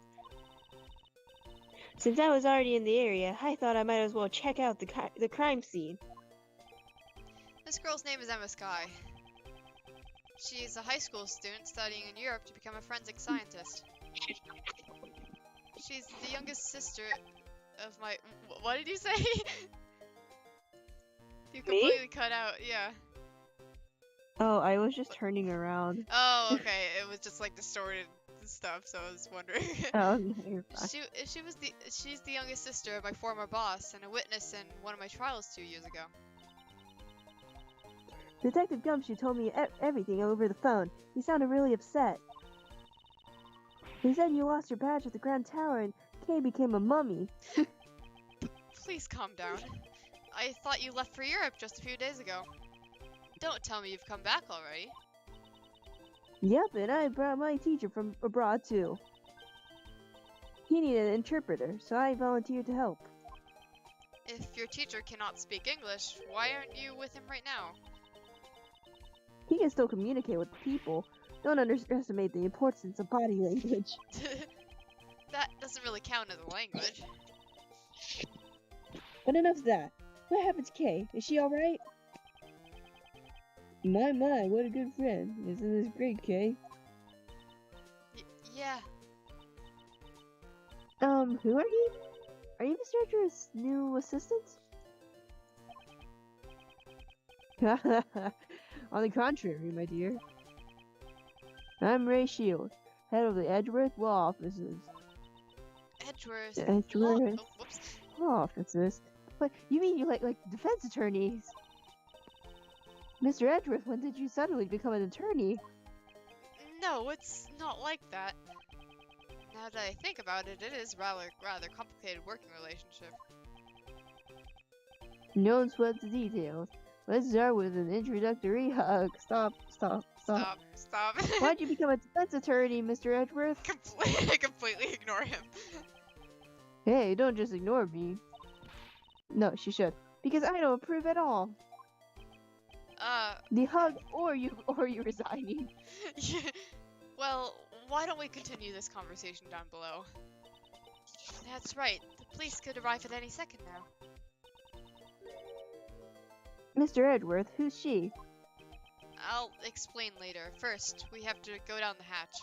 Speaker 1: Since I was already in the area, I thought I might as well check out the crime scene.
Speaker 2: This girl's name is Emma Skye. She's a high school student studying in Europe to become a forensic scientist. She's the youngest sister of my... What did you say? You completely cut out, yeah.
Speaker 1: Oh, I was just turning around.
Speaker 2: Oh, okay. It was just like distorted stuff, so I was wondering.
Speaker 1: Oh, no, you're fine.
Speaker 2: She's the youngest sister of my former boss and a witness in one of my trials 2 years ago.
Speaker 1: Detective Gumshoe told me everything over the phone. He sounded really upset. He said you lost your badge at the Grand Tower and Kay became a mummy.
Speaker 2: Please calm down. I thought you left for Europe just a few days ago. Don't tell me you've come back already.
Speaker 1: Yep, and I brought my teacher from abroad too. He needed an interpreter, so I volunteered to help.
Speaker 2: If your teacher cannot speak English, why aren't you with him right now?
Speaker 1: He can still communicate with people. Don't underestimate the importance of body language.
Speaker 2: That doesn't really count as a language.
Speaker 1: But enough of that. What happened to Kay? Is she alright? My, what a good friend. Isn't this great, Kay?
Speaker 2: Yeah.
Speaker 1: Who are you? Are you Mr. Edgeworth's new assistant? On the contrary, my dear. I'm Ray Shield, head of the Edgeworth law offices.
Speaker 2: Edgeworth.
Speaker 1: Edgeworth
Speaker 2: Oh, whoops.
Speaker 1: law offices? But you mean you like defense attorneys? Mr. Edgeworth, when did you suddenly become an attorney?
Speaker 2: No, it's not like that. Now that I think about it, it is rather complicated working relationship.
Speaker 1: No sweat the details. Let's start with an introductory hug. Stop.
Speaker 2: Stop.
Speaker 1: Why'd you become a defense attorney, Mr. Edgeworth?
Speaker 2: Completely ignore him.
Speaker 1: Hey, don't just ignore me. No, she should. Because I don't approve at all. The hug or you resigning.
Speaker 2: Well, why don't we continue this conversation down below? That's right. The police could arrive at any second now.
Speaker 1: Mr. Edgeworth, who's she?
Speaker 2: I'll explain later. First, we have to go down the hatch.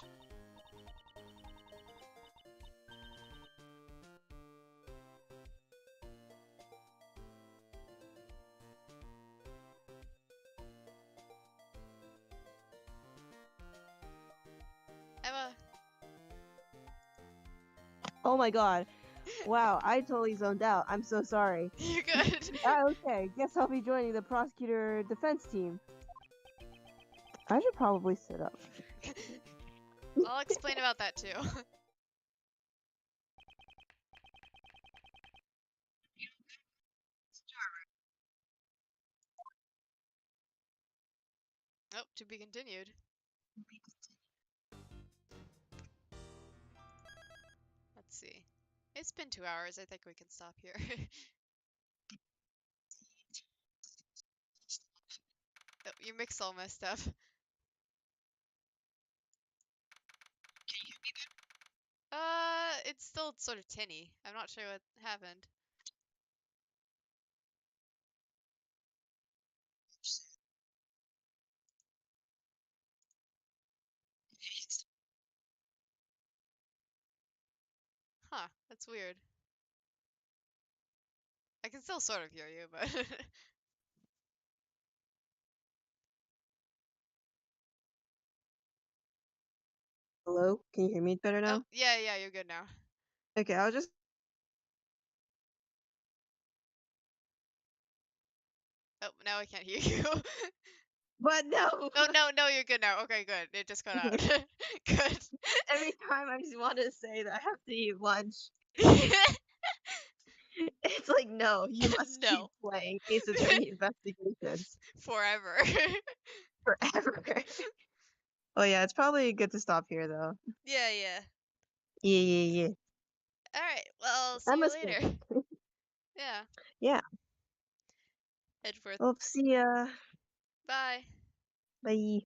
Speaker 2: Emma.
Speaker 1: Oh my god. Wow, I totally zoned out. I'm so sorry.
Speaker 2: You good?
Speaker 1: Okay, guess I'll be joining the prosecutor defense team. I should probably sit up.
Speaker 2: I'll explain about that too. Oh, to be continued. Let's see. It's been 2 hours. I think we can stop here. Oh, your mix all messed up. It's still sort of tinny. I'm not sure what happened. Huh, that's weird. I can still sort of hear you, but...
Speaker 1: Hello? Can you hear me better now?
Speaker 2: Oh, yeah, you're good now.
Speaker 1: Okay, I'll just...
Speaker 2: Oh, now I can't hear you.
Speaker 1: But no!
Speaker 2: No, you're good now. Okay, good. It just cut out. Good.
Speaker 1: Every time I just want to say that I have to eat lunch, it's like, no, you must keep
Speaker 2: No.
Speaker 1: playing Ace Attorney Investigations.
Speaker 2: Forever.
Speaker 1: Forever. Oh yeah, it's probably good to stop here though.
Speaker 2: Yeah.
Speaker 1: Yeah.
Speaker 2: Alright, well, see
Speaker 1: I
Speaker 2: you
Speaker 1: must
Speaker 2: later.
Speaker 1: go.
Speaker 2: Yeah.
Speaker 1: Yeah.
Speaker 2: Edgeworth.
Speaker 1: Well, see ya.
Speaker 2: Bye.
Speaker 1: Bye.